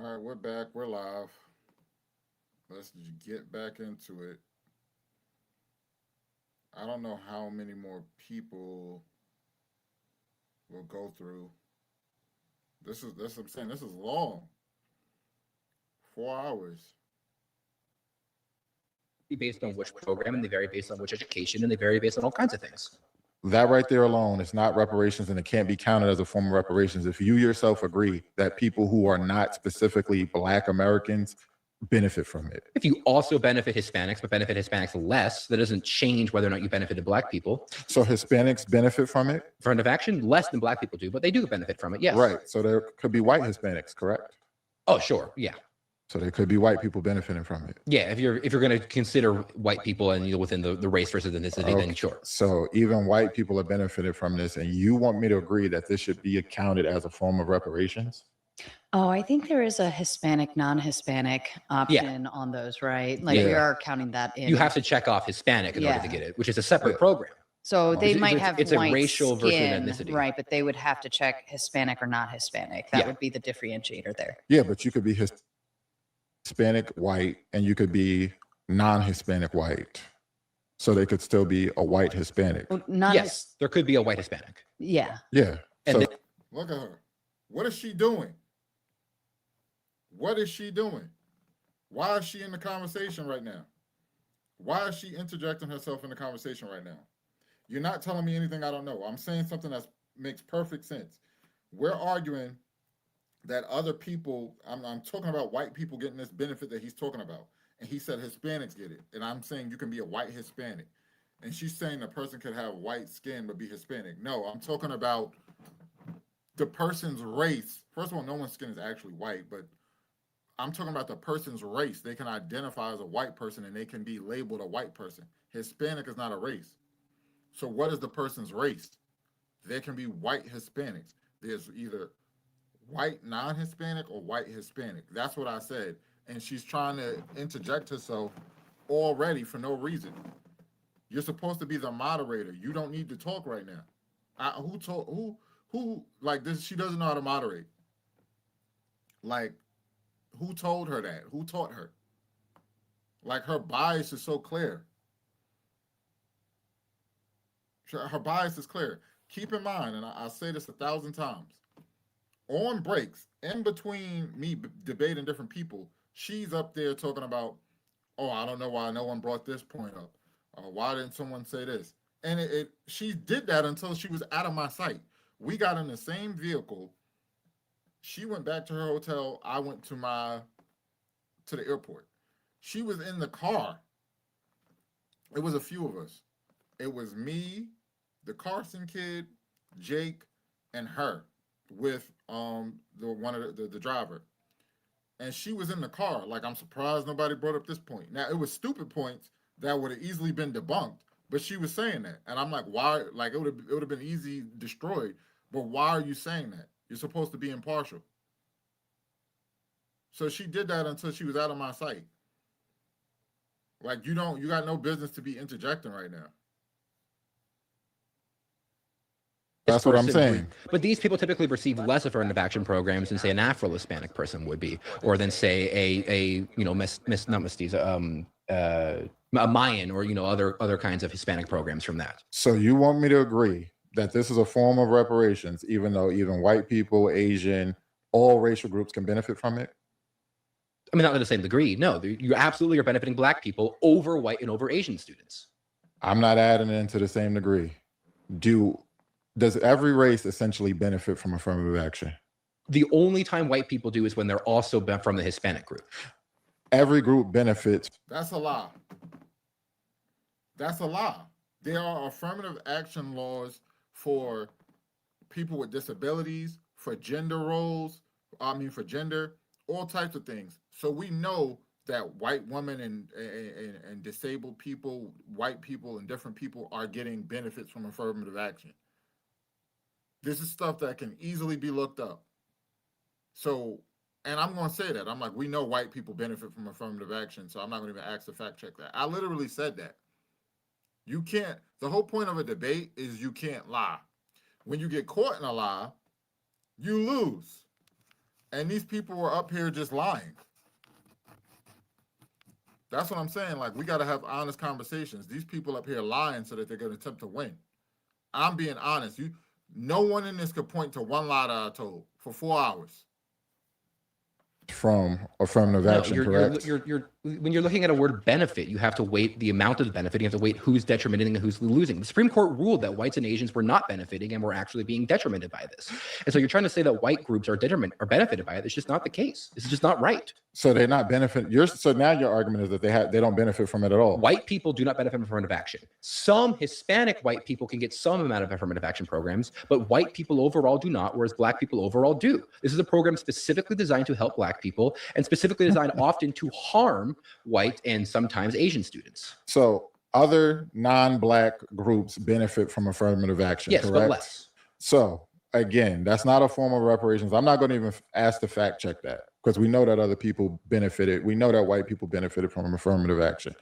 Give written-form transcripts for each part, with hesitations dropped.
All right, we're back. We're live. Let's get back into it. I don't know how many more people will go through. This I'm saying. This is long. 4 hours. Based on which program, and they vary based on which education, and they vary based on all kinds of things. That right there alone is not reparations, and it can't be counted as a form of reparations. If you yourself agree that people who are not specifically Black Americans benefit from it. If you also benefit Hispanics, but benefit Hispanics less, that doesn't change whether or not you benefited Black people. So Hispanics benefit from it? Affirmative action, less than Black people do, but they do benefit from it, yes. Right. So there could be white Hispanics, correct? Oh, sure, yeah. So there could be white people benefiting from it. Yeah, if you're going to consider white people and you're within the race versus ethnicity, then sure. So even white people are benefited from this, and you want me to agree that this should be accounted as a form of reparations? Oh, I think there is a Hispanic, non-Hispanic option on those, right? Like we Yeah. are counting that in. You have to check off Hispanic in order to Yeah. get it, which is a separate program. So they might have it's a white racial versus skin, ethnicity. right? But they would have to check Hispanic or not Hispanic. That Yeah. would be the differentiator there. Yeah, but you could be Hispanic white, and you could be non-Hispanic white. So they could still be a white Hispanic. Well, not Yes, there could be a white Hispanic. yeah. Yeah. And So then- look at her. What is she doing? What is she doing? Why is she in the conversation right now? Why is she interjecting herself in the conversation right now? You're not telling me anything I don't know. I'm saying something that makes perfect sense. We're arguing that other people, I'm talking about white people getting this benefit that he's talking about. And he said Hispanics get it. And I'm saying you can be a white Hispanic. And she's saying a person could have white skin but be Hispanic. No, I'm talking about the person's race. First of all, no one's skin is actually white, but I'm talking about the person's race. They can identify as a white person and they can be labeled a white person. Hispanic is not a race. So what is the person's race? There can be white Hispanics. There's either white non-Hispanic or white Hispanic. That's what I said. And she's trying to interject herself already for no reason. You're supposed to be the moderator. You don't need to talk right now. Who like this? She doesn't know how to moderate. Like, who told her that? Who taught her? Like, her bias is so clear. Her bias is clear. Keep in mind, and I say this 1,000 times, on breaks, in between me debating different people, she's up there talking about, oh, I don't know why no one brought this point up. Why didn't someone say this? And she did that until she was out of my sight. We got in the same vehicle. She went back to her hotel. I went to the airport. She was in the car. It was a few of us. It was me, the Carson kid, Jake, and her with the driver. And she was in the car. Like, I'm surprised nobody brought up this point. Now, it was stupid points that would have easily been debunked, but she was saying that. And I'm like, why? Like, it would have been easy destroyed. But why are you saying that? You're supposed to be impartial. So she did that until she was out of my sight. Like, you got no business to be interjecting right now. That's what I'm saying. But these people typically receive less affirmative action programs than, say, an Afro-Hispanic person would be, or than, say, a Mayan or other kinds of Hispanic programs from that. So you want me to agree that this is a form of reparations, even though even white people, Asian, all racial groups can benefit from it? I mean, not to the same degree. No, you absolutely are benefiting Black people over white and over Asian students. I'm not adding it into the same degree. Does every race essentially benefit from affirmative action? The only time white people do is when they're also from the Hispanic group. Every group benefits. That's a lie. That's a lie. There are affirmative action laws for people with disabilities, for gender roles, for gender, all types of things. So we know that white women and disabled people, white people and different people are getting benefits from affirmative action. This is stuff that can easily be looked up. So, and I'm going to say that. I'm like, we know white people benefit from affirmative action, so I'm not going to even ask to fact check that. I literally said that. You can't, the whole point of a debate is you can't lie. When you get caught in a lie, you lose. And these people were up here just lying. That's what I'm saying. Like, we got to have honest conversations. These people up here lying so that they're going to attempt to win. I'm being honest. No one in this could point to one lie that I told for 4 hours. From affirmative action, correct? You're when you're looking at a word benefit, you have to weight the amount of the benefit. You have to weight who's detrimenting and who's losing. The Supreme Court ruled that whites and Asians were not benefiting and were actually being detrimented by this. And so you're trying to say that white groups are benefited by it. It's just not the case. It's just not right. So they're not benefit. So now your argument is that they don't benefit from it at all. White people do not benefit from affirmative action. Some Hispanic white people can get some amount of affirmative action programs, but white people overall do not, whereas black people overall do. This is a program specifically designed to help black people and specifically designed often to harm white and sometimes Asian students. So other non-black groups benefit from affirmative action, yes, correct? But less. So again, that's not a form of reparations. I'm not going to even ask to fact check that because we know that other people benefited. We know that white people benefited from affirmative action.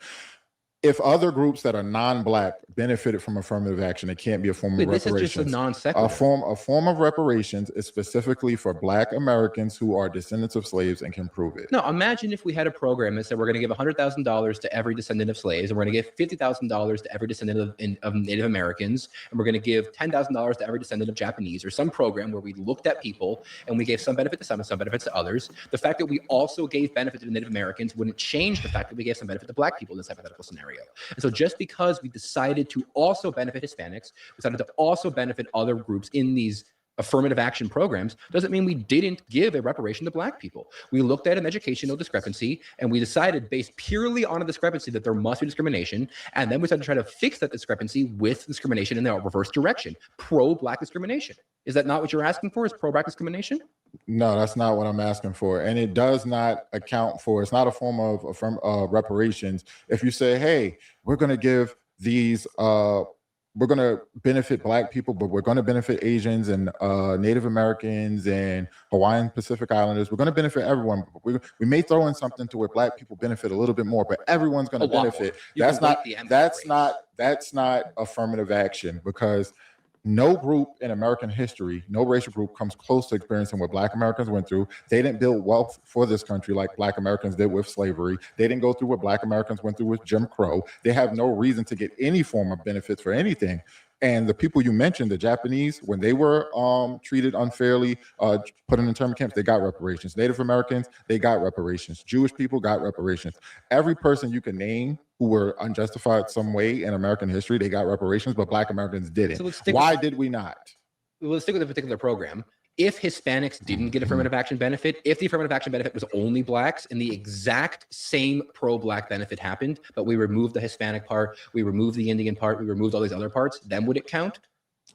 If other groups that are non-black benefited from affirmative action, it can't be a form of reparations. This is just a non sequitur. A form of reparations is specifically for Black Americans who are descendants of slaves and can prove it. No, imagine if we had a program that said we're going to give $100,000 to every descendant of slaves, and we're going to give $50,000 to every descendant of Native Americans, and we're going to give $10,000 to every descendant of Japanese, or some program where we looked at people and we gave some benefit to some and some benefits to others. The fact that we also gave benefit to the Native Americans wouldn't change the fact that we gave some benefit to Black people in this hypothetical scenario. And so just because we decided to also benefit Hispanics, we decided to also benefit other groups in these affirmative action programs, doesn't mean we didn't give a reparation to Black people. We looked at an educational discrepancy and we decided based purely on a discrepancy that there must be discrimination. And then we started to try to fix that discrepancy with discrimination in the reverse direction, pro-Black discrimination. Is that not what you're asking for, is pro-Black discrimination? No, that's not what I'm asking for. And it does not account for, it's not a form of reparations. If you say, hey, we're going to give these, we're going to benefit Black people, but we're going to benefit Asians and Native Americans and Hawaiian Pacific Islanders. We're going to benefit everyone. We may throw in something to where Black people benefit a little bit more, but everyone's going to benefit. That's not affirmative action, because no group in American history, no racial group comes close to experiencing what Black Americans went through. They didn't build wealth for this country like Black Americans did with slavery. They didn't go through what Black Americans went through with Jim Crow. They have no reason to get any form of benefits for anything. And the people you mentioned, the Japanese, when they were treated unfairly, put in internment camps, they got reparations. Native Americans, they got reparations. Jewish people got reparations. Every person you can name who were unjustified some way in American history, they got reparations, but Black Americans didn't. So why did we not? Well, let's stick with a particular program. If Hispanics didn't get affirmative action benefit, if the affirmative action benefit was only Blacks and the exact same pro-Black benefit happened, but we removed the Hispanic part, we removed the Indian part, we removed all these other parts, then would it count?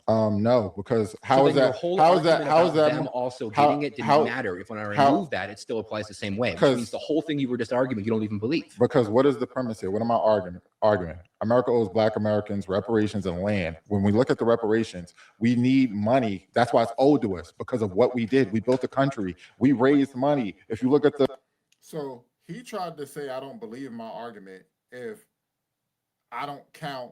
No, because how is that them also getting it didn't matter. If when I remove that, it still applies the same way, which means the whole thing you were just arguing, you don't even believe. Because what is the premise here? What am I arguing? America owes Black Americans reparations and land. When we look at the reparations, we need money. That's why it's owed to us, because of what we did. We built the country. We raised money. If you look at the... So he tried to say, I don't believe my argument if I don't count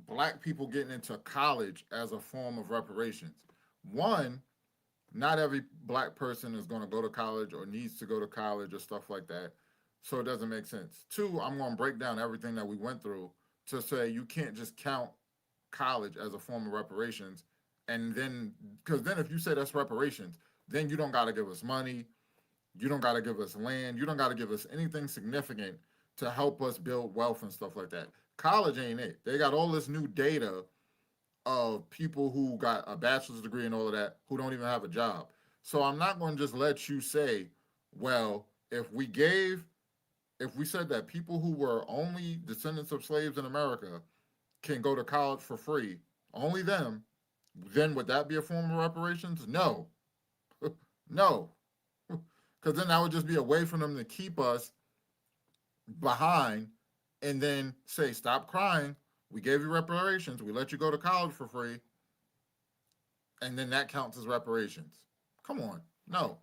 Black people getting into college as a form of reparations. One, not every Black person is going to go to college or needs to go to college or stuff like that. So it doesn't make sense. Two, I'm going to break down everything that we went through to say you can't just count college as a form of reparations. And then, because then if you say that's reparations, then you don't got to give us money. You don't got to give us land. You don't got to give us anything significant to help us build wealth and stuff like that. College ain't it. They got all this new data of people who got a bachelor's degree and all of that who don't even have a job. So I'm not going to just let you say, well, if we said that people who were only descendants of slaves in America can go to college for free, only them, then would that be a form of reparations? No. No. Because then that would just be a way for them to keep us behind and then say, stop crying. We gave you reparations. We let you go to college for free. And then that counts as reparations. Come on. No.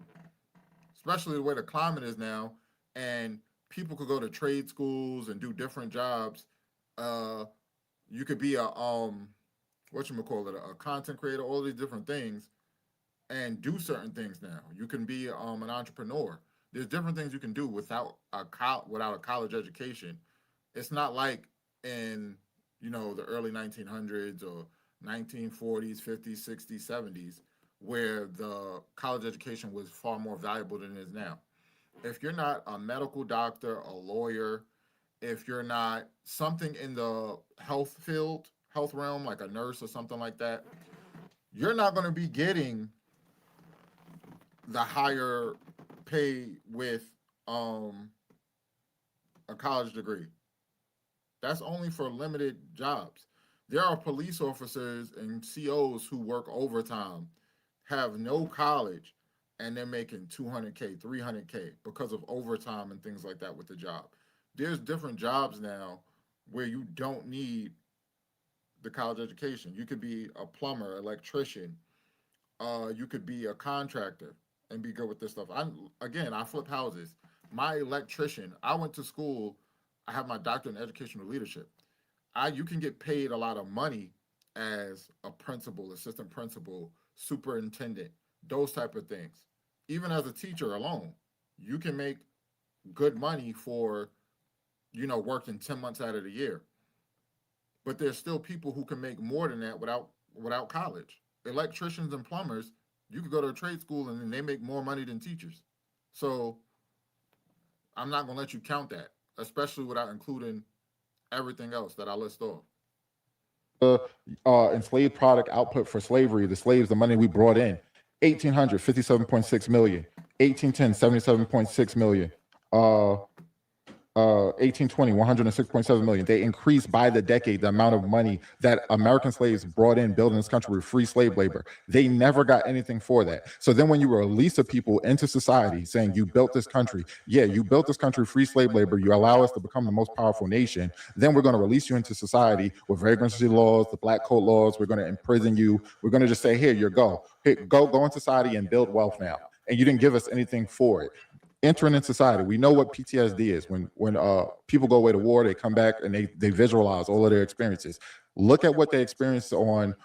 Especially the way the climate is now. And people could go to trade schools and do different jobs. You could be a content creator, all these different things. and do certain things now. You can be an entrepreneur. There's different things you can do without a college education. It's not like in the early 1900s or 1940s, 50s, 60s, 70s, where the college education was far more valuable than it is now. If you're not a medical doctor, a lawyer, if you're not something in the health field, health realm, like a nurse or something like that, you're not going to be getting the higher pay with a college degree. That's only for limited jobs. There are police officers and COs who work overtime, have no college, and they're making 200K, 300K because of overtime and things like that with the job. There's different jobs now where you don't need the college education. You could be a plumber, electrician, you could be a contractor and be good with this stuff. I flip houses. My electrician, I went to school, I have my doctorate in educational leadership. You can get paid a lot of money as a principal, assistant principal, superintendent, those type of things. Even as a teacher alone, you can make good money for, working 10 months out of the year. But there's still people who can make more than that without college. Electricians and plumbers, you could go to a trade school and they make more money than teachers. So I'm not gonna let you count that, especially without including everything else that I list off. Enslaved product output for slavery, the slaves, the money we brought in, 1800, 57.6 million, 1810, 77.6 million, 1820, 106.7 million. They increased by the decade the amount of money that American slaves brought in building this country with free slave labor. They never got anything for that. So then when you release the people into society saying you built this country, yeah, you built this country free slave labor, you allow us to become the most powerful nation, then we're going to release you into society with vagrancy laws, the black coat laws, we're going to imprison you, we're going to just say, here, you go. Here, go in society and build wealth now. And you didn't give us anything for it. Entering in society, we know what PTSD is. When people go away to war, they come back and they visualize all of their experiences. Look at what they experienced on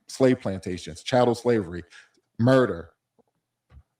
slave plantations, chattel slavery, murder,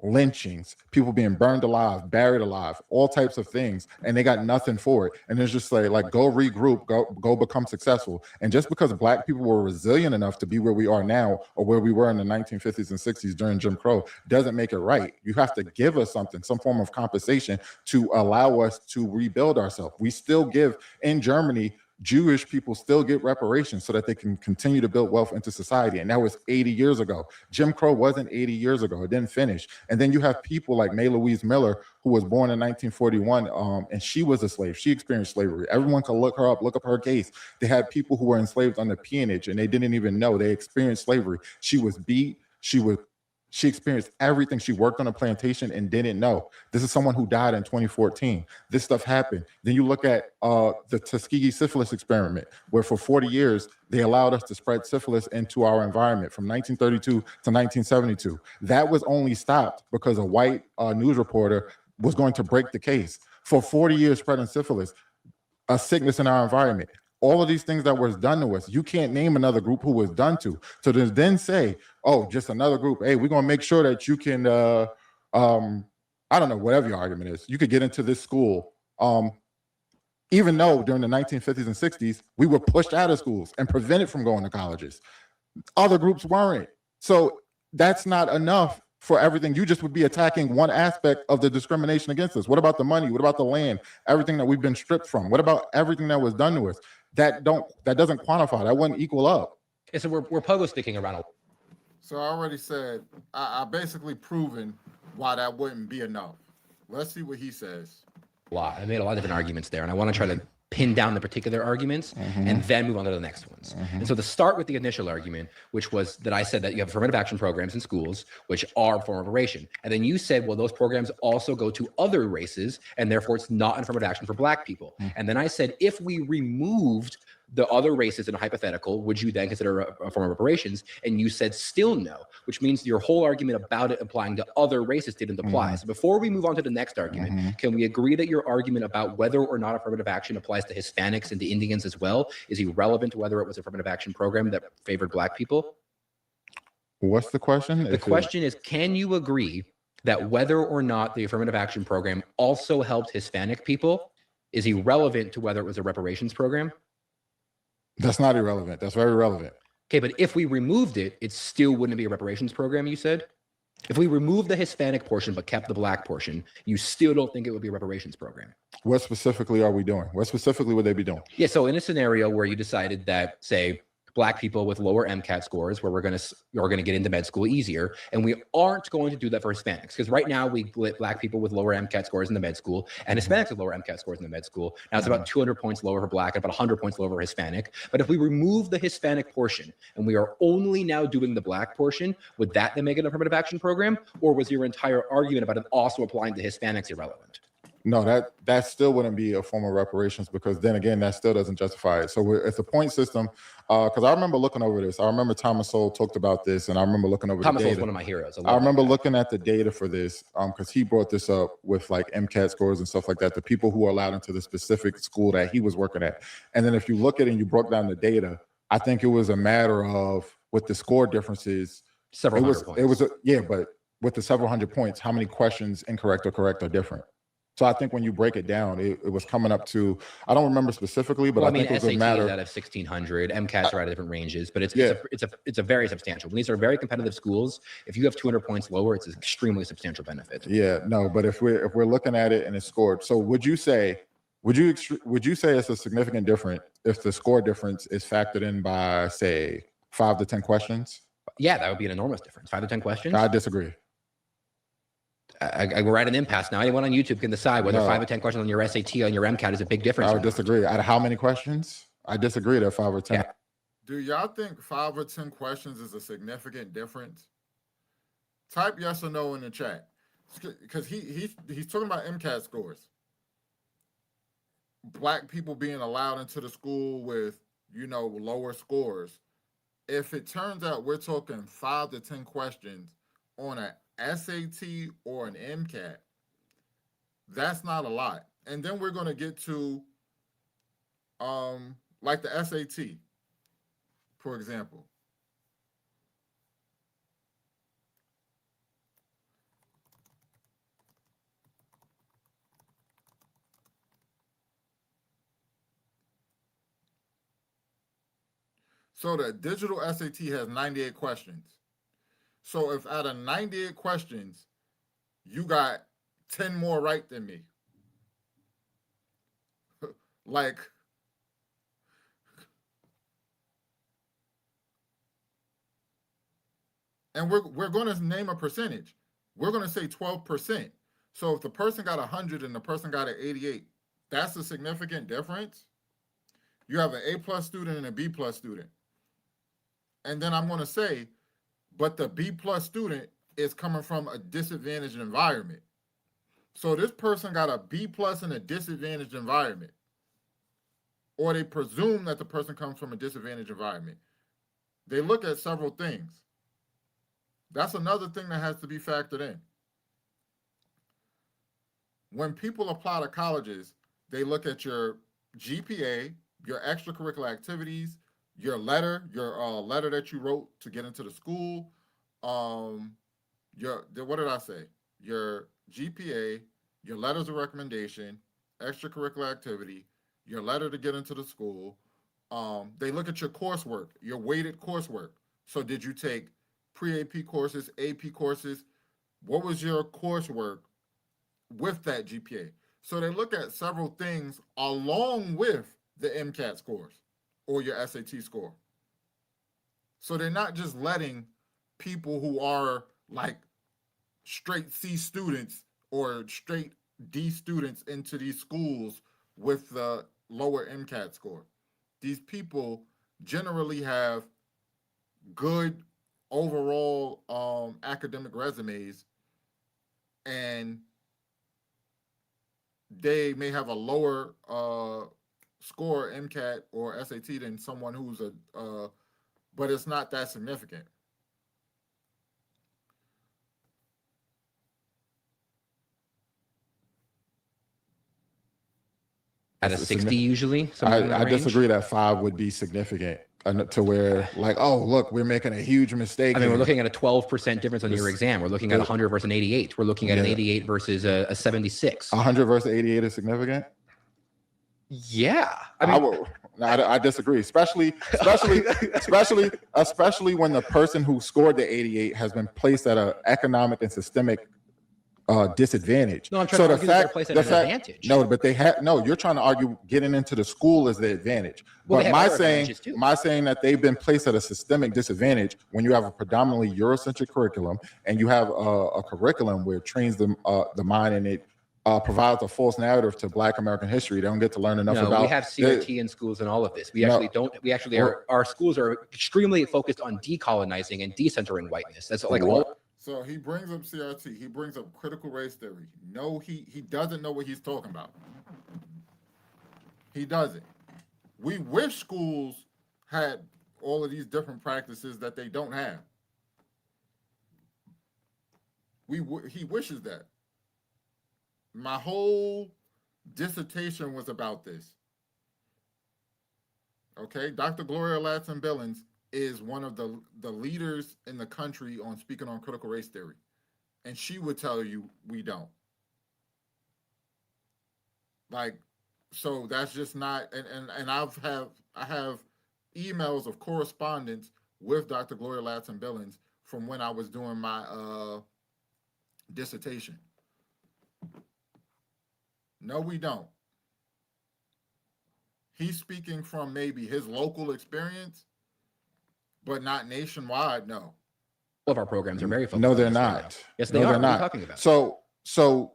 lynchings, people being burned alive, buried alive, all types of things, and they got nothing for it. And it's just like go regroup, go become successful. And just because Black people were resilient enough to be where we are now, or where we were in the 1950s and 60s during Jim Crow, doesn't make it right. You have to give us something, some form of compensation to allow us to rebuild ourselves. We still give in Germany. Jewish people still get reparations so that they can continue to build wealth into society. And that was 80 years ago. Jim Crow wasn't 80 years ago. It didn't finish. And then you have people like May Louise Miller, who was born in 1941, and she was a slave. She experienced slavery. Everyone can look her up, look up her case. They had people who were enslaved under peonage, and they didn't even know they experienced slavery. She was beat. She experienced everything. She worked on a plantation and didn't know. This is someone who died in 2014. This stuff happened. Then you look at the Tuskegee syphilis experiment, where for 40 years, they allowed us to spread syphilis into our environment from 1932 to 1972. That was only stopped because a white news reporter was going to break the case. For 40 years spreading syphilis, a sickness in our environment. All of these things that was done to us, you can't name another group who was done to. So to then say, oh, just another group, hey, we're going to make sure that you can, I don't know, whatever your argument is, you could get into this school. Even though during the 1950s and 60s, we were pushed out of schools and prevented from going to colleges. Other groups weren't. So that's not enough for everything. You just would be attacking one aspect of the discrimination against us. What about the money? What about the land? Everything that we've been stripped from? What about everything that was done to us? That doesn't quantify. That wouldn't equal up. Yeah, so we're pogo sticking around. So I already said, I basically proven why that wouldn't be enough. Let's see what he says. A lot. I made a lot of different arguments there, and I want to try to pin down the particular arguments and then move on to the next ones. And so to start with the initial argument, which was that I said that you have affirmative action programs in schools, which are a form of reparation. And then you said, well, those programs also go to other races, and therefore it's not an affirmative action for Black people. And then I said, if we removed the other races in a hypothetical, would you then consider a form of reparations? And you said still no, which means your whole argument about it applying to other races didn't apply. So before we move on to the next argument, can we agree that your argument about whether or not affirmative action applies to Hispanics and to Indians as well is irrelevant to whether it was an affirmative action program that favored Black people? What's the question? The question is, can you agree that whether or not the affirmative action program also helped Hispanic people is irrelevant to whether it was a reparations program? That's not irrelevant. That's very relevant. Okay, but if we removed it, it still wouldn't be a reparations program, you said? If we removed the Hispanic portion but kept the Black portion, you still don't think it would be a reparations program? What specifically are we doing? What specifically would they be doing? Yeah, so in a scenario where you decided that, say, Black people with lower MCAT scores, where we're going to get into med school easier, and we aren't going to do that for Hispanics, because right now we let Black people with lower MCAT scores in the med school and Hispanics with lower MCAT scores in the med school. Now it's about 200 points lower for Black and about 100 points lower for Hispanic. But if we remove the Hispanic portion and we are only now doing the Black portion, would that then make it an affirmative action program, or was your entire argument about it also applying to Hispanics irrelevant? No, that still wouldn't be a form of reparations, because then again, that still doesn't justify it. So it's a point system. Because I remember looking over this. I remember Thomas Sowell talked about this, and I remember looking over Thomas the Sowell's data. one of my heroes. I remember looking at the data for this because he brought this up with like MCAT scores and stuff like that, the people who are allowed into the specific school that he was working at. And then if you look at it and you broke down the data, I think it was a matter of with the score differences. Several hundred points. But with the several hundred points, how many questions incorrect or correct are different? So I think when you break it down, it was coming up to, I don't remember specifically, but Well, I think it was SAT a matter. is out of 1,600. MCATs are out of different ranges, but it's a very substantial. When these are very competitive schools, if you have 200 points lower, it's an extremely substantial benefit. Yeah, no, but if we're looking at it and it's scored, so would you say it's a significant difference if the score difference is factored in by, say, 5 to 10 questions? Yeah, that would be an enormous difference. 5 to 10 questions. I disagree. We're at an impasse now. Anyone on YouTube can decide whether No. 5 or 10 questions on your SAT on your MCAT is a big difference. I or would not. disagree. Out of how many questions? I disagree that 5 or 10. Yeah. Do y'all think 5 or 10 questions is a significant difference? Type yes or no in the chat, because he's talking about MCAT scores. Black people being allowed into the school with lower scores. If it turns out we're talking 5 to 10 questions on a SAT or an MCAT, that's not a lot. And then we're going to get to like the SAT, for example. So the digital SAT has 98 questions. So if out of 98 questions, you got 10 more right than me, like, and we're going to name a percentage. We're going to say 12%. So if the person got 100 and the person got an 88, that's a significant difference. You have an A+ student and a B+ student. And then I'm going to say, but the B+ student is coming from a disadvantaged environment. So this person got a B+ in a disadvantaged environment. Or they presume that the person comes from a disadvantaged environment. They look at several things. That's another thing that has to be factored in. When people apply to colleges, they look at your GPA, your extracurricular activities, your letter that you wrote to get into the school, what did I say? Your GPA, your letters of recommendation, extracurricular activity, your letter to get into the school. They look at your coursework, your weighted coursework. So did you take pre-AP courses, AP courses? What was your coursework with that GPA? So they look at several things along with the MCAT scores or your SAT score. So they're not just letting people who are like straight C students or straight D students into these schools with the lower MCAT score. These people generally have good overall academic resumes, and they may have a lower score MCAT or SAT than someone who's but it's not that significant. Out of 60 usually? I disagree that 5 would be significant. to where like, oh, look, we're making a huge mistake. I mean, we're here. looking at a 12% difference on your exam. We're looking at 100 versus an 88. We're looking at an Yeah. 88 versus a 76. 100 versus 88 is significant. Yeah. I mean, I disagree, especially when the person who scored the 88 has been placed at an economic and systemic disadvantage. no, I'm trying to argue that they're placed at an advantage. No, but you're trying to argue getting into the school is the advantage. Well, they But have other advantages too. my saying that they've been placed at a systemic disadvantage when you have a predominantly Eurocentric curriculum and you have a curriculum where it trains the mind and it provides a false narrative to Black American history. They don't get to learn enough No, about. we have CRT in schools and all of this. We actually don't. We actually are. Our schools are extremely focused on decolonizing and decentering whiteness. That's like all. So he brings up CRT. He brings up critical race theory. No, he doesn't know what he's talking about. He doesn't. We wish schools had all of these different practices that they don't have. He wishes that. My whole dissertation was about this. Okay, Dr. Gloria Ladson Billings is one of the leaders in the country on speaking on critical race theory. And she would tell you we don't. Like, so that's just not, and I have emails of correspondence with Dr. Gloria Ladson Billings from when I was doing my dissertation. No, we don't. He's speaking from maybe his local experience, but not nationwide. No. All of our programs are very focused. No, on they're this right not. now. Yes, they No, are. they're What are you not. talking about? So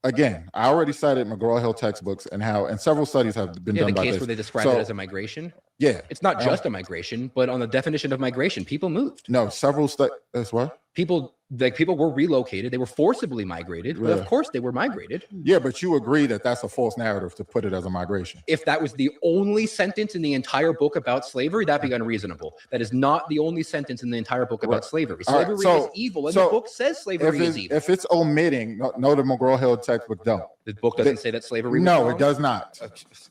again, I already cited McGraw-Hill textbooks and several studies have been Yeah, done the by case this. where they describe So- it as a migration. Yeah. It's not just a migration, but on the definition of migration, people moved. No, several studies. What? People were relocated. They were forcibly migrated, but Yeah. of course they were migrated. Yeah, but you agree that that's a false narrative to put it as a migration. If that was the only sentence in the entire book about slavery, that'd be unreasonable. That is not the only sentence in the entire book about Right. slavery. All right, Slavery so- is evil, and so the book says slavery is evil. If it's omitting, no, the McGraw-Hill textbook don't. The book doesn't say that slavery was No, wrong? it does not.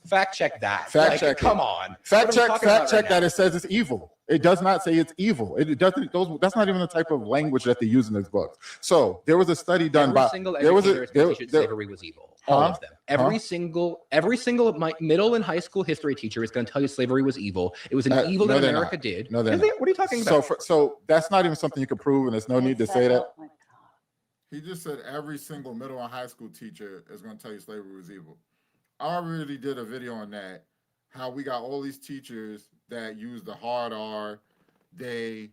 Fact check that. Fact check it. Come on. Fact What are we check talking about right that now? it says it's evil. It does not say it's evil. It doesn't. That's not even the type of language that they use in this book. So there was a study done Every by. single There was educator a is going to teach there- slavery was evil. All Huh? of them. Every single middle and high school history teacher is going to tell you slavery was evil. It was an evil no, that they're America not. did. No, they're Is not. it? What are you talking So about? so that's not even something you can prove, and there's no need to say that. Oh my God. He just said every single middle and high school teacher is going to tell you slavery was evil. I already did a video on that, how we got all these teachers that use the hard R. They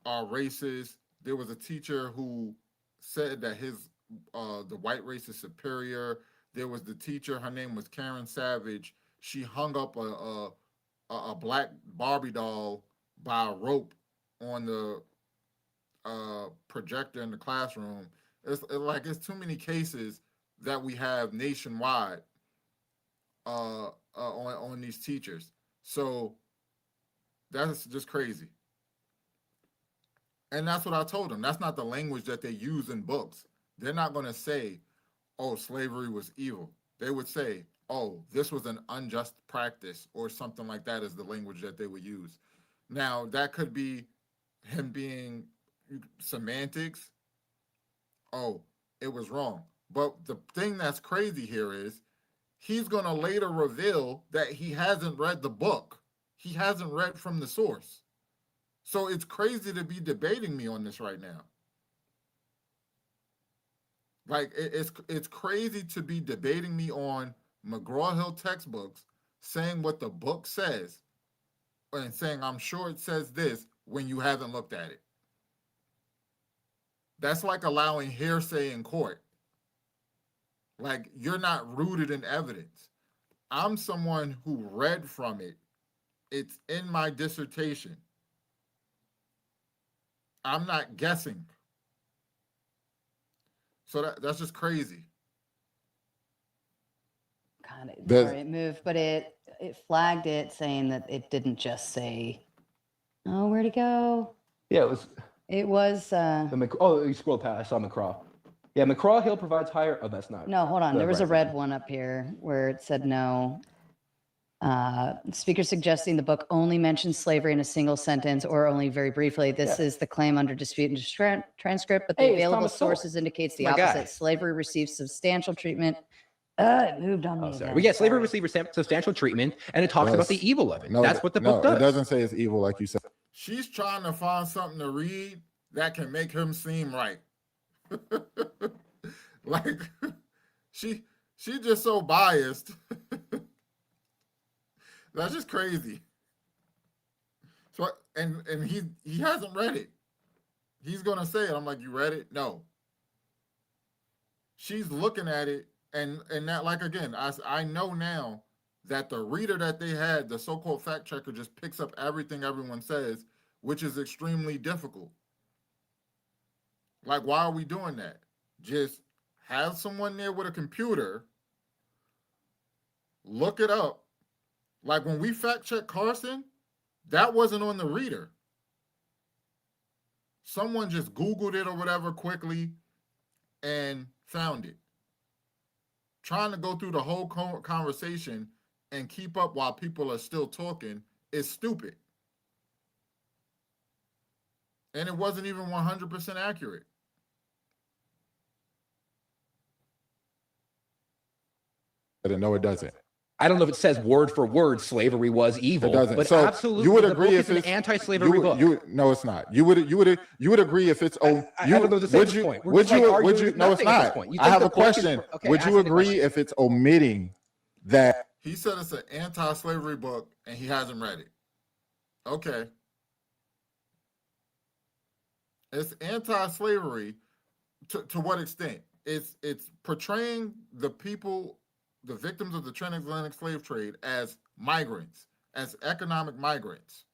are racist. There was a teacher who said that the white race is superior. There was the teacher, her name was Karen Savage. She hung up a black Barbie doll by a rope on the projector in the classroom. It's too many cases that we have nationwide on these teachers. So that's just crazy. And that's what I told them. That's not the language that they use in books. They're not going to say, oh, slavery was evil. They would say, oh, this was an unjust practice or something like that is the language that they would use. Now, that could be him being semantics. Oh, it was wrong. But the thing that's crazy here is he's going to later reveal that he hasn't read the book. He hasn't read from the source. So it's crazy to be debating me on this right now. Like it's crazy to be debating me on McGraw-Hill textbooks, saying what the book says, and saying I'm sure it says this when you haven't looked at it. That's like allowing hearsay in court. Like you're not rooted in evidence. I'm someone who read from it. It's in my dissertation. I'm not guessing. So that's just crazy. Kind of, The- sorry, it moved, but it flagged it saying that it didn't just say, oh, where'd it go? Yeah, it was. It was, You scrolled past. I saw McCraw. Yeah, McGraw-Hill provides higher. Oh, that's not. no, hold on. the There was a right red one up here where it said no. Speaker suggesting the book only mentions slavery in a single sentence or only very briefly. This is the claim under dispute and transcript, but the Hey, it's available Thomas Sowell. sources indicates the My guy. opposite. Slavery receives substantial treatment. It moved on me. Oh, sorry. again. Well, yeah, slavery Sorry. received substantial treatment, and it talks about Yes. the evil of it. No, That's what the book no, does. it doesn't say it's evil like you said. She's trying to find something to read that can make him seem right. Like she's just so biased. That's just crazy. So and he hasn't read it. He's gonna say it. I'm like, you read it? No. She's looking at it, and that, like, again, I know now that the reader that they had, the so-called fact checker, just picks up everything everyone says, which is extremely difficult. Like, why are we doing that? Just have someone there with a computer, look it up. Like when we fact check Carson, that wasn't on the reader. Someone just Googled it or whatever quickly and found it. Trying to go through the whole conversation and keep up while people are still talking is stupid. And it wasn't even 100% accurate. But no, it doesn't. I don't know if it says word for word slavery was evil, It doesn't. but So absolutely, you would the agree book if is an it's anti-slavery book. No, it's not. You would agree if it's I don't know the would same you point. We're would just, like, you arguing no, it's nothing at this not. point. You I think have the a book is- question. okay, Would ask you me the agree question. if it's omitting that? He said it's an anti-slavery book and he hasn't read it. Okay. It's anti-slavery to what extent? It's portraying the people, the victims of the transatlantic slave trade, as migrants, as economic migrants.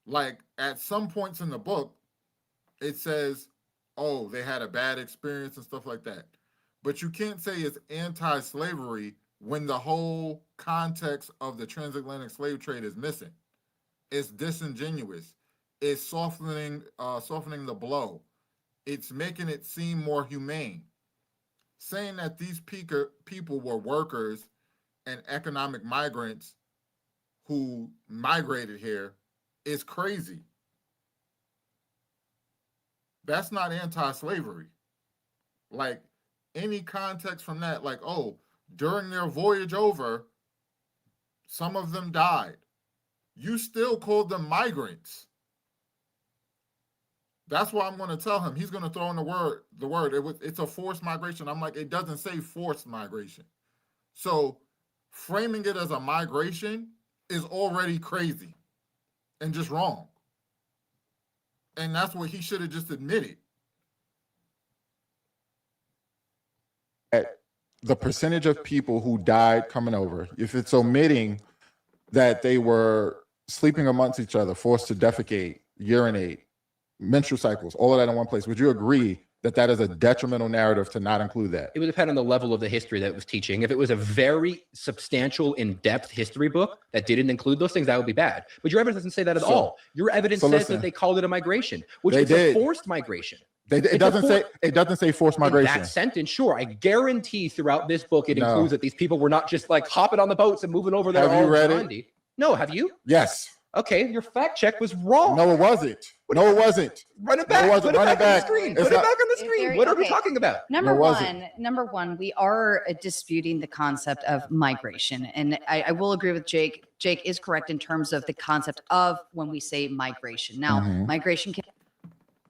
Like at some points in the book, it says, oh, they had a bad experience and stuff like that. But you can't say it's anti-slavery when the whole context of the transatlantic slave trade is missing. It's disingenuous. It's softening the blow. It's making it seem more humane. Saying that these people were workers and economic migrants who migrated here is crazy. That's not anti-slavery. Like any context from that, like, oh, during their voyage over, some of them died. You still called them migrants. That's why I'm going to tell him. He's going to throw in the word. It's a forced migration. I'm like, it doesn't say forced migration. So framing it as a migration is already crazy and just wrong. And that's what he should have just admitted. The percentage of people who died coming over, if it's omitting that they were sleeping amongst each other, forced to defecate, urinate, menstrual cycles, all of that in one place, would you agree that that is a detrimental narrative to not include that? It would depend on the level of the history that it was teaching. If it was a very substantial, in-depth history book that didn't include those things, that would be bad. But your evidence doesn't say that at So- all. Your evidence so says listen. that they called it a migration, which They is did. a forced migration. It It's a doesn't say forced In migration. that sentence, sure. I guarantee throughout this book, it No. includes that these people were not just like hopping on the boats and moving over there. Have you all read it? Gandhi. No, have you? Yes. Okay, your fact check was wrong. No, it wasn't. No, it wasn't. Run it No, it back. wasn't. Put it Run back it on the back. screen. It's Put it not- back on the It's screen. very- What are we okay. talking about? Number No, it wasn't. one, we are disputing the concept of migration. And I will agree with Jake. Jake is correct in terms of the concept of when we say migration. Now, Mhm. migration can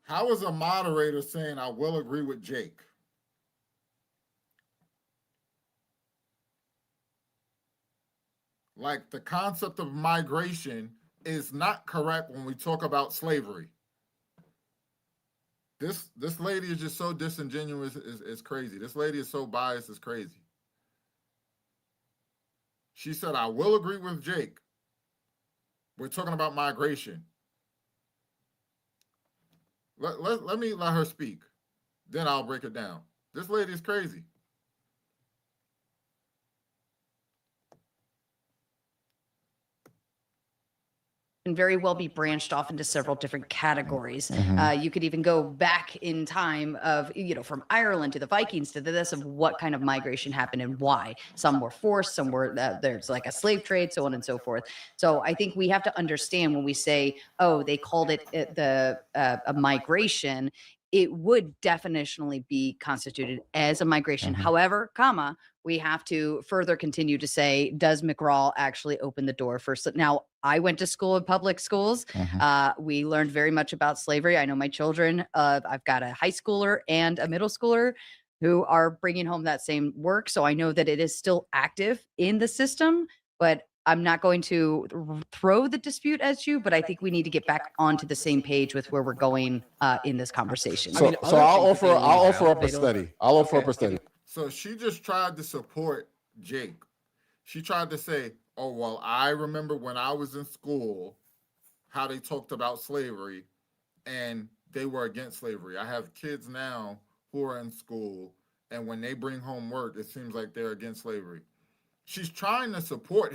How is a moderator saying I will agree with Jake? Like the concept of migration is not correct when we talk about slavery. This lady is just so disingenuous, is crazy. This lady is so biased, it's crazy. She said, I will agree with Jake. We're talking about migration. Let me let her speak. Then I'll break it down. This lady is crazy. can very well be branched off into several different categories. Mhm. You could even go back in time of, from Ireland to the Vikings to this of what kind of migration happened and why. Some were forced, some were, there's like a slave trade, so on and so forth. So I think we have to understand when we say, oh, they called it a migration, it would definitionally be constituted as a migration. Mhm. However, we have to further continue to say, does McGraw actually open the door for? Now, I went to school in public schools. Mhm. We learned very much about slavery. I know my children, I've got a high schooler and a middle schooler who are bringing home that same work. So I know that it is still active in the system, but I'm not going to throw the dispute at you, but I think we need to get back onto the same page with where we're going in this conversation. I mean, So other I'll things that offer they leave out, up they a don't- study. I'll offer up Okay. a study. So she just tried to support Jake. She tried to say, oh, well, I remember when I was in school how they talked about slavery and they were against slavery. I have kids now who are in school, and when they bring home work, it seems like they're against slavery. She's trying to support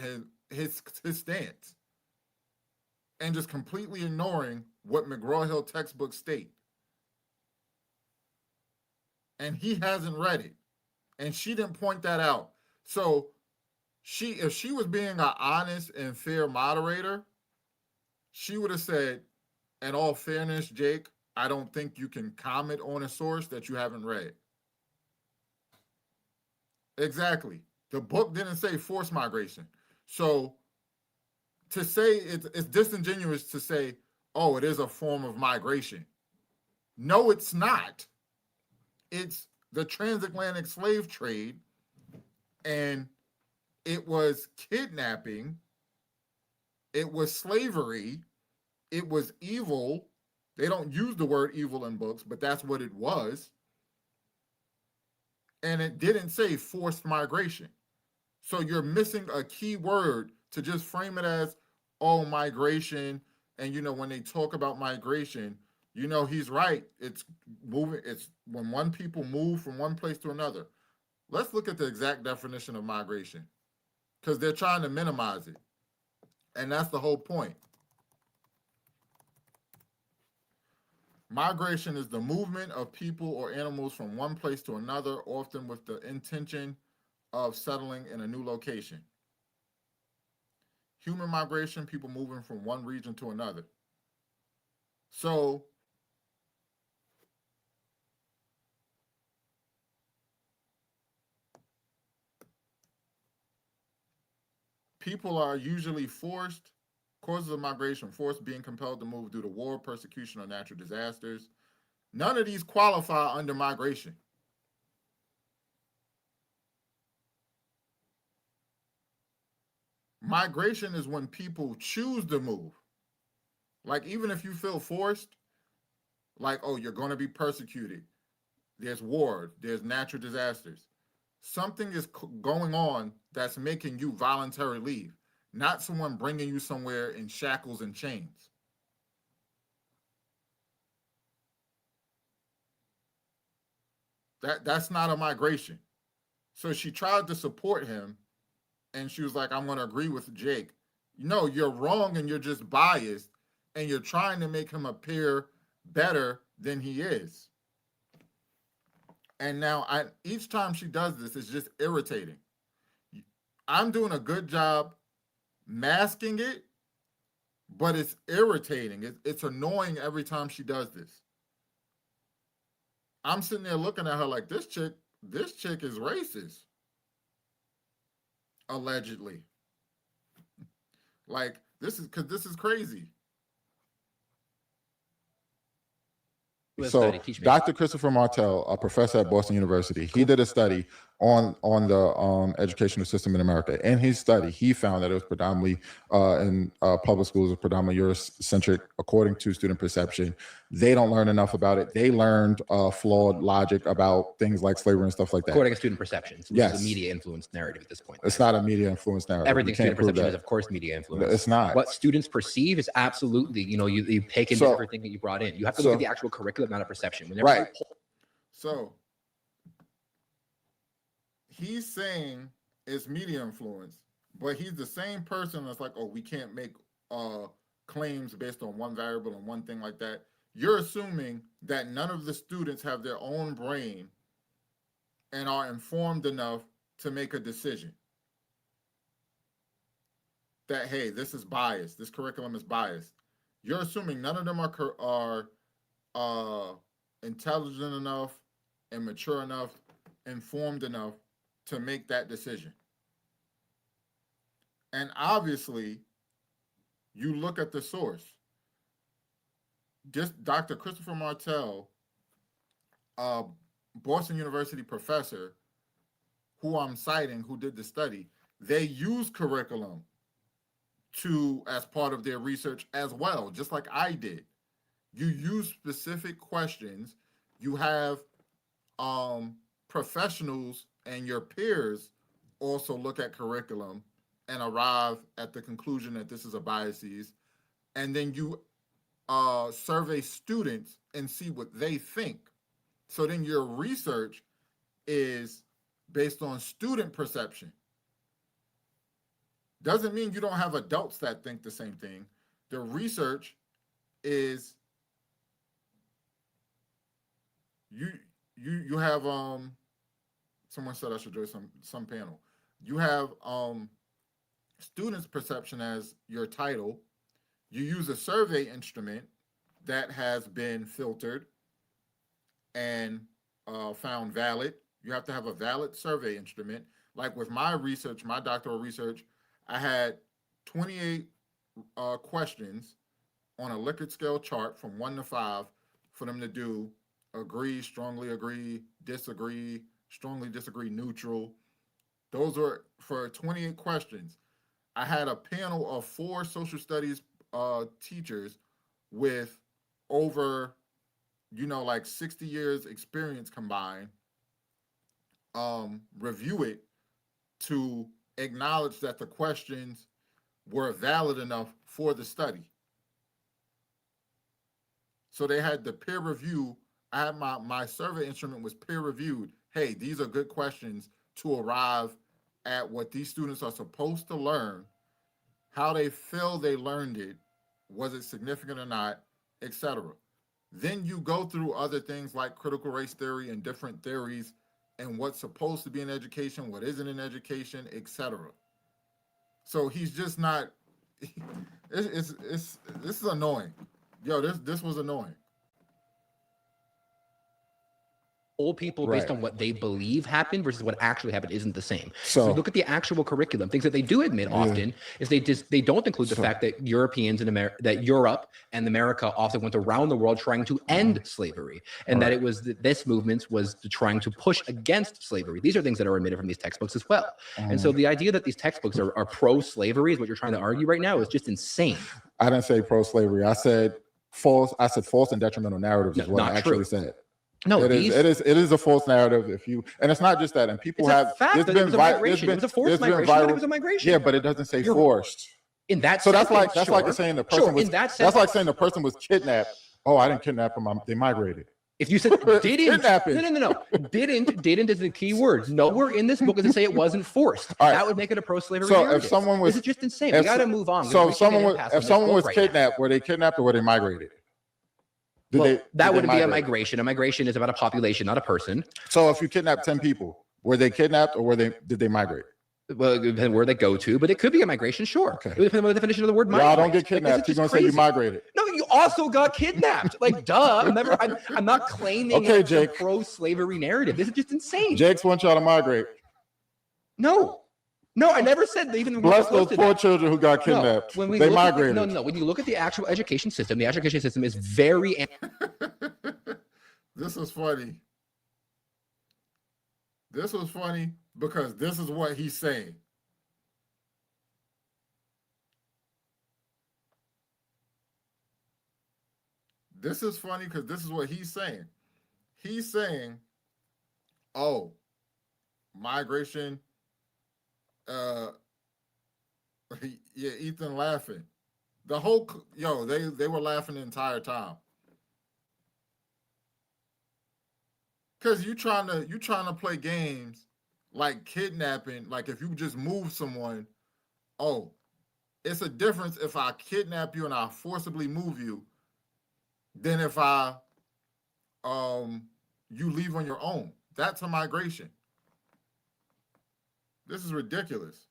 his stance and just completely ignoring what McGraw-Hill textbooks state. And he hasn't read it. And she didn't point that out. So if she was being an honest and fair moderator, she would have said, in all fairness, Jake, I don't think you can comment on a source that you haven't read. Exactly. The book didn't say forced migration. So to say it's disingenuous to say, oh, it is a form of migration. No, it's not. It's the transatlantic slave trade, and it was kidnapping, it was slavery, it was evil. They don't use the word evil in books, but that's what it was. And it didn't say forced migration. So you're missing a key word to just frame it as, oh, migration. And when they talk about migration, he's right. It's moving. It's when one people move from one place to another. Let's look at the exact definition of migration, because they're trying to minimize it. And that's the whole point. Migration is the movement of people or animals from one place to another, often with the intention of settling in a new location. Human migration, people moving from one region to another. So people are usually forced, causes of migration, forced, being compelled to move due to war, persecution, or natural disasters. None of these qualify under migration. Migration is when people choose to move. Like, even if you feel forced, like, oh, you're going to be persecuted, there's war, there's natural disasters. Something is going on that's making you voluntarily leave, not someone bringing you somewhere in shackles and chains. That's not a migration. So she tried to support him, and she was like, I'm going to agree with Jake. No, you're wrong, and you're just biased, and you're trying to make him appear better than he is. And now each time she does this, it's just irritating. I'm doing a good job masking it, but it's irritating. It's annoying every time she does this. I'm sitting there looking at her like, this chick is racist. Allegedly. Like, this is crazy. Do a So study. Teach me. Dr. Christopher Martell, a professor at Boston University, he did a study on the educational system in America. In his study, he found that it was predominantly in public schools, was predominantly Eurocentric, according to student perception. They don't learn enough about it. They learned flawed logic about things like slavery and stuff like that. According to student perceptions, which Yes. is a media influenced narrative at this point. It's not a media influence narrative. Everything You can't student prove perception is, that. of course, media influence. It's not. What students perceive is absolutely, you take into So- everything that you brought in. You have to so- look at the actual curriculum, not a perception. Whenever Right. you pull- So he's saying it's media influence, but he's the same person that's like, oh, we can't make claims based on one variable and one thing like that, you're assuming that none of the students have their own brain and are informed enough to make a decision. That, hey, this is biased. This curriculum is biased. You're assuming none of them are intelligent enough and mature enough, informed enough to make that decision. And obviously, you look at the source. Dr. Christopher Martell, Boston University professor, who I'm citing, who did the study, they use curriculum as part of their research as well, just like I did. You use specific questions. You have professionals and your peers also look at curriculum and arrive at the conclusion that this is a biases. And then you survey students and see what they think. So then your research is based on student perception. Doesn't mean you don't have adults that think the same thing. The research is you have someone said I should join some panel. You have students' perception as your title. You use a survey instrument that has been filtered and found valid. You have to have a valid survey instrument. Like with my research, my doctoral research, I had 28 questions on a Likert scale chart from 1 to 5 for them to do agree, strongly, disagree, strongly disagree, neutral. Those were for 28 questions. I had a panel of 4 social studies teachers with over, like 60 years experience combined, review it to acknowledge that the questions were valid enough for the study. So they had the peer review. I had my survey instrument was peer reviewed. Hey, these are good questions to arrive at what these students are supposed to learn, how they feel they learned it, was it significant or not, etc. Then you go through other things like critical race theory and different theories and what's supposed to be in education, what isn't in education, etc. So he's just not. This is annoying. Yo, this was annoying. Old people based Right. on what they believe happened versus what actually happened isn't the same. So- So look at the actual curriculum. Things that they do admit often is they don't include the fact that Europeans in America, that Europe and America often went around the world trying to end slavery, and that it was this movement was trying to push against slavery. These are things that are omitted from these textbooks as well. And so the idea that these textbooks are pro-slavery is what you're trying to argue right now is just insane. I didn't say pro-slavery. I said false. I said false and detrimental narratives is No, what I not actually true. said. No, It is a false narrative. And it's not just that. And people it's have a fact there's that it was a vi- there's migration. been- It was a forced there's been migration, but viral- it was a migration. Yeah, but it doesn't say You're- forced. In that So that's sentence, like sure. saying the person Sure, was in that that's sentence, like saying the person was kidnapped. Oh, I didn't kidnap them. They migrated. if you said didn't, Kidnapping. no, didn't is the key word. Nowhere in this book does it say it wasn't forced. All right. That would make it a pro-slavery So if narrative. someone was- this is just insane. We if- got to move on. So We're reaching an impasse on if this someone book was right now. kidnapped, were they kidnapped or were they migrated? Well, that did wouldn't they be a migrate? migration. A migration is about a population, not a person. So if you kidnapped 10 people, were they kidnapped or did they migrate? Well, it depends where they go to, but it could be a migration, sure. Okay. It would depend on the definition of the word Y'all migrate. don't get Like, this is kidnapped. You're just gonna say you crazy. migrated. No, you also got kidnapped. Like, duh. I'm not claiming Okay, it's a Jake. pro-slavery narrative. This is just insane. Jakes want y'all to migrate. No, I never said they even Bless close those to poor that. children who got kidnapped. When we They look at migrated. no. When you look at the actual education system is very This is funny. This was funny because this is what he's saying. This is funny because this is what he's saying. He's saying, oh, migration, yeah, Ethan laughing. The whole, they were laughing the entire time. Because you trying to play games like kidnapping, like if you just move someone, oh, It's a difference if I kidnap you and I forcibly move you than if I you leave on your own. That's a migration. This is ridiculous.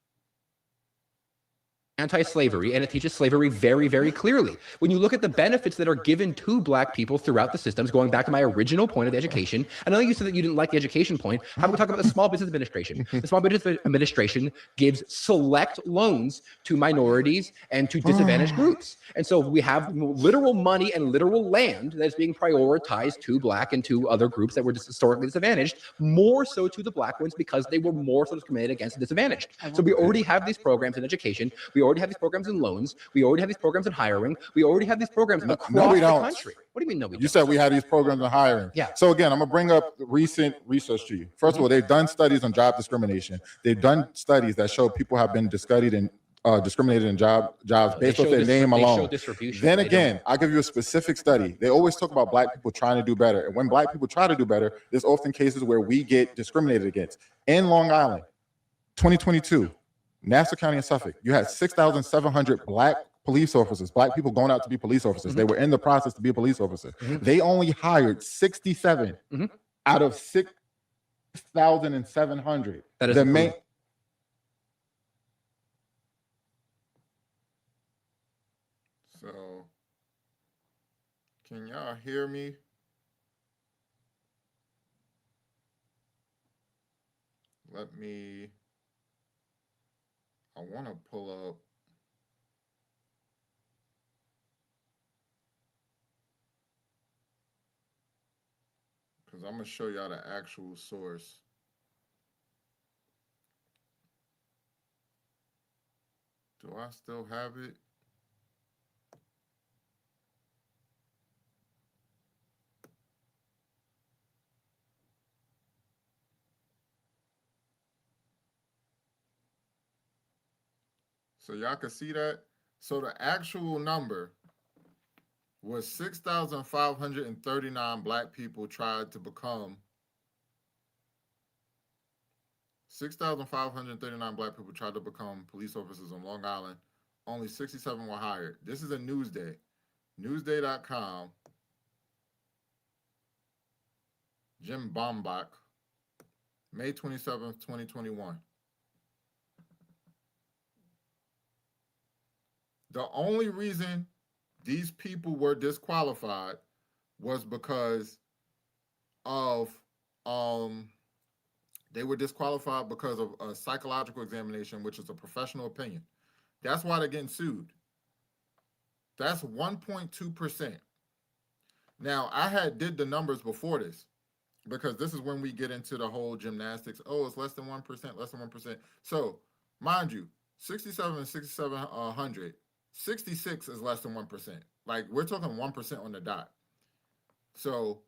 Anti-slavery, and it teaches slavery very, very clearly. When you look at the benefits that are given to Black people throughout the systems, going back to my original point of the education, I know you said that you didn't like the education point. How about we talk about the Small Business Administration? The Small Business Administration gives select loans to minorities and to disadvantaged groups. And so we have literal money and literal land that's being prioritized to Black and to other groups that were historically disadvantaged, more so to the Black ones because they were more so discriminated against and disadvantaged. So we already have these programs in education. We already have these programs in loans. We already have these programs in hiring. We already have these programs across we the don't. country. What do you mean no, we You don't? said we had these programs in hiring. Yeah. So again, I'm gonna bring up recent research to you. First of all, they've done studies on job discrimination. They've done studies that show people have been discriminated in jobs based off their name They show alone. distribution. Then They don't. again, I'll give you a specific study. They always talk about Black people trying to do better. And when Black people try to do better, there's often cases where we get discriminated against. In Long Island, 2022, Nassau County and Suffolk, you had 6,700 Black police officers, Black people going out to be police officers. They were in the process to be a police officer. They only hired 67 out of 6,700. That is the improvement. main. So, can y'all hear me? Let me, I want to pull up. Because I'm going to show y'all the actual source. Do I still have it? So y'all can see that. So the actual number was 6,539 Black people tried to become 6,539 Black people tried to become police officers on Long Island. Only 67 were hired. This is a Newsday. Newsday.com. Jim Bombach, May 27th, 2021. The only reason these people were disqualified was because of they were disqualified because of a psychological examination, which is a professional opinion. That's why they're getting sued. That's 1.2%. Now, I did the numbers before this because this is when we get into the whole gymnastics. Oh, it's less than 1%, less than 1%. So, mind you, 67 and 6,700. 66 is less than 1%. Like, we're talking 1% on the dot. So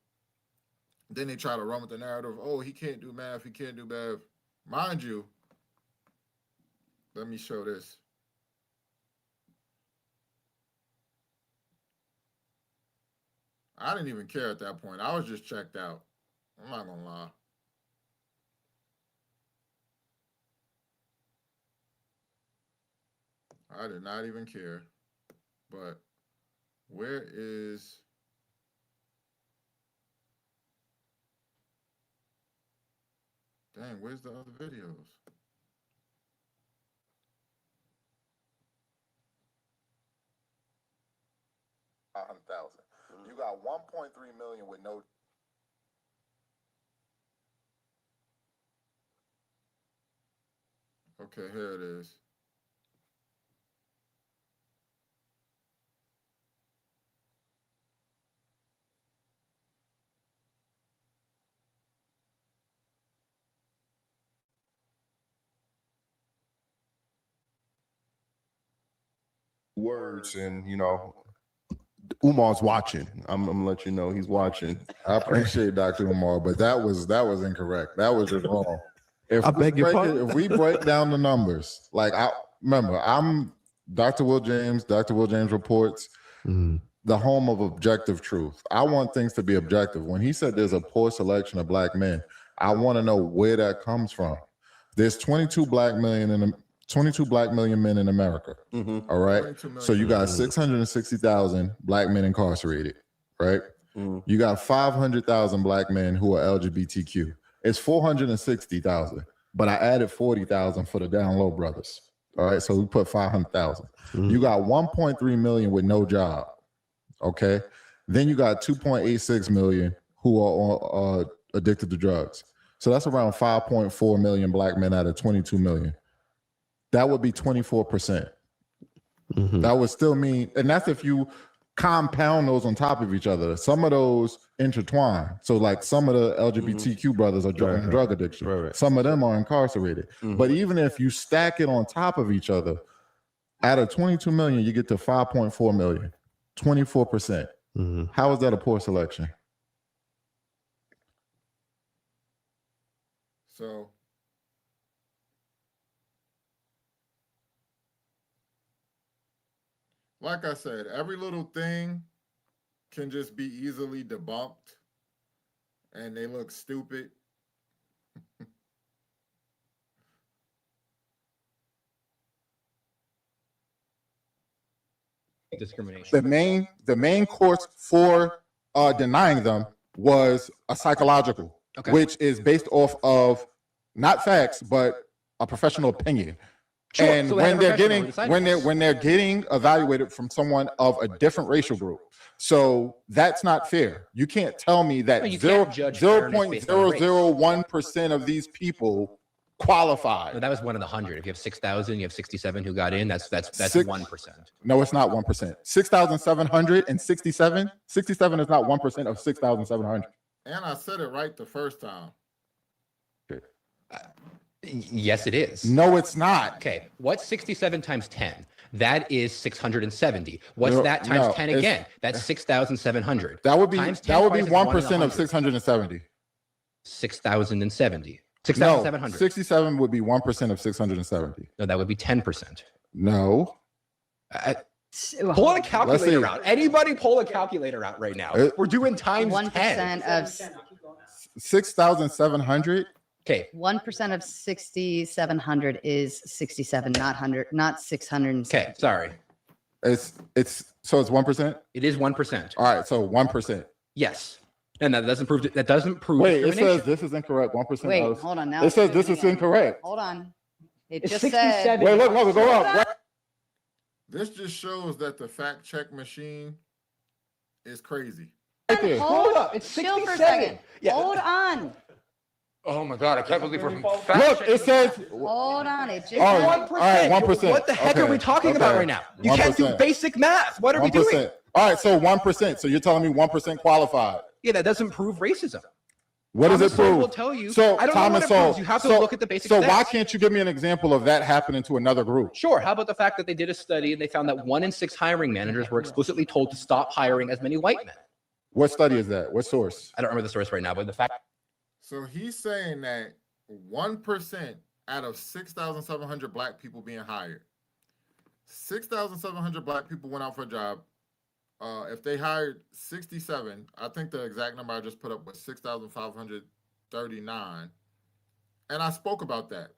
then they try to run with the narrative, oh, he can't do math, he can't do math. Mind you, let me show this. I didn't even care at that point. I was just checked out. I'm not gonna lie. I did not even care. But where is dang, where's the other videos? You got 1.3 million with no. Okay, here it is. Words, and Umar's watching. I'm gonna let you know he's watching. I appreciate Dr. Umar, but that was incorrect. That was just wrong. I beg your pardon? If we break down the numbers, like I'm Dr. Will James, Dr. Will James Reports, the home of objective truth. I want things to be objective. When he said there's a poor selection of Black men, I want to know where that comes from. There's 22 Black men in 22 black million men in America. Mhm. All right. 22 So you got Mhm. 660,000 black men incarcerated, right? Mhm. You got 500,000 black men who are LGBTQ. It's 460,000, but I added 40,000 for the down low brothers. All right. So we put 500,000. Mhm. You got 1.3 million with no job. Okay. Then you got 2.86 million who are addicted to drugs. So that's around 5.4 million black men out of 22 million. That would be 24%. Mhm. That would still mean, and that's if you compound those on top of each other. Some of those intertwine. So, like some of the LGBTQ brothers are Right, in right. drug addiction. Right, right. Some of them are incarcerated. Mhm. But even if you stack it on top of each other, out of 22 million, you get to 5.4 million, 24%. Mhm. How is that a poor selection? So like I said, every little thing can just be easily debunked and they look stupid. Discrimination. The main course for denying them was a psychological, Okay. which is based off of not facts but a professional opinion. Sure, And so we had when a they're professional getting who decided this. when they're getting evaluated from someone of a different racial group, so that's not fair. You can't tell me that No, you can't judge fairness based on race. 0.001% of these people qualify. No, that was 1 in 100. If you have 6,000, you have 67 who got in. That's Six- 1%. No, it's not 1%. 6,767. 67 is not 1% of 6,700. And I said it right the first time. Yes, it is. No, it's not. Okay, what's 67 times 10? That is 670. What's No, that times no, 10 it's- again? That's 6,700. That would be Times 10 that would be twice is 1 in 1% of 100. 670. 6,070. No, 6,700. 67 would be 1% of 670. No, that would be 10%. No. Pull a calculator see. out. Anybody pull a calculator out right now. We're doing times 10. 1% of 6,700. Okay, 1% of 6,700 is 67, not 100, not 600. okay, sorry. It's so it's 1%. It is 1%. All right, so 1%. Yes. And that doesn't prove Wait, it discrimination. says this is incorrect. 1%. Wait, of- hold on now. It says it's this is moving again. incorrect. Hold on. It It's just 67. said. Wait, look, go up. Wait. This just shows that the fact check machine is crazy. Right there. Hold up, it's Chill for a 67. second. Yeah. Hold on. Oh my God, I can't believe we're Look, it says Hold on. It just Oh, said- 1%. all right, 1%. What the heck are Okay, we talking about okay. right now? You can't do 1%. basic math. What are we doing? 1%. All right, so 1%. So you're telling me 1% qualified. Yeah, that doesn't prove racism. What does Thomas it Sowell prove? will tell you. So I don't Thomas know what it Sowell. proves. You have to so, look at the basic So why stats. can't you give me an example of that happening to another group? Sure. How about the fact that they did a study and they found that 1 in 6 hiring managers were explicitly told to stop hiring as many white men? What study is that? What source? I don't remember the source right now, but the fact So he's saying that 1% out of 6,700 black people being hired, 6,700 black people went out for a job. If they hired 67, I think the exact number I just put up was 6,539. And I spoke about that.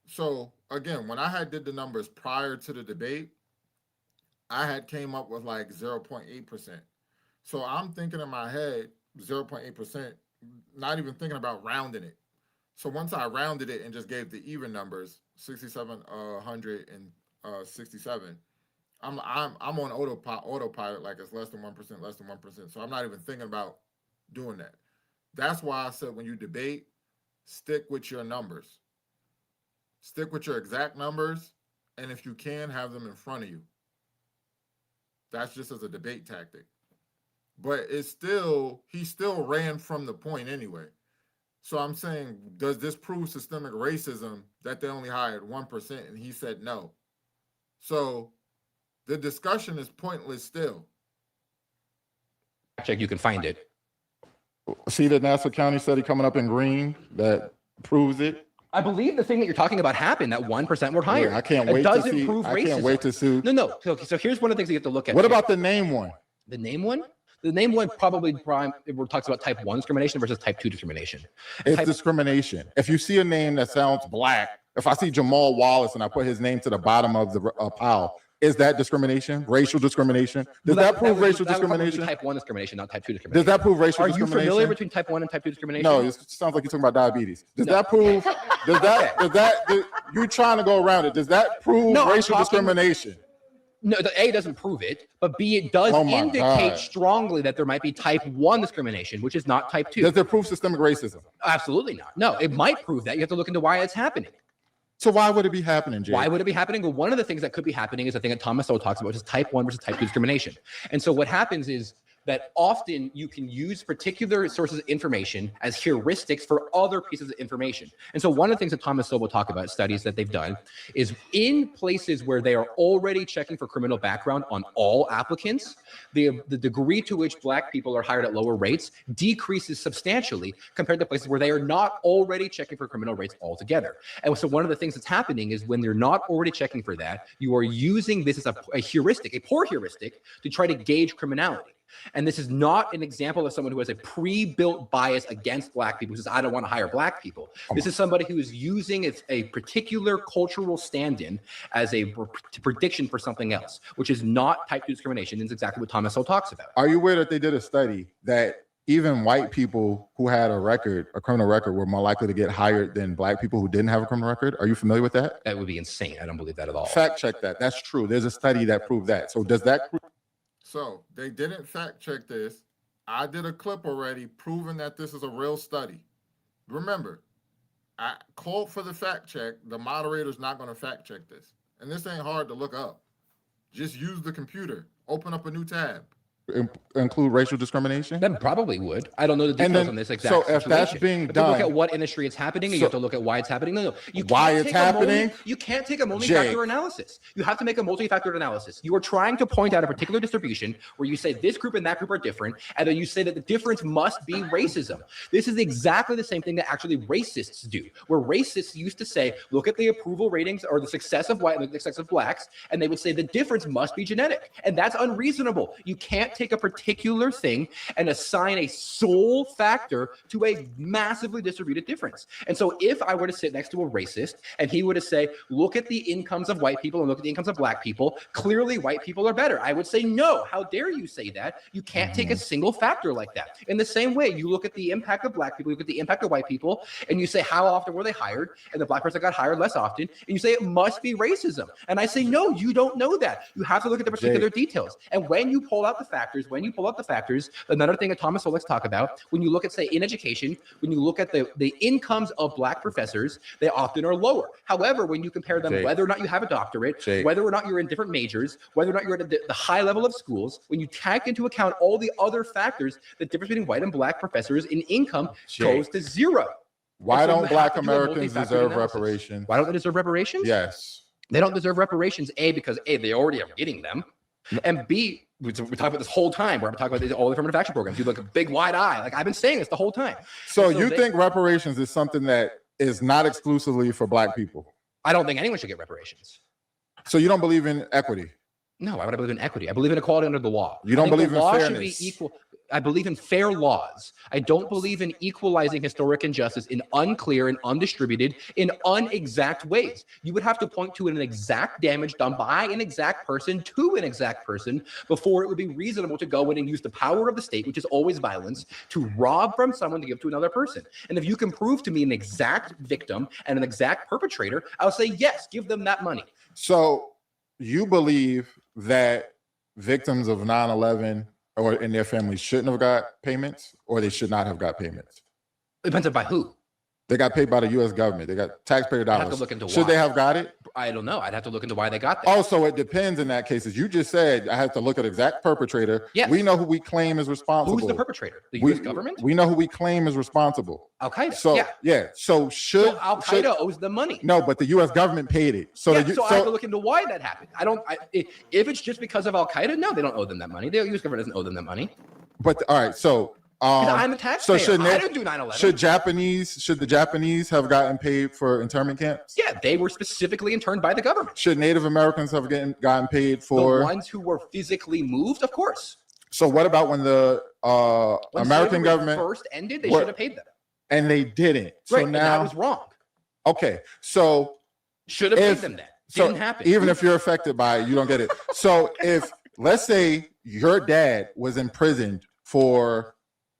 So again, when I had did the numbers prior to the debate, I had came up with like 0.8%. So I'm thinking in my head, 0.8%, not even thinking about rounding it. So once I rounded it and just gave the even numbers, 6,700 and 67, I'm on autopilot like it's less than 1%, less than 1%. So I'm not even thinking about doing that. That's why I said when you debate, stick with your numbers. Stick with your exact numbers, and if you can, have them in front of you. That's just as a debate tactic. But it's still, he still ran from the point anyway. So I'm saying, does this prove systemic racism that they only hired 1%? And he said no. So the discussion is pointless still. check, you can find it. See the Nassau County study coming up in green that proves it. I believe the thing that you're talking about happened, that 1% were hired. I can't It wait to doesn't see. prove I can't racism. wait to see. No. So here's one of the things you have to look at. What too. about the name one? the name one? The name one probably talks about type 1 discrimination versus type 2 discrimination. It's Type- discrimination. If you see a name that sounds black, If I see Jamal Wallace and I put his name to the bottom of the pile, is that discrimination? Racial discrimination? Does Well, that prove racial that would probably be discrimination? type 1 discrimination, not type 2 Does discrimination. that prove racial Are you discrimination? familiar between type 1 and type 2 discrimination? No, it sounds like you're talking about diabetes. Does No. that prove? You're trying to go around it? Does that prove No, I'm racial talking- discrimination? No, the A doesn't prove it, but B, it does Oh my indicate God. strongly that there might be type 1 discrimination, which is not type 2. Does it prove systemic racism? Absolutely not. No, it might prove that. You have to look into why it's happening. So why would it be happening, Jay? Why would it be happening? Well, one of the things that could be happening is the thing that Thomas Sowell talks about, which is type 1 versus type 2 discrimination. And so what happens is that often you can use particular sources of information as heuristics for other pieces of information. And so one of the things that Thomas Sowell will talk about, studies that they've done, is in places where they are already checking for criminal background on all applicants, the degree to which Black people are hired at lower rates decreases substantially compared to places where they are not already checking for criminal rates altogether. And so one of the things that's happening is when they're not already checking for that, you are using this as a heuristic, a poor heuristic, to try to gauge criminality. And this is not an example of someone who has a pre-built bias against Black people, who says, I don't want to hire Black people. This is somebody who is using a particular cultural stand-in as a prediction for something else, which is not type 2 discrimination. It's exactly what Thomas Sowell talks about. Are you aware that they did a study that even white people who had a criminal record, were more likely to get hired than Black people who didn't have a criminal record? Are you familiar with that? That would be insane. I don't believe that at all. Fact check that. That's true. There's a study that proved that. So does that So they didn't fact check this. I did a clip already proving that this is a real study. Remember, I called for the fact check. The moderator's not going to fact check this. And this ain't hard to look up. Just use the computer. Open up a new tab. include racial discrimination? That probably would. I don't know the details then- on this exact so situation. if that's being If you look done- at what industry it's happening, and you So- have to look at why it's happening. No, you Why can't it's take a happening? You can't take a multi-factor Jake. analysis. You have to make a multi-factor analysis. You are trying to point out a particular distribution where you say this group and that group are different, and then you say that the difference must be racism. This is exactly the same thing that actually racists do, where racists used to say, look at the approval ratings or the success of white, the success of blacks, and they would say the difference must be genetic. And that's unreasonable. You can't take a particular thing and assign a sole factor to a massively distributed difference. And so if I were to sit next to a racist and he were to say, look at the incomes of white people and look at the incomes of black people, clearly white people are better, I would say, no, how dare you say that? You can't take a single factor like that. In the same way, you look at the impact of black people, you look at the impact of white people, and you say, how often were they hired? And the black person got hired less often. And you say, it must be racism. And I say, no, you don't know that. You have to look at the particular details. And when you pull out the factors, another thing that Thomas Sowell likes to talk about, when you look at, say, in education, when you look at the incomes of black professors, they often are lower. However, when you compare them, Jake. whether or not you have a doctorate, Jake. whether or not you're in different majors, whether or not you're at the high level of schools, when you take into account all the other factors, the difference between white and black professors in income Jake. goes to zero. Why And so don't you Black have to do a Americans multifactorial deserve analysis. reparations? Why don't they deserve reparations? Yes. They don't deserve reparations, A, because A, they already are getting them. And B, we talk about this whole time. We're talking about all the affirmative action programs. You look a big wide eye. Like I've been saying this the whole time. So So you they- think reparations is something that is not exclusively for Black people? I don't think anyone should get reparations. So you don't believe in equity? No, why would I believe in equity? I believe in equality under the law. You don't I think believe the in law fairness? should be equal. I believe in fair laws. I don't believe in equalizing historic injustice in unclear and undistributed, in unexact ways. You would have to point to an exact damage done by an exact person to an exact person before it would be reasonable to go in and use the power of the state, which is always violence, to rob from someone to give to another person. And if you can prove to me an exact victim and an exact perpetrator, I'll say, yes, give them that money. So you believe that victims of 9/11 or in their families shouldn't have got payments, or they should not have got payments? It depends on by who. They got paid by the U.S. government. They got taxpayer I'd have to dollars. look into Should why. they have got it? I don't know. I'd have to look into why they got that. Also, it depends in that case. As you just said, I have to look at exact perpetrator. Yes. We know who we claim is responsible. Who's the perpetrator? The We- U.S. government? We know who we claim is responsible. Al Qaeda. So yeah. So should So Al should- Qaeda owes them money. no, but the U.S. government paid it. So Yeah, the, so I have to look into why that happened. If it's just because of Al Qaeda, no, they don't owe them that money. The U.S. government doesn't owe them that money. but all right. So 'Cause I'm a taxpayer. should I didn't do 9/11. should the Japanese have gotten paid for internment camps? Yeah, they were specifically interned by the government. Should Native Americans have gotten paid for? The ones who were physically moved, of course. So what about when the When American slavery government first ended, they What- should have paid them. and they didn't? So Right, and that now, was wrong. okay. So Should have paid If- them that. So Didn't happen. even if you're affected by it, you don't get it. So if let's say your dad was imprisoned for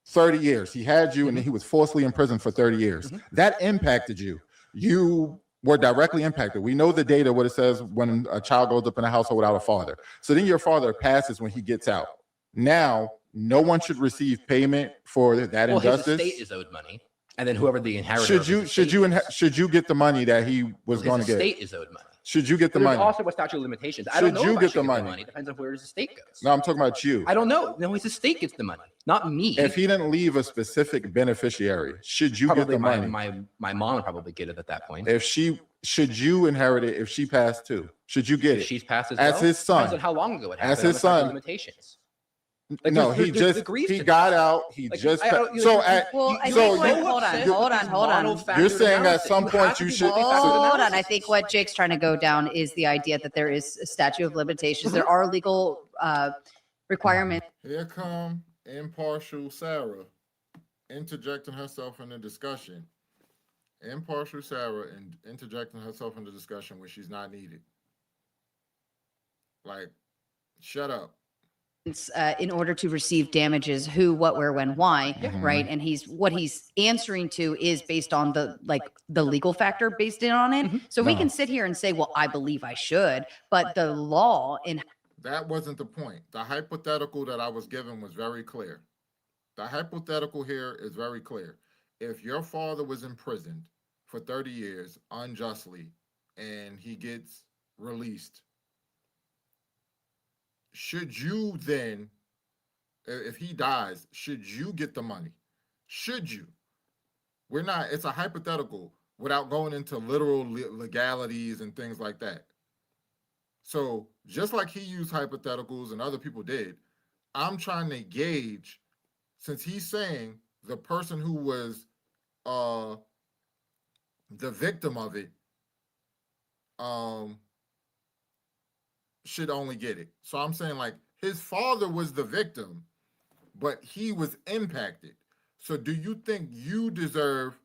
30 years, he had you and then he was forcibly imprisoned for 30 years. That impacted you. You were directly impacted. We know the data, what it says when a child grows up in a household without a father. So then your father passes when he gets out. Now, no one should receive payment for that well, his injustice. estate is owed money, and then whoever the inheritor Should you get the money that he was going to his get? estate is owed money. Should you get the There's money? also a statute of limitations. I don't Should know you if I get should the money? Depends on where his estate goes. No, I'm talking about you. I don't know. No, his estate gets the money, not me. If he didn't leave a specific beneficiary, should you get probably the money? my mom would probably get it at that point. Should you inherit it if she passed too? Should you get If it? she's passed as As well, his son. Depends on how long ago it As happened. his and the statute of son. Limitations. Like, No, there's degrees he to got this. out. He Like, just I don't- you so know, at Well, I so think what- you- hold on. Monofactored You're saying at analysis. some You point have to you do should- multifactored Hold on. I analysis. think what Jake's trying to go down is the idea that there is a statute of limitations. There are legal requirements. Here come impartial Sarah interjecting herself in the discussion. Impartial Sarah and interjecting herself in the discussion when she's not needed. Like, shut up. In order to receive damages, who, what, where, when, why, Mhm. right? And what he's answering to is based on the legal factor based in on it. Mhm. So we No. can sit here and say, well, I believe I should, but the law in That wasn't the point. The hypothetical that I was given was very clear. The hypothetical here is very clear. If your father was imprisoned for 30 years unjustly and he gets released, should you then, if he dies, should you get the money? Should you? We're not, it's a hypothetical without going into literal legalities and things like that. So just like he used hypotheticals and other people did, I'm trying to gauge, since he's saying the person who was the victim of it should only get it. So I'm saying like his father was the victim, but he was impacted. So do you think you deserve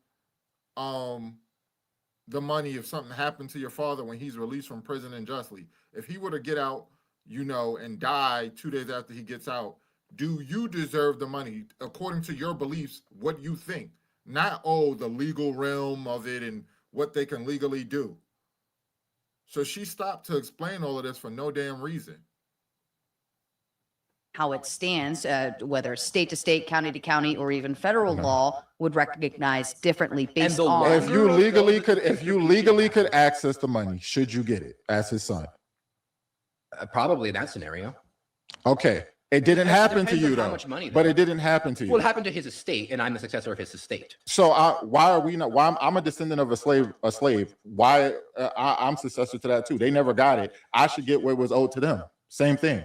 the money if something happened to your father when he's released from prison unjustly? If he were to get out, and die 2 days after he gets out, do you deserve the money according to your beliefs? What you think, not the legal realm of it and what they can legally do. So she stopped to explain all of this for no damn reason. how it stands, whether state to state, county to county, or even federal law would recognize differently based the on. if you legally could access the money, should you get it as his son? Probably in that scenario. Okay. It didn't It happen to depends you on how though. much money, But though. it didn't happen to you. Well, it happened to his estate, and I'm the successor of his estate. So why are we not? Why I'm a descendant of a slave. Why I'm successor to that too? They never got it. I should get what was owed to them. Same thing.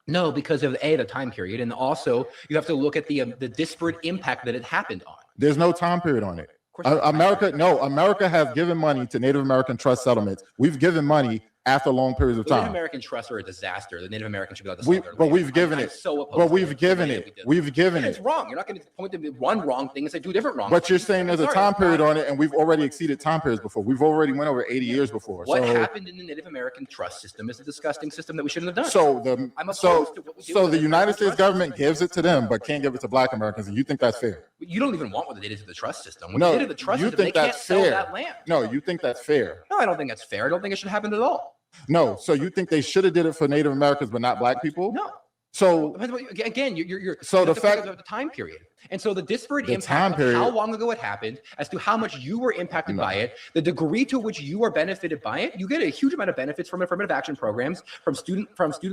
No, because of the time period, and also you have to look at the disparate impact that it happened on. There's no time period on it. Of course, America has given money to Native American trust settlements. We've given money after long periods of The Native time. American trusts are a disaster. The Native Americans should be allowed to sell their But land. we've given I'm it. so opposed But to we've the given way it. that we did. We've given It's it. wrong. You're not going to point to one wrong thing and say two different wrong. But you're things. saying there's a Sorry, time it's period not. on it, and we've already exceeded time periods before. We've already went over 80 years before. What So, happened in the Native American trust system is a disgusting system that we shouldn't have done. I'm opposed to what we do so with the the United American States trust government system. gives it to them, but can't give it to Black Americans, and you think that's fair? You don't even want what they did to the trust system. What No, they did to the trust you system, think they can't that's sell fair. that land. No, you think that's fair? No, I don't think that's fair. I don't think it should happen at all. No, so you think they should have did it for Native Americans, but not Black people? No. So Again, you're So you the have to think fact- of the time period, and so the disparate The time impact of how period- long ago it happened, as to how much you were impacted No. by it, the degree to which you are benefited by it, you get a huge amount of benefits from affirmative action programs, from student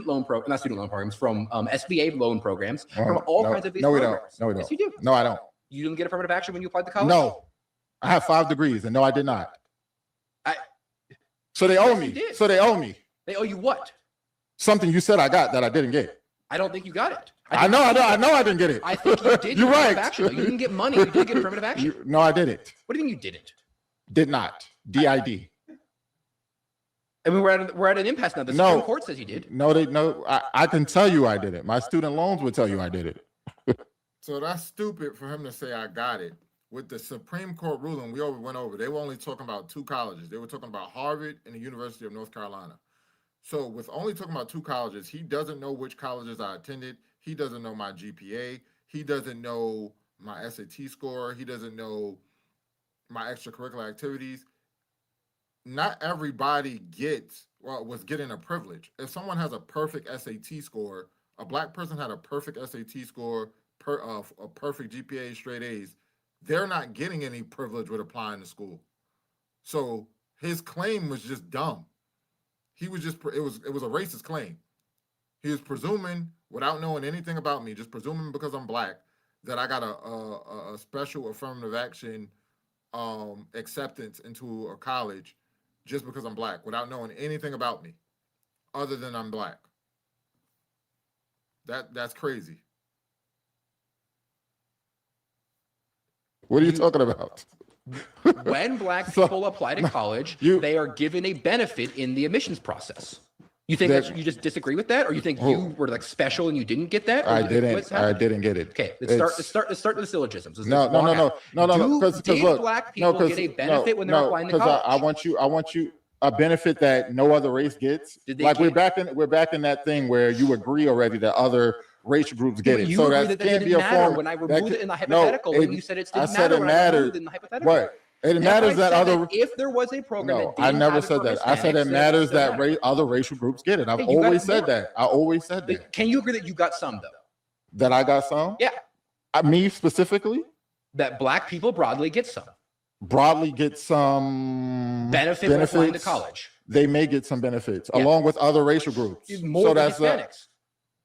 loan programs, from SBA loan programs, from all kinds of these no, we don't. programs. No, we don't. Yes, you do. No, I don't. You didn't get affirmative action when you applied to college. No, I have 5 degrees, and no, I did not. I- So they owe Yes, me. you did. So they owe me They owe you what? something you said I got that I didn't get. I don't think you got it. I know I didn't get it. I think you did. You're get right. affirmative action, though. You didn't get money. You did get affirmative action. No, I didn't. What do you mean you didn't? Did not. DID. I mean, we're at an impasse now. The No. Supreme Court says you did. No. I can tell you I did it. My student loans would tell you I did it. So that's stupid for him to say I got it with the Supreme Court ruling we went over, they were only talking about 2 colleges. They were talking about Harvard and the University of North Carolina. So with only talking about 2 colleges, he doesn't know which colleges I attended. He doesn't know my GPA. He doesn't know my SAT score. He doesn't know my extracurricular activities. Not everybody was getting a privilege. If someone has a perfect SAT score, a black person had a perfect SAT score, a perfect GPA, straight A's, they're not getting any privilege with applying to school. So his claim was just dumb. He was just, it was a racist claim. He was presuming, without knowing anything about me, just presuming because I'm black, that I got a special affirmative action acceptance into a college just because I'm black, without knowing anything about me other than I'm black. That's crazy. What are you talking about? When black So- people apply to college, you- they are given a benefit in the admissions process. You think That- that you just disagree with that, or you think Who? you were like special and you didn't get that? Or I you think what's didn't. I happening? didn't get it. Okay, It's- let's start with the syllogisms. Let's No. walk out. Because Did look, black people get a benefit when they're applying to because college? I want you a benefit that no other race gets. Did they Like we're get- back in that thing where you agree already that other racial groups get it. You So agree that that can't didn't be a matter form when I that removed can- it in the no, hypothetical. When you said it I didn't said matter it when I mattered. removed it in the hypothetical. What? It And matters I that said other. if there was a program No, that I didn't never have it said for that. I said Hispanics, it matters then that other racial groups get it. I've Hey, you got always it said more. that. I always said that. But can you agree that you got some though? That I got some. Yeah. Me specifically, That black people broadly get some broadly get some benefit when applying to college. They may get some benefits Yeah. along with other racial groups. More than that's Hispanics.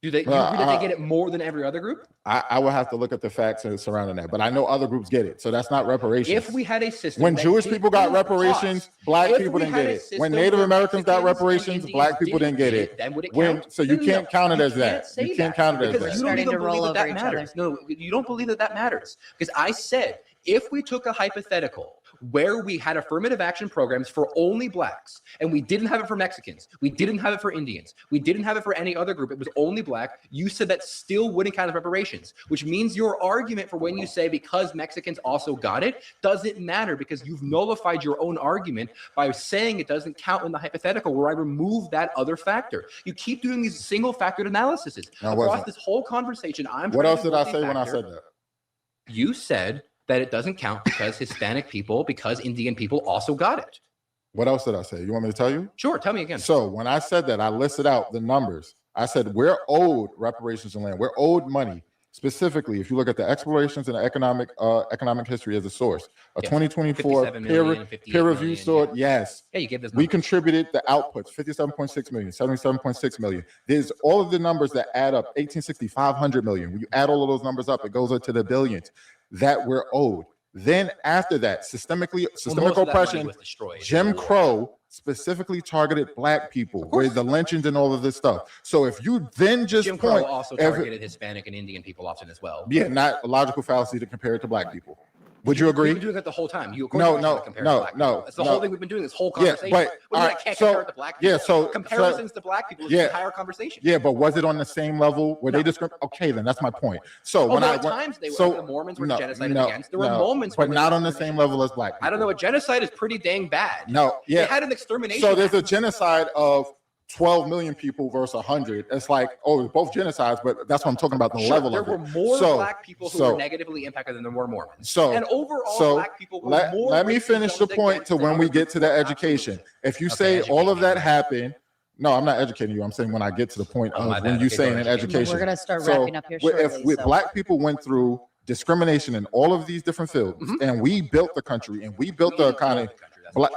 Do they? You Well, agree that they get it more than every other group? I would have to look at the facts surrounding that, but I know other groups get it, so that's not reparations. If we had a system, when that Jewish did people got give reparations, costs, black if people we didn't had get a it. system When Native where Americans got Mexicans and reparations, Indians black people didn't get it. then would it When count? so you No, can't count it as you that. can't say You can't that count it as because that. you don't Starting even to roll believe that over that each other. matters. No, you don't believe that that matters because I said if we took a hypothetical where we had affirmative action programs for only blacks and we didn't have it for Mexicans, we didn't have it for Indians, we didn't have it for any other group, it was only black, you said that still wouldn't count as reparations, which means your argument for when you say because Mexicans also got it doesn't matter because you've nullified your own argument by saying it doesn't count in the hypothetical where I remove that other factor. You keep doing these single factored analyses. No, I Across wasn't. this whole conversation, I'm What trying else to did I say when I multi-factor. said that? You said that it doesn't count because Hispanic people, because Indian people also got it. What else did I say? You want me to tell you? Sure, tell me again. So when I said that, I listed out the numbers. I said we're owed reparations in land. We're owed money. Specifically, if you look at the explorations and economic history as a source, a Yes, 2024 57 million, 58 peer review million, stored, yeah. yes. Yeah, you gave this. We number. contributed the outputs 57.6 million, 77.6 million. There's all of the numbers that add up 1860, 500 million. When you add all of those numbers up, it goes into the billions that we're owed. Then after that, systemic Well, most of that money oppression, was destroyed. Jim Crow specifically targeted black people with the lynchings and all of this stuff. So if you then just Jim Crow point, also every- targeted Hispanic and Indian people often as well. yeah, not a logical fallacy to compare it to black people. Would you We've agree? been doing that the whole time. You, of No, course, no, compare no, to black no, people. That's the no. whole thing we've been doing this whole Yeah, conversation. but, Well, all I right, can't so- compare it to black people. yeah, so- comparisons to black people is yeah. the entire conversation. Yeah, but was it on the same level where they discriminate? Okay, then that's my point. So Oh, when there I were went, times they were, so the Mormons were no, genocided no, against. There were no, moments, but when not there on the was same level as black people. I don't know. A genocide is pretty dang bad. No, They yeah. had an extermination. So there's a act. genocide of 12 million people versus 100. It's like, oh, both genocides, but that's what I'm talking about, the Sure, level there of were it. more So- black people who so- were negatively impacted than there were Mormons. So- and overall, so black people were let, more let me racist finish the zones point against to than when we other get groups to the were. education. Absolutely. If you Okay, say all of education. that happened, no, I'm not educating you. I'm saying when I get to the point Oh, of my when bad. you Okay, say go in ahead. education. We're going to start So, wrapping up here if shortly. so- black people went through discrimination in all of these different fields, and we built the country and we built the economy.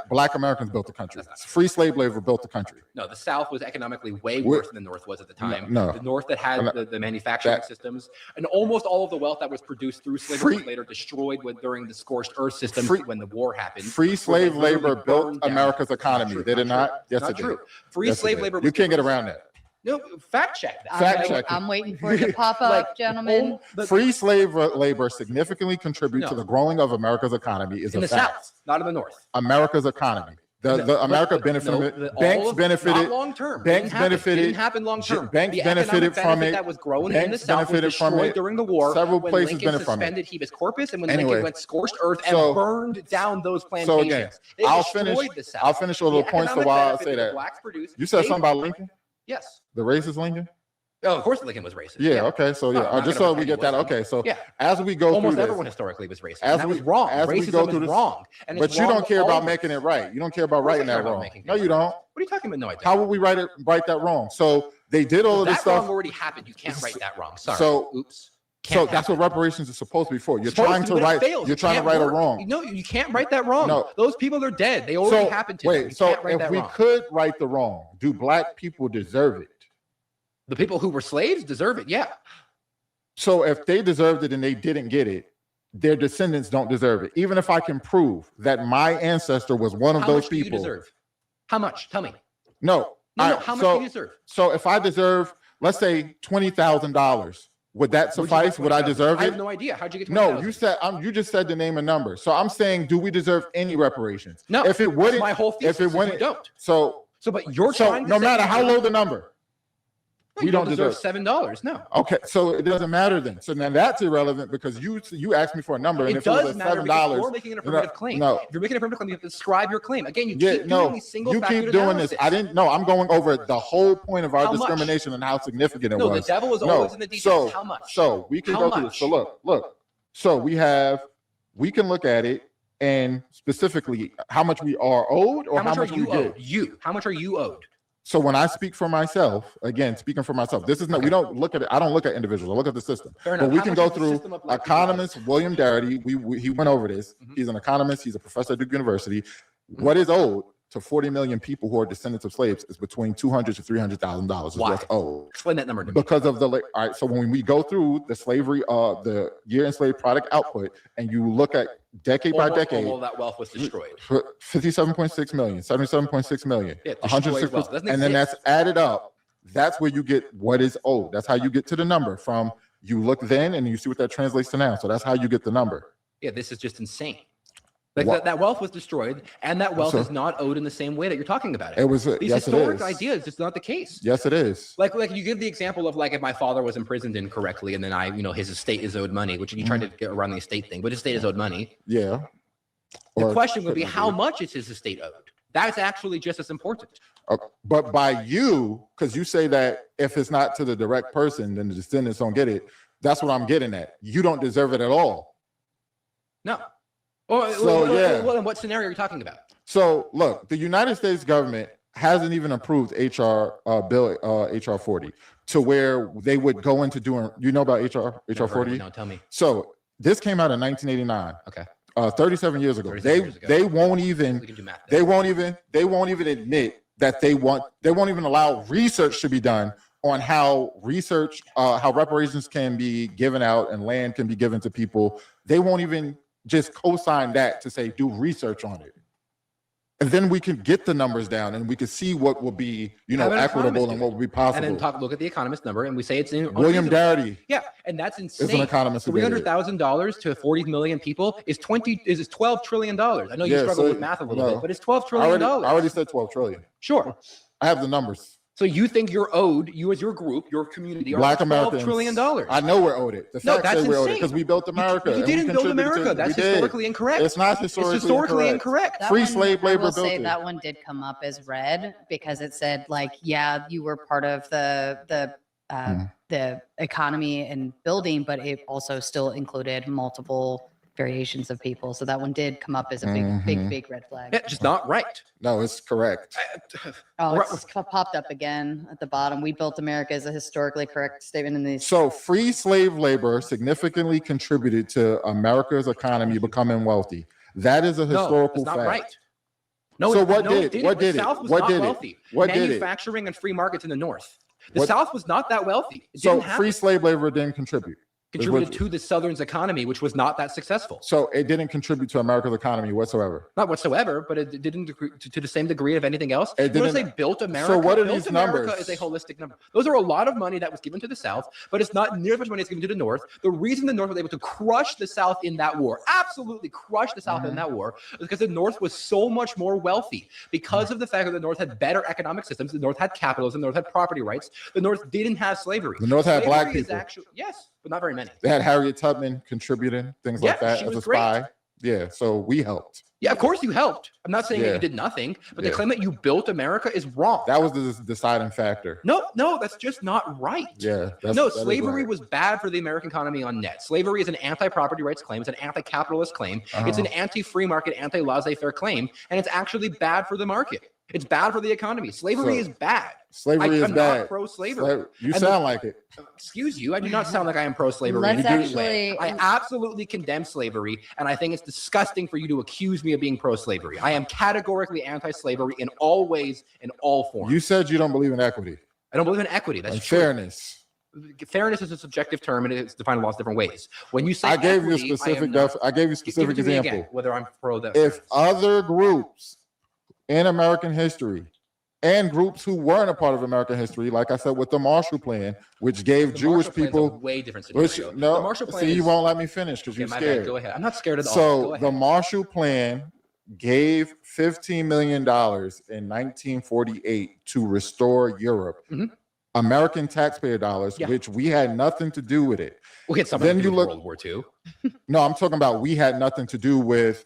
Black Americans built the country. That's not Free slave labor built the country. No, the South was economically way We're- worse than the North was at the time. No. The North that had No. the manufacturing That- systems and almost all of the wealth that was produced through slavery was Free- later destroyed during the scorched earth system Free- when the war happened. Free slave literally labor burned built down. America's Not economy. true, Did it not not? true. Yes, Not it did. true. Free Yes, it slave did. labor. You was can't get different. around that. No, fact check that. Fact check. I'm waiting for it to pop up, Like, gentlemen. Free slave labor significantly contribute to No. the growing of America's economy is in a the fact. South, not in the North. America's economy. The America benefited from it. Banks benefited. long term. Banks Didn't benefited. happen long term. Banks The benefited economic from benefit it. that was growing in the Banks South was benefited from destroyed it. during the war. Several when places Lincoln benefited from it. suspended habeas corpus, and when Anyway, Lincoln went scorched earth and so- burned down those So plantations. again, They I'll destroyed finish. the South. I'll finish with a The little points to economic why I benefit say that the that. blacks produced. You said they- something about Lincoln, Yes. the racist Lincoln. Oh, of course, Lincoln was racist. Yeah. Okay. So Oh, yeah, I'm not just gonna so we pretend get he that. wasn't. Okay. So Yeah. as we go Almost through everyone this, historically was racist. As And that we- was wrong. as we Racism go is through this- wrong. And but it's you wrong don't with care all about of making us. it right. You don't care about Of course I righting care that about wrong. making No, things you right. don't. What are you talking about? No, I don't. How would we write that wrong? So they did all of this That stuff. wrong already happened. You can't write that wrong. Sorry. So- Oops. So Can't that's happen. what reparations is supposed to be for. You're Supposed trying to but it write. fails. You're It trying to can't write a work. wrong. No, you can't write that wrong. No. Those people are dead. They already So happened to them. You wait. So can't write if that we wrong. could right the wrong, do black people deserve it? The people who were slaves deserve it. Yeah. So if they deserved it and they didn't get it, their descendants don't deserve it. Even if I can prove that my ancestor was one of How those much do you people. deserve? How much? Tell me. No. No, All no. right, How much so, do you deserve? So if I deserve, let's say $20,000, would that Where'd you suffice? get Would I 20,000? deserve I have it? no idea. How'd you get No, 20,000? you said you just said to name a number. So I'm saying, do we deserve any reparations? No. If it That's wouldn't, my whole thesis. if it is we wouldn't, don't. so But you're so trying to no say matter you how don't- low the number. No, we you don't deserve deserve- $7. No. Okay, so it doesn't matter then. So then that's irrelevant because you asked me for a number, and It if it was does at matter because $7, you're making an affirmative claim. no. If you're making an affirmative claim, you have to describe your claim. Again, you Yeah, keep no, doing these single you factor keep doing analysis. this. I didn't. No, I'm going over the whole point of our How much? discrimination and how significant it No, was. the devil is No, always in the details. How much? So we can How go through much? this. So look. So we can look at it and specifically how much we are owed or how much are we you get. owed? You. How much are you owed? So when I speak for myself, again, speaking for myself, this is not, we don't look at it. I don't look at individuals. I look at the system. Fair enough. But we How can much go is the through system of black people economist William Darity. He went over this. Mhm. He's an economist. He's a professor at Duke University. What is owed to 40 million people who are descendants of slaves is between $200,000 to $300,000 is Why? what's owed. Explain that number to me. Because of the all right, so when we go through the slavery, the year enslaved product output, and you look at decade by decade, all that wealth was destroyed. 57.6 million, 77.6 million, Yeah, 106, destroyed wealth. Doesn't and then that's exist. added up. That's where you get what is owed. That's how you get to the number from. You look then and you see what that translates to now. So that's how you get the number. Yeah, this is just insane. Like What? that wealth was destroyed, and that wealth So- is not owed in the same way that you're talking about it. It was These yes, it historic is. ideas, it's not the case. Yes, it is. Like you give the example of like if my father was imprisoned incorrectly, and then his estate is owed money, which you tried to get around the estate thing, but his estate is owed money. Yeah. The Or- question would be how much is his estate owed? That's actually just as important. But by you, because you say that if it's not to the direct person, then the descendants don't get it. That's what I'm getting at. You don't deserve it at all. No. Or, So, yeah. Well, in what scenario are you talking about? So look, the United States government hasn't even approved HR HR 40 to where they would go into doing. You know about HR Never heard of 40? it. No, tell me. So this came out in 1989. Okay. 37 years ago. 37 years ago. They won't even We can do math. they won't even admit that they won't even allow research to be done on how reparations can be given out and land can be given to people. They won't even just co-sign that to say do research on it. And then we can get the numbers down and we can see what will be, Have an equitable economist and do what will be possible. And then look at the economist number, and we say it's in William unreasonable. Darity Yeah, and that's is an insane. economist. who did it. $300,000 to 40 million people is $12 trillion. I know you Yeah, struggle so- with math a little no. bit, but it's $12 I trillion. already said 12 trillion. Sure. I have the numbers. So you think you're owed, you as your group, your community, are Black $12 Americans. trillion. I know we're owed it. The No, fact that's that we're owed it insane. because we built America. You and we didn't build contributed to America. it. That's We did. historically incorrect. It's not It's historically, historically incorrect. incorrect. Free slave I labor will built say it. that one did come up as red because it said like, yeah, you were part of the economy and building, but it also still included multiple variations of people. So that one did come up as a big red flag. Yeah, just not right. No, it's correct. Oh, it's popped up again at the bottom. We built America is a historically correct statement in these. So free slave labor significantly contributed to America's economy becoming wealthy. That is a No, historical it's not fact. right. No, So it- what no, did- it didn't. what The did it? South was What not did it? wealthy. What did it? Manufacturing and free markets in the North. The What- South was not that wealthy. It So didn't happen. free slave labor didn't contribute. contributed to the Southern's economy, which was not that successful. So it didn't contribute to America's economy whatsoever. Not whatsoever, but it didn't to the same degree of anything else. It You want to didn't- say built America? So what are Built these America numbers? is a holistic number. Those are a lot of money that was given to the South, but it's not near as much money as given to the North. The reason the North was able to crush the South in that war, absolutely crush the South in that war, is because the North was so much more wealthy. Because of the fact that the North had better economic systems, the North had capitalism, the North had property rights, the North didn't have slavery. The North had black Slavery is people. actually, yes, but not very many. They had Harriet Tubman contributing things like Yeah, that she as was a spy. Yeah, so we helped. Yeah, of course you helped. I'm not saying that Yeah. you did nothing, but the Yeah. claim that you built America is wrong. That was the deciding factor. No, that's just not right. Yeah. No, that is slavery right. was bad for the American economy on net. Slavery is an anti-property rights claim. It's an anti-capitalist claim. Uh-huh. It's an anti-free market, anti-laissez-faire claim, and it's actually bad for the market. It's bad for the economy. Slavery So, is bad. Slavery is I'm bad. not pro-slavery. You And sound like it. Excuse you. I do not sound like I am pro-slavery. Let's in any actually- way. I absolutely condemn slavery, and I think it's disgusting for you to accuse me of being pro-slavery. I am categorically anti-slavery in all ways, in all forms. You said you don't believe in equity I don't believe in equity. That's and true. fairness. Fairness is a subjective term, and it's defined in lots of different ways. When you say I gave you a equity, specific. I am not- I gave you a Give it specific to me example. again, whether I'm pro that. If other groups in American history and groups who weren't a part of American history, like I said, with the Marshall Plan, which gave The Jewish Marshall Plan's a people, way different which scenario. no, the Marshall Plan see, you is- won't let me finish because Okay, you're my scared. bad. Go ahead. I'm not scared at all. Go So ahead. the Marshall Plan gave $15 million in 1948 to restore Europe. Mhm. American taxpayer dollars, Yeah. which we had nothing to do with it. we had something then to do you with look- World War II. No, I'm talking about we had nothing to do with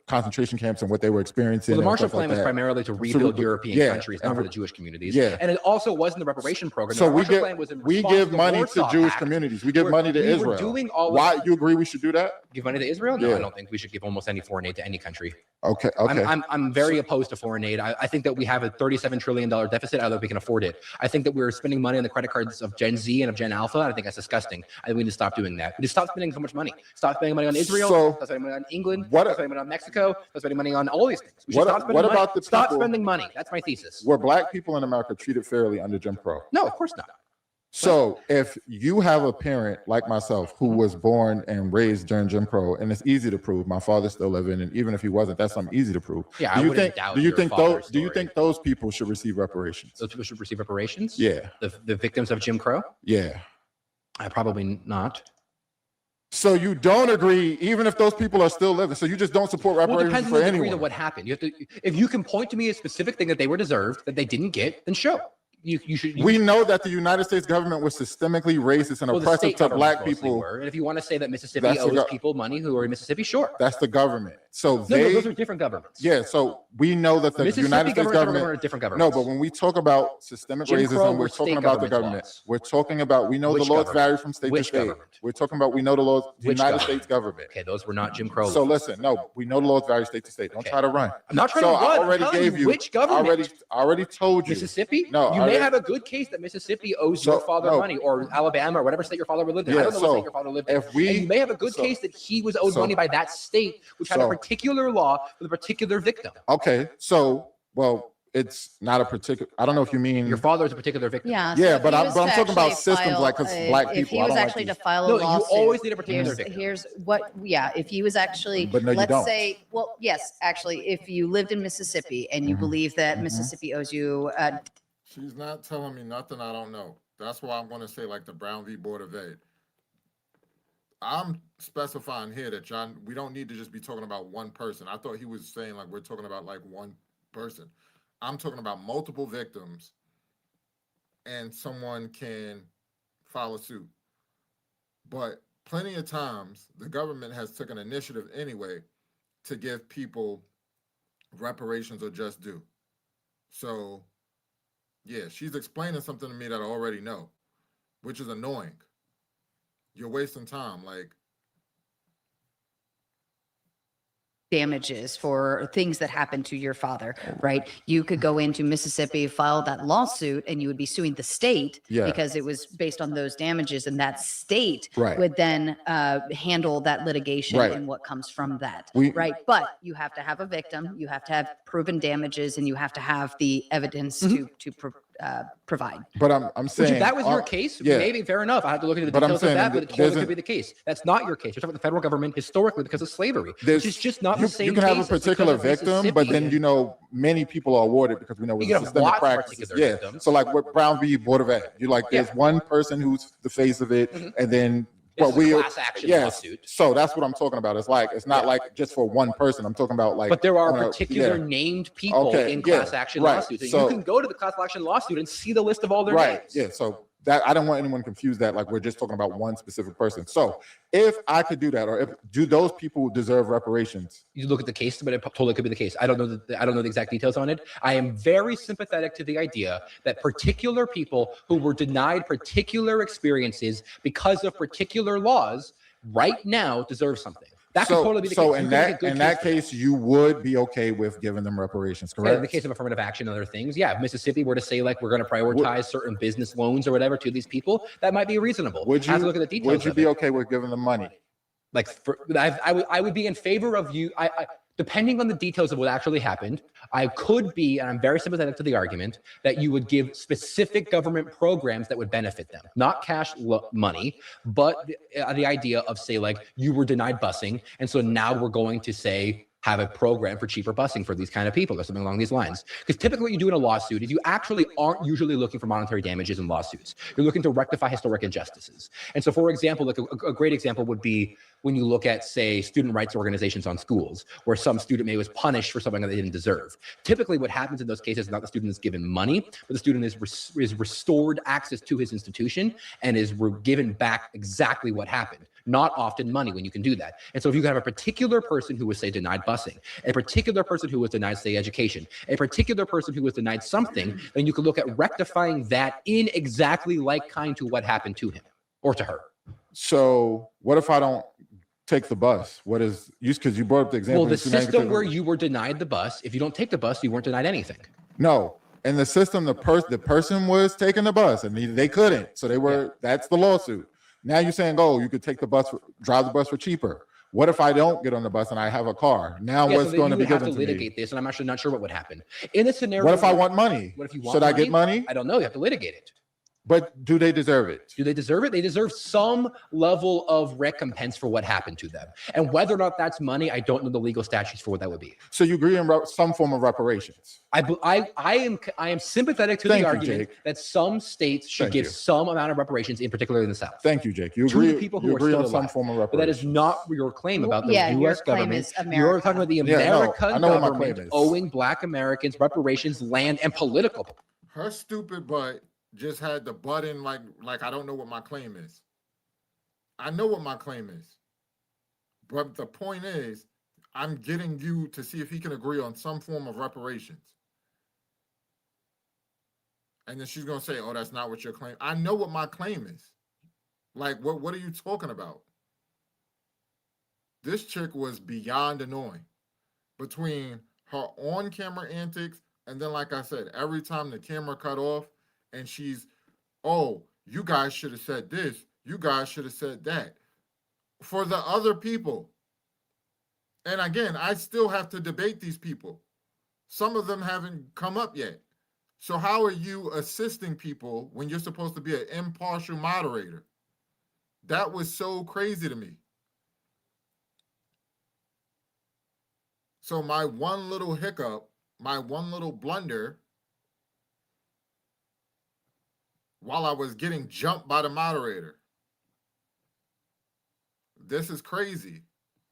concentration camps and what they were experiencing. Well, the and Marshall stuff Plan like was that. primarily to rebuild the- European yeah, countries, not and for we- the Jewish communities. yeah. And it also wasn't the reparation program. So The we Marshall give Plan was in we response give the money to Warsaw Jewish Pact. communities. We give We're- money to we were Israel. doing all of Why that. you agree we should do that? Give money to Israel? No, Yeah. I don't think we should give almost any foreign aid to any country. Okay, okay. I'm very opposed to foreign aid. I think that we have a $37 trillion deficit. I don't think we can afford it. I think that we're spending money on the credit cards of Gen Z and of Gen Alpha. And I think that's disgusting. I think we need to stop doing that. We need to stop spending so much money. Stop spending money on Israel. So- stop spending money on England. What- Stop spending money on Mexico. Stop spending money on all these things. We should What- stop spending what money. about the Stop people- spending money. That's my thesis. Were black people in America treated fairly under Jim Crow? No, of course not. So if you have a parent like myself who was born and raised during Jim Crow, and it's easy to prove, my father's still living, and even if he wasn't, that's something easy to prove. Yeah, I do you wouldn't think? doubt Do you your think father's those? Do you story. think those people should receive reparations? Those people should receive reparations? Yeah, The victims of Jim Crow? yeah. I probably not. So you don't agree, even if those people are still living. So you just don't support Well, it reparations depends on for the degree anyone. of what happened. You have to, if you can point to me a specific thing that they were deserved that they didn't get, then show. You should. We know that the United States government was systemically racist and well, the oppressive state to governments black mostly people. were. And if you want to say that Mississippi That's the owes go- people money who are in Mississippi, sure. That's the government. So No, they, those are different governments. yeah. So we know that the Mississippi United States government government. are different No, governments. but when we talk about systemic Jim Crow racism, were we're state talking about the government government. laws. We're talking about, we know Which the laws government? vary from state Which to state. government? We're talking about, we know the laws, the Which United government? States government. Okay, those were not Jim Crow. So laws. listen, no, we know the laws vary state to state. Don't Okay. try to run. I'm not trying So to run. I I'm already telling gave you, which government. already told you. Mississippi? No, you I may already- have a good case that Mississippi owes So, your father no. money, or Alabama, or whatever state your father would live in. I Yeah, don't know what so state your father lived in. if we- and you may have a good so- case that he was owed so- money by that state, which had a so- particular law for the particular victim. Okay, so, well, it's not a particular, I don't know if you mean. Your father is a particular victim. Yeah. Yeah, if but he I'm was talking to about actually systems, like, 'cause file black if people, he I was don't like actually these. to file No, a you lawsuit. always need a particular here's, victim. here's what, yeah, if he was actually, But no, you let's don't. say, well, yes, actually, if you lived in Mississippi and you Mhm. believe that Mhm. Mississippi owes you, She's not telling me nothing I don't know. That's why I'm going to say like the Brown v. Board of Aid. I'm specifying here that John, we don't need to just be talking about one person. I thought he was saying like we're talking about like one person. I'm talking about multiple victims, and someone can file a suit. But plenty of times the government has taken initiative anyway to give people reparations or just due. So yeah, she's explaining something to me that I already know, which is annoying. You're wasting time. Like, damages for things that happened to your father, right? You could go into Mississippi, file that lawsuit, and you would be suing the state Yeah. because it was based on those damages, and that state Right. would then handle that litigation Right. and what comes from that, We- right? But you have to have a victim, you have to have proven damages, and you have to have the evidence to provide. But I'm Which saying if that was your uh, case, yeah. maybe fair enough. I have to look into the But I'm details of saying that, but that it totally there's could be the case. That's not your case. You're talking about the federal government historically because of slavery, which There's- is just not you, the same. you can have a case as because particular of victim, but then Mississippi. many people are awarded because we know You it's can have systemic lots of practices. particular Yeah. victims. So like with Brown v. Board of Ed, you like there's Yeah. one person who's the face of it, Mhm. and then This what is a we class action yes. lawsuit. So that's what I'm talking about. It's like it's not Yeah. like just for one person. I'm talking about like But there are on a- particular yeah. named people Okay, in yeah, class action right. lawsuits. And So- you can go to the class action lawsuit and see the list of all their Right. names. Yeah. So that I don't want anyone confused that like we're just talking about one specific person. So if I could do that, or if do those people deserve reparations? You look at the case, but it totally could be the case. I don't know the exact details on it. I am very sympathetic to the idea that particular people who were denied particular experiences because of particular laws right now deserve something. That could totally be the case. So You in could make a that good in that for that. case, you would be okay with giving them reparations, Yeah, correct? in the case of affirmative action and other things, yeah, if Mississippi were to say like we're going to prioritize certain business loans or whatever to these people, that might be reasonable. Would I have to you look at the details would you of be it. okay with giving them money? Like I would be in favor of you. I depending on the details of what actually happened, I could be, and I'm very sympathetic to the argument that you would give specific government programs that would benefit them, not cash money, but the idea of say like you were denied busing, and so now we're going to say have a program for cheaper busing for these kind of people or something along these lines. Because typically what you do in a lawsuit is you actually aren't usually looking for monetary damages in lawsuits. You're looking to rectify historic injustices. And so for example, like a great example would be when you look at say student rights organizations on schools where some student maybe was punished for something that they didn't deserve. Typically what happens in those cases is not the student is given money, but the student is restored access to his institution and is given back exactly what happened. Not often money when you can do that. And so if you have a particular person who was say denied busing, a particular person who was denied say education, a particular person who was denied something, then you could look at rectifying that in exactly like kind to what happened to him or to her. So what if I don't take the bus? What is you because you brought up the example? Well, the you now you can system take where the- you were denied the bus, if you don't take the bus, you weren't denied anything. No. In the system, the person was taking the bus and they couldn't. So they were that's the lawsuit. Now you're saying, oh, you could take the bus, drive the bus for cheaper. What if I don't get on the bus and I have a car? Now Yeah, what's so going you to be would have given to to me? litigate this, and I'm actually not sure what would happen. In this scenario, What if I want money? What if you want Should I get money? I don't know. You have to litigate it. But do they deserve it? Do they deserve it? They deserve some level of recompense for what happened to them. And whether or not that's money, I don't know the legal statutes for what that would be. So you agree in some form of reparations? I am sympathetic to Thank the you, argument Jake. that some states should Thank give you. some amount of reparations, in particular in the South. Thank you, Jake. You To the agree, people who you are agree still on some alive. form of But reparations. that is not your claim about the Yeah, your U.S. claim government. is You're America. talking about the Yeah, no, American I know what my claim government is. owing Black Americans reparations, land, and political. Her stupid butt just had the button like I don't know what my claim is. I know what my claim is. But the point is, I'm getting you to see if he can agree on some form of reparations. And then she's gonna say, oh, that's not what your claim. I know what my claim is. Like, what are you talking about? This chick was beyond annoying between her on-camera antics and then, like I said, every time the camera cut off and she's, oh, you guys should have said this. You guys should have said that. For the other people. And again, I still have to debate these people. Some of them haven't come up yet. So how are you assisting people when you're supposed to be an impartial moderator? That was so crazy to me. So my one little hiccup, my one little blunder, while I was getting jumped by the moderator. This is crazy.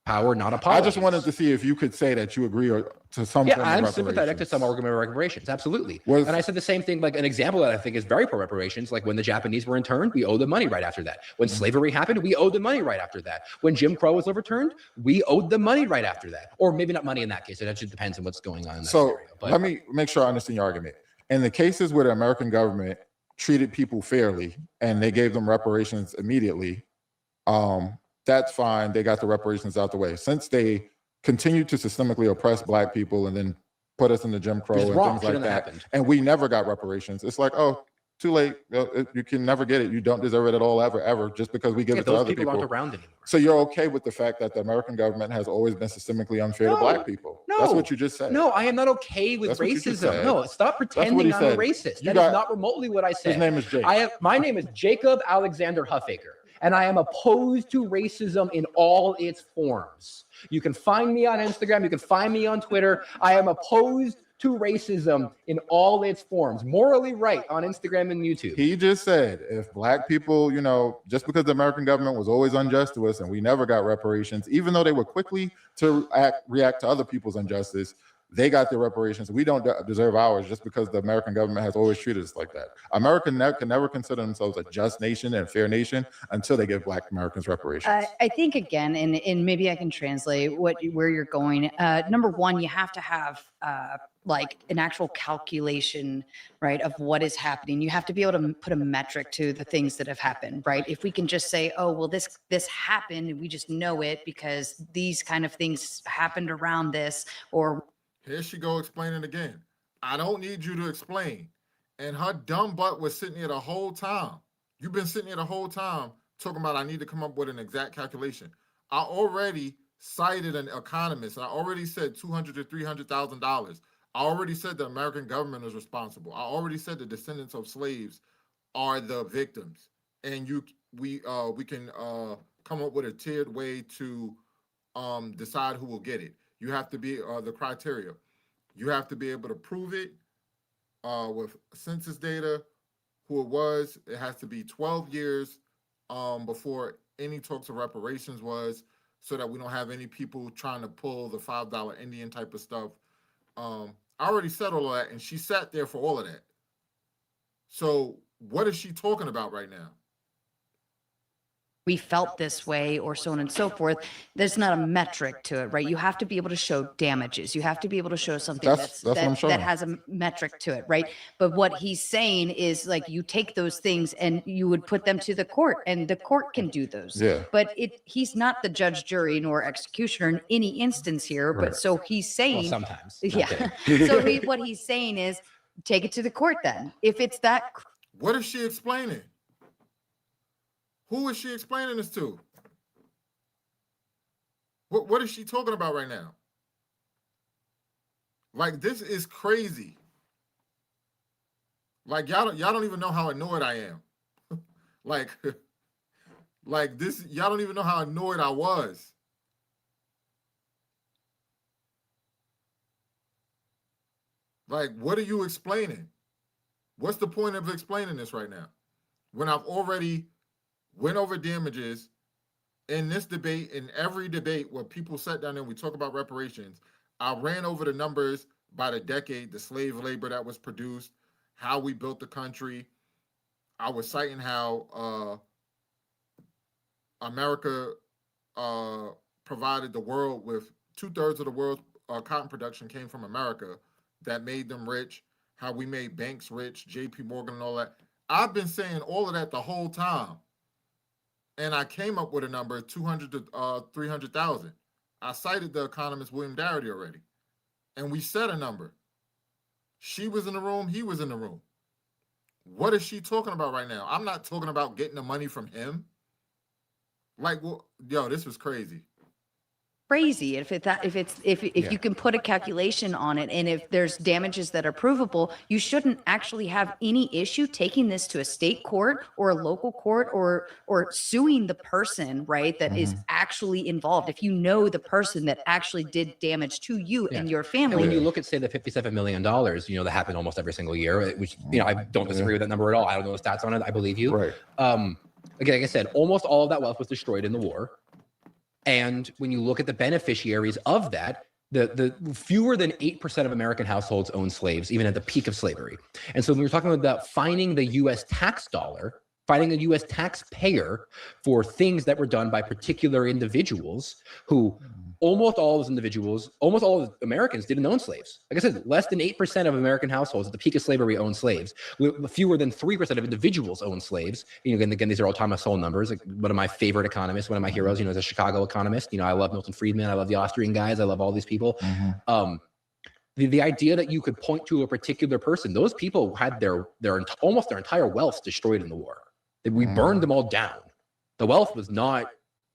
Power, not I apologies. just wanted to see if you could say that you agree to some Yeah, form of I'm reparations. sympathetic to some argument of reparations. Absolutely. Was- And I said the same thing, like an example that I think is very pro reparations, like when the Japanese were interned, we owed them money right after that. When slavery happened, we owed them money right after that. When Jim Crow was overturned, we owed them money right after that. Or maybe not money in that case. It actually depends on what's going on in that So scenario. But let me make sure I understand your argument. In the cases where the American government treated people fairly and they gave them reparations immediately, that's fine. They got the reparations out the way. Since they continued to systemically oppress Black people and then put us in the Jim Crow it's and wrong. things like Shouldn't have that, happened. and we never got reparations, it's like, oh, too late. You can never get it. You don't deserve it at all, ever, just because we give Yeah, it to those other people people. aren't around anymore. So you're okay with the fact that the American government has always been systemically unfair to No. Black people? No, That's what you just said. No, I am not okay with That's what you just racism. said. No, stop what pretending he I'm a said. racist. You That is got- not remotely what I said. His name is Jake. My name is Jacob Alexander Huffaker, and I am opposed to racism in all its forms. You can find me on Instagram. You can find me on Twitter. I am opposed to racism in all its forms. Morally right on Instagram and YouTube. He just said if black people, just because the American government was always unjust to us and we never got reparations, even though they were quickly to react to other people's injustice, they got their reparations. We don't deserve ours just because the American government has always treated us like that. America can never consider themselves a just nation and fair nation until they give black Americans reparations. I think again, and maybe I can translate where you're going. Number one, you have to have like an actual calculation, right, of what is happening. You have to be able to put a metric to the things that have happened, right? If we can just say, oh, well, this happened, and we just know it because these kind of things happened around this, or Here she go explaining again. I don't need you to explain. And her dumb butt was sitting here the whole time. You've been sitting here the whole time talking about I need to come up with an exact calculation. I already cited an economist. I already said $200,000 to $300,000. I already said the American government is responsible. I already said the descendants of slaves are the victims. And we can come up with a tiered way to decide who will get it. You have to be the criteria. You have to be able to prove it with census data, who it was. It has to be 12 years before any talks of reparations was, so that we don't have any people trying to pull the $5 Indian type of stuff. I already said all of that, and she sat there for all of that. So what is she talking about right now? we felt this way or so on and so forth. There's not a metric to it, right? You have to be able to show damages. You have to be able to show something That's what I'm showing. that has a metric to it, right? But what he's saying is like you take those things and you would put them to the court, and the court can do those. Yeah. But he's not the judge, jury, nor executioner in any instance here. Right. But so he's Well, saying, sometimes. Not yeah. kidding. So what he's saying is take it to the court then. If it's that What is she explaining? Who is she explaining this to? What is she talking about right now? Like, this is crazy. Like, y'all don't even know how annoyed I am. like this, y'all don't even know how annoyed I was. Like, what are you explaining? What's the point of explaining this right now? When I've already went over damages in this debate, in every debate where people sat down and we talk about reparations, I ran over the numbers by the decade, the slave labor that was produced, how we built the country. I was citing how America provided the world with 2/3 of the world's cotton production came from America. That made them rich, how we made banks rich, JP Morgan and all that. I've been saying all of that the whole time. And I came up with a number, 200 to 300,000. I cited the economist William Darity already. And we said a number. She was in the room, he was in the room. What is she talking about right now? I'm not talking about getting the money from him. Like, well, yo, this was crazy. crazy if you can put a calculation on it, and if there's damages that are provable, you shouldn't actually have any issue taking this to a state court or a local court or suing the person, right, that is actually involved. If you know the person that actually did damage to you and your And family. when you look at, say, the $57 million, that happen almost every single year, which, I don't disagree with that number at all. I don't know the stats on it. I believe you. Right. Again, like I said, almost all of that wealth was destroyed in the war. And when you look at the beneficiaries of that, the fewer than 8% of American households own slaves, even at the peak of slavery. And so when we're talking about finding the U.S. tax dollar, finding a U.S. taxpayer for things that were done by particular individuals who almost all of Americans didn't own slaves. Like I said, less than 8% of American households at the peak of slavery owned slaves. Fewer than 3% of individuals own slaves. Again, these are all Thomas Sowell numbers. Like one of my favorite economists, one of my heroes, is a Chicago economist. I love Milton Friedman. I love the Austrian guys. I love all these people. The idea that you could point to a particular person, those people had their almost their entire wealth destroyed in the war. We burned them all down. The wealth was not,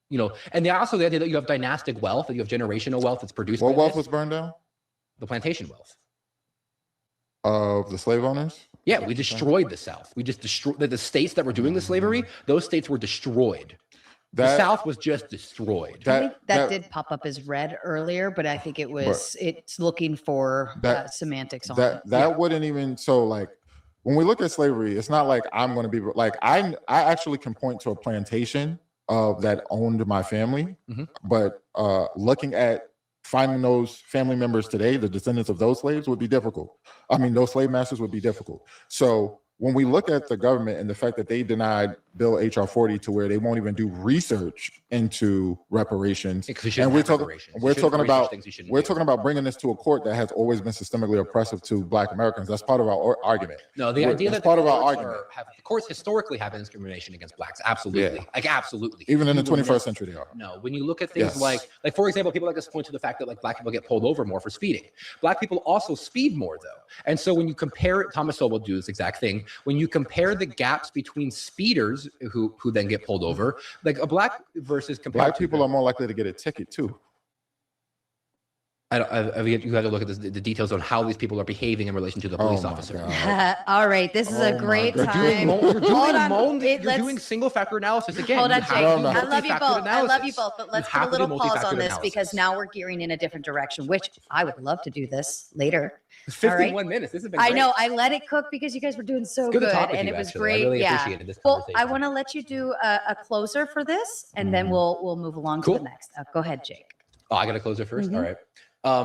and also the idea that you have dynastic wealth, that you have generational wealth that's produced. What by wealth this. was burned down? the plantation wealth. Of the slave owners. Yeah, we destroyed the South. We just destroyed the states that were doing the slavery. Those states were destroyed. The That South was just destroyed. I think that did pop up as red earlier, but I think it's looking for semantics on it. That wouldn't even, so like when we look at slavery, it's not like I'm going to be like I actually can point to a plantation that owned my family, Mhm. but looking at finding those family members today, the descendants of those slaves, would be difficult. I mean, those slave masters would be difficult. So when we look at the government and the fact that they denied Bill HR 40 to where they won't even do research into reparations, Because we shouldn't and we're have talking reparations. we're You shouldn't talking research about things you shouldn't we're do. talking about bringing this to a court that has always been systemically oppressive to Black Americans. That's part of our argument. No, the We're- idea that's that part the of our courts argument. the courts historically have been discrimination against blacks. Absolutely. Yeah. Like absolutely. Even in the You will 21st never- century, they are. No, when you look at things Yes. like for example, people like to point to the fact that like black people get pulled over more for speeding. Black people also speed more though. And so when you compare it, Thomas Sowell will do this exact thing. When you compare the gaps between speeders who then get pulled over, like a black versus compared Black to people are more likely to get a ticket too. you have to look at the details on how these people are behaving in relation to the police my officer. God. All right, this is Oh a my great God. time. You're Hold doing, on. doing single factor analysis again. Hold You on, have Jake. to do No, no. I love you multi-factor both. I love you analysis. both. But let's You put a have to do little pause on multi-factor this because analysis. now we're gearing in a different direction, which I would love to do this later. It's All right. 51 minutes. This has been I great. know I let it cook because you guys were doing so It's good good, to talk with and you, it was actually. great. I really Yeah. appreciated this Well, conversation. I want to let you do a closer for this, and then we'll move along to Cool. the next. Go ahead, Jake. Oh, I got to close it 1st. All right.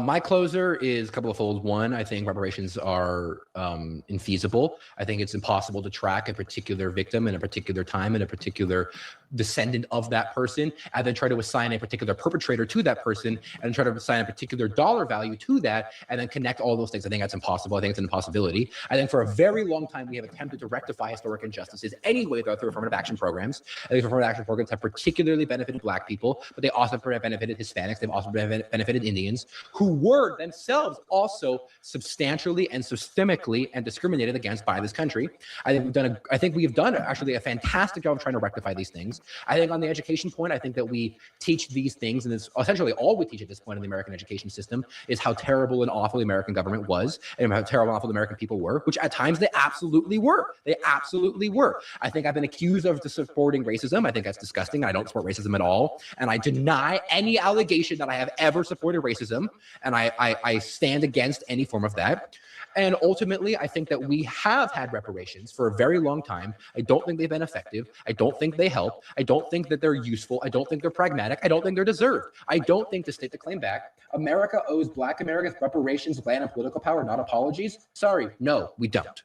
My closer is a couple of folds. One, I think reparations are infeasible. I think it's impossible to track a particular victim in a particular time in a particular descendant of that person, and then try to assign a particular perpetrator to that person, and try to assign a particular dollar value to that, and then connect all those things. I think that's impossible. I think it's an impossibility. I think for a very long time, we have attempted to rectify historic injustices anyway through affirmative action programs. I think affirmative action programs have particularly benefited Black people, but they also have benefited Hispanics. They've also benefited Indians, who were themselves also substantially and systemically and discriminated against by this country. I think we have done actually a fantastic job of trying to rectify these things. I think on the education point, I think that we teach these things, and it's essentially all we teach at this point in the American education system is how terrible and awful the American government was, and how terrible and awful the American people were, which at times they absolutely were. They absolutely were. I think I've been accused of supporting racism. I think that's disgusting. I don't support racism at all, and I deny any allegation that I have ever supported racism, and I stand against any form of that. And ultimately, I think that we have had reparations for a very long time. I don't think they've been effective. I don't think they help. I don't think that they're useful. I don't think they're pragmatic. I don't think they're deserved. I don't think, to state the claim back, America owes Black Americans reparations, land, and political power, not apologies. Sorry, no, we don't.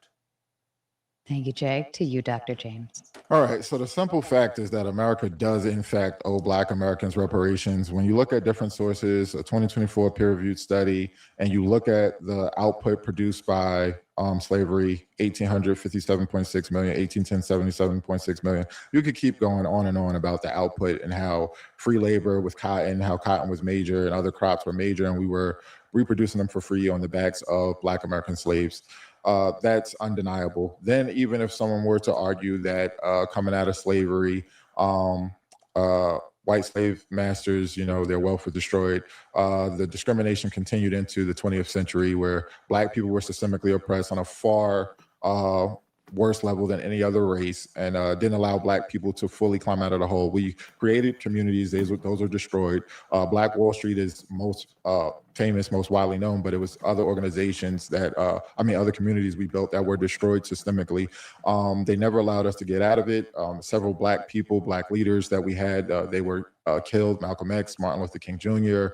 Thank you, Jake. To you, Dr. James. All right. So the simple fact is that America does, in fact, owe Black Americans reparations. When you look at different sources, a 2024 peer-reviewed study, and you look at the output produced by slavery, 1857.6 million, 1810, 77.6 million. You could keep going on and on about the output and how free labor with cotton, how cotton was major and other crops were major, and we were reproducing them for free on the backs of Black American slaves. That's undeniable. Then even if someone were to argue that coming out of slavery, white slave masters, their wealth was destroyed. The discrimination continued into the 20th century, where Black people were systemically oppressed on a far worse level than any other race, and didn't allow Black people to fully climb out of the hole. We created communities; those are destroyed. Black Wall Street is most famous, most widely known, but it was other organizations other communities we built that were destroyed systemically. They never allowed us to get out of it. Several Black people, Black leaders that we had, they were killed. Malcolm X, Martin Luther King Jr.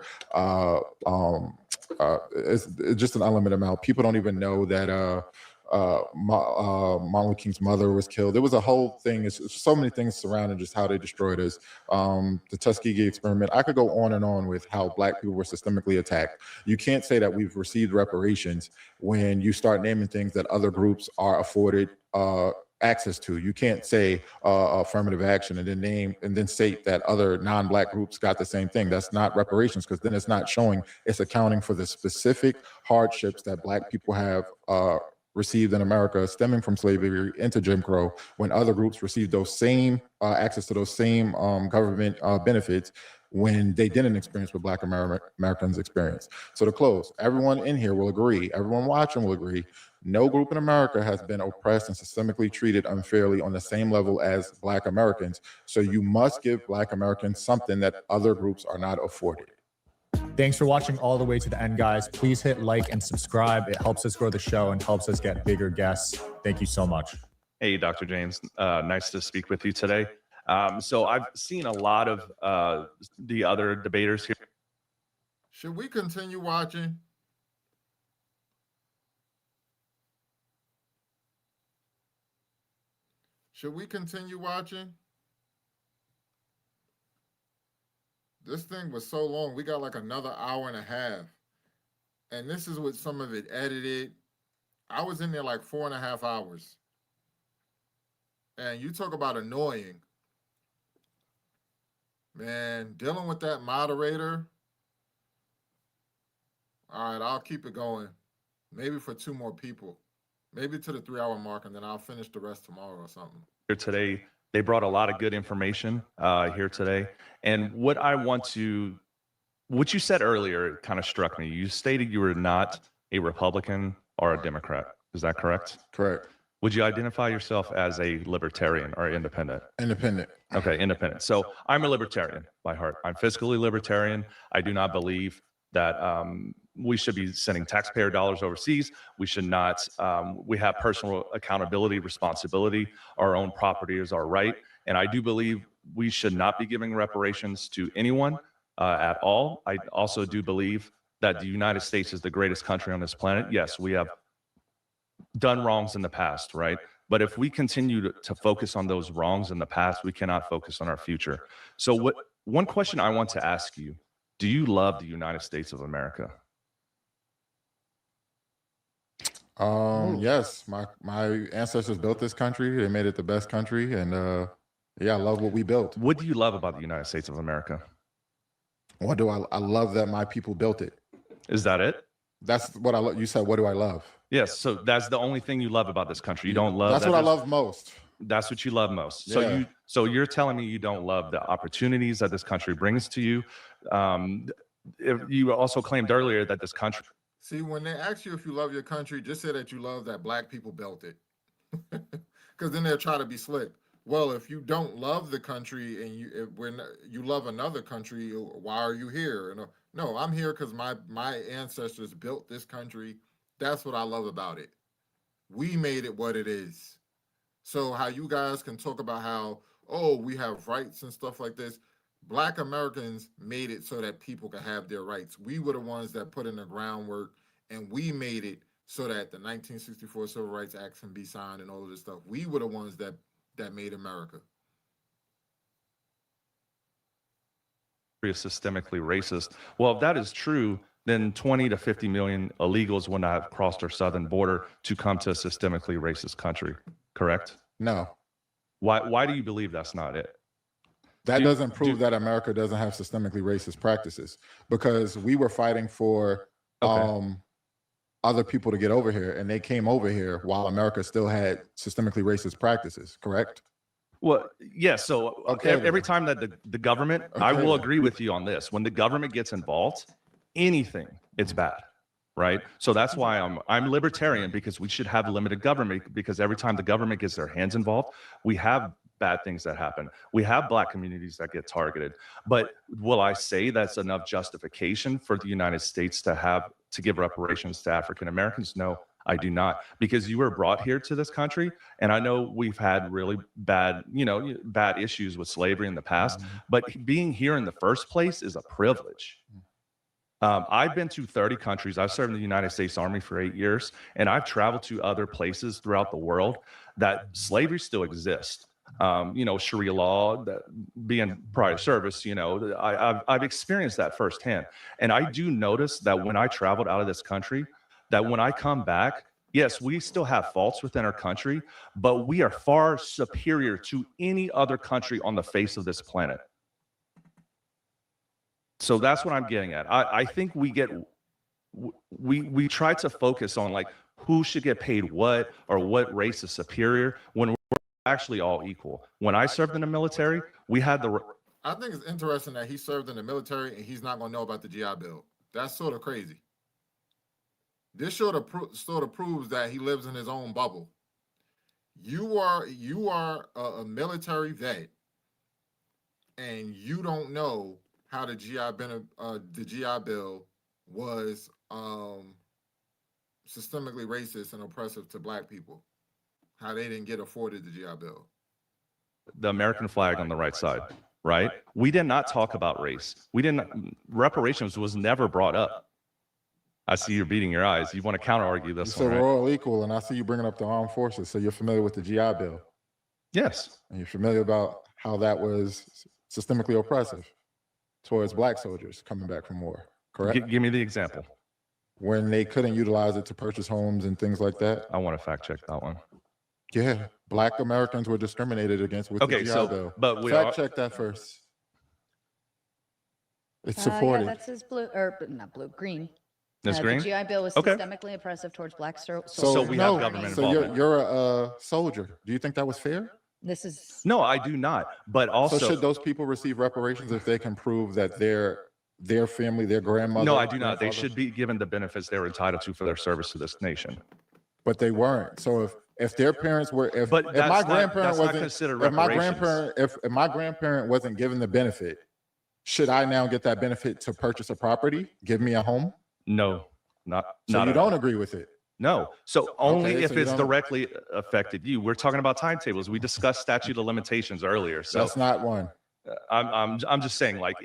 It's just an unlimited amount. People don't even know that Martin Luther King's mother was killed. There was a whole thing. It's so many things surrounding just how they destroyed us. The Tuskegee experiment. I could go on and on with how Black people were systemically attacked. You can't say that we've received reparations when you start naming things that other groups are afforded access to. You can't say affirmative action and then state that other non-Black groups got the same thing. That's not reparations, because then it's not showing, it's accounting for the specific hardships that Black people have received in America stemming from slavery into Jim Crow, when other groups received those same access to those same government benefits when they didn't experience what Black Americans experienced. So to close, everyone in here will agree, everyone watching will agree, no group in America has been oppressed and systemically treated unfairly on the same level as Black Americans. So you must give Black Americans something that other groups are not afforded. Thanks for watching all the way to the end, guys. Please hit like and subscribe. It helps us grow the show and helps us get bigger guests. Thank you so much. Hey, Dr. James. Nice to speak with you today. So I've seen a lot of the other debaters here. Should we continue watching? Should we continue watching? This thing was so long. We got like another hour and a half. And this is with some of it edited. I was in there like 4.5 hours. And you talk about annoying. Man, dealing with that moderator. All right, I'll keep it going. Maybe for 2 more people. Maybe to the 3-hour mark, and then I'll finish the rest tomorrow or something. Here today, they brought a lot of good information here today. And what you said earlier kind of struck me. You stated you were not a Republican or a Democrat. Is that correct? Correct. Would you identify yourself as a libertarian or independent? Independent. Okay, independent. So I'm a libertarian by heart. I'm fiscally libertarian. I do not believe that we should be sending taxpayer dollars overseas. We should not. We have personal accountability, responsibility. Our own property is our right. And I do believe we should not be giving reparations to anyone at all. I also do believe that the United States is the greatest country on this planet. Yes, we have done wrongs in the past, right? But if we continue to focus on those wrongs in the past, we cannot focus on our future. So one question I want to ask you, do you love the United States of America? Yes, my ancestors built this country. They made it the best country. And yeah, I love what we built. What do you love about the United States of America? What do I love that my people built it. Is that it? That's what I love. You said, what do I love? Yes. So that's the only thing you love about this country. You don't love That's that what I there's- love most. That's what you love most. So Yeah. so you're telling me you don't love the opportunities that this country brings to you. If you also claimed earlier that this country. See, when they ask you if you love your country, just say that you love that Black people built it. Because then they'll try to be slick. Well, if you don't love the country and you love another country, why are you here? And no, I'm here because my ancestors built this country. That's what I love about it. We made it what it is. So how you guys can talk about how, oh, we have rights and stuff like this. Black Americans made it so that people could have their rights. We were the ones that put in the groundwork, and we made it so that the 1964 Civil Rights Act can be signed and all of this stuff. We were the ones that made America. Is systemically racist. Well, if that is true, then 20 to 50 million illegals will not have crossed our southern border to come to a systemically racist country. Correct? No, Why do you believe that's not it? that Do- doesn't prove do- that America doesn't have systemically racist practices, because we were fighting for Okay. other people to get over here, and they came over here while America still had systemically racist practices, correct? Well, yeah. So Okay, every then. time that the government, I Okay, will then. agree with you on this. When the government gets involved, anything, it's bad, right? So that's why I'm libertarian, because we should have limited government, because every time the government gets their hands involved, we have bad things that happen. We have Black communities that get targeted. But will I say that's enough justification for the United States to give reparations to African Americans? No, I do not, because you were brought here to this country, and I know we've had really bad issues with slavery in the past, but being here in the first place is a privilege. I've been to 30 countries. I've served in the United States Army for 8 years, and I've traveled to other places throughout the world that slavery still exists. Sharia law, being prior service, I've experienced that firsthand. And I do notice that when I traveled out of this country, that when I come back, yes, we still have faults within our country, but we are far superior to any other country on the face of this planet. So that's what I'm getting at. I think we try to focus on like who should get paid what, or what race is superior, when we're actually all equal. When I served in the military, we had I think it's interesting that he served in the military and he's not going to know about the GI Bill. That's sort of crazy. This sort of proves that he lives in his own bubble. You are a military vet, and you don't know how the GI Bill was systemically racist and oppressive to Black people. How they didn't get afforded the GI Bill. The American flag on the right side, right? We did not talk about race. Reparations was never brought up. I see you're beating your eyes. You want to counter argue You this said one, we're right? all equal, and I see you bringing up the armed forces. So you're familiar with the GI Bill, Yes. and you're familiar about how that was systemically oppressive towards Black soldiers coming back from war. Correct? Give me the example. When they couldn't utilize it to purchase homes and things like that. I want to fact check that one. Yeah, Black Americans were discriminated against with Okay, the GI so Bill. but we Fact are, check that first. It's Yeah, supported. that's his blue, or not blue, green. Ms. Green? The GI Bill was Okay. systemically oppressive towards Black soldiers. So we have government So involvement. you're a soldier. Do you think that was fair? This is No, I do not. But also, So should those people receive reparations if they can prove that their family, their grandmother? no, I do not. They grandfather- should be given the benefits they're entitled to for their service to this nation. But they weren't. So if their parents were, if But my that's not- grandparent that's not wasn't, considered if my reparations. grandparent, if my grandparent wasn't given the benefit, should I now get that benefit to purchase a property, give me a home? No, not So not you at all. don't agree with it. No. So only Okay, if so you it's don't- directly affected you. We're talking about timetables. We discussed statute of limitations earlier. So That's not one. I'm just saying, like,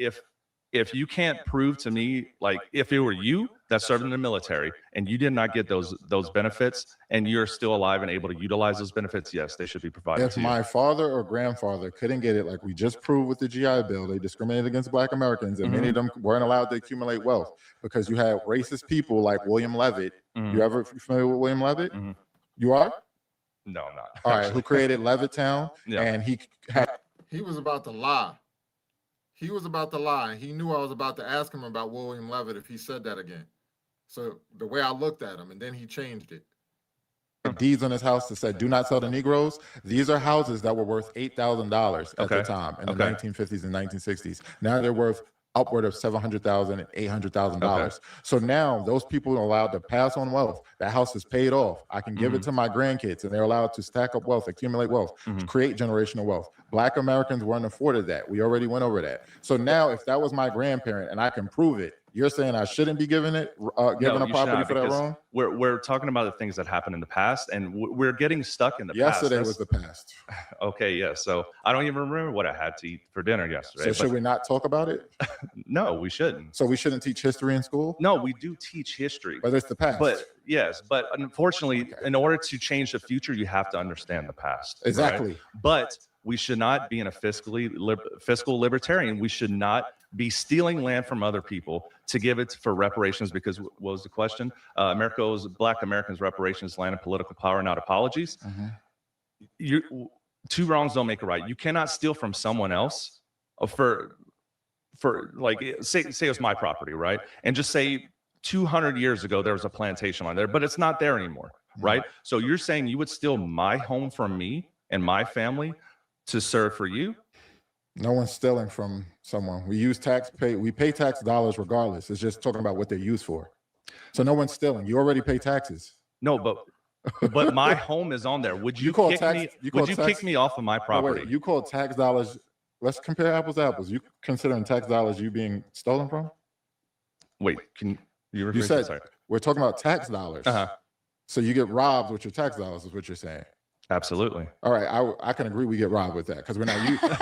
if you can't prove to me, like, if it were you that served in the military and you did not get those benefits and you're still alive and able to utilize those benefits, yes, they should be provided If to you. my father or grandfather couldn't get it, like we just proved with the GI Bill, they discriminated against Black Americans, and many of them weren't allowed to accumulate wealth because you had racist people like William Levitt. Mhm. You familiar with William Levitt? Mhm. You are? No, I'm not. All right. Who created Levittown? Yeah. And he had He was about to lie. He was about to lie. He knew I was about to ask him about William Levitt if he said that again. So the way I looked at him, and then he changed it. deeds on his house that said, "Do not sell to Negroes." These are houses that were worth $8,000 at the Okay. time in the Okay. 1950s and 1960s. Now they're worth upward of $700,000 and $800,000. So now those people are allowed to pass on wealth. That house is paid off. I can give it to my grandkids, and they're allowed to stack up wealth, accumulate wealth, to create generational wealth. Black Americans weren't afforded that. We already went over that. So now, if that was my grandparent and I can prove it, you're saying I shouldn't be giving it, given No, a you should property not, for that because wrong? We're talking about the things that happened in the past, and we're getting stuck in the past. Yesterday was the past. Okay, yeah. So I don't even remember what I had to eat for dinner yesterday. So but should we not talk about it? no, we shouldn't. So we shouldn't teach history in school? No, we do teach history. Whether it's the past. But yes, but unfortunately, in order to change the future, you have to understand the past. right? Exactly. But we should not be in a fiscal libertarian. We should not be stealing land from other people to give it for reparations, because what was the question? America owes Black Americans reparations, land and political power, not apologies. Two wrongs don't make a right. You cannot steal from someone else for like, say it's my property, right? And just say 200 years ago there was a plantation on there, but it's not there anymore, right? So you're saying you would steal my home from me and my family to serve for you? No one's stealing from someone. We pay tax dollars regardless. It's just talking about what they're used for. So no one's stealing. You already pay taxes. No, but my home is on there. Would you, call kick tax- me? you call Would you tax- kick me off of my Oh, property? wait, you call tax dollars. Let's compare apples to apples. You considering tax dollars you being stolen from? Wait, can you rephrase You that? said Sorry. we're talking about tax dollars. Uh-huh. So you get robbed with your tax dollars, is what you're saying. Absolutely. All right, I can agree we get robbed with that because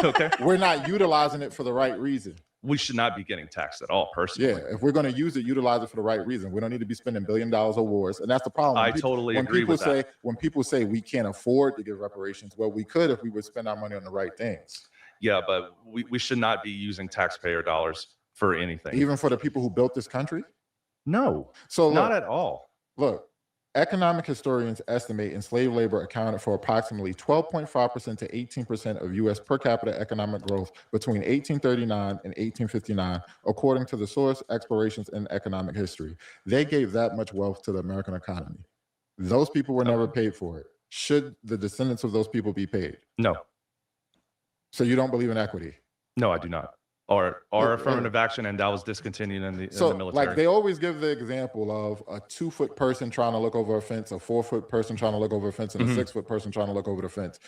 Okay. we're not utilizing it for the right reason. We should not be getting taxed at all, personally. Yeah, if we're going to use it, utilize it for the right reason. We don't need to be spending $1 billion on wars, and that's the problem. I When people- totally when agree people with say that. when people say we can't afford to give reparations, well, we could if we would spend our money on the right things. Yeah, but we should not be using taxpayer dollars for anything. Even for the people who built this country. No, So not look, at all. look, economic historians estimate enslaved labor accounted for approximately 12.5% to 18% of U.S. per capita economic growth between 1839 and 1859, according to the source Explorations in Economic History. They gave that much wealth to the American economy. Those people were never paid for it. Should the descendants of those people be paid? No, So you don't believe in equity? No, I do not. Or affirmative action, and that was discontinued in the So, military. like, they always give the example of a 2-foot person trying to look over a fence, a 4-foot person trying to look over a fence, and Mhm. a 6-foot person trying to look over the fence.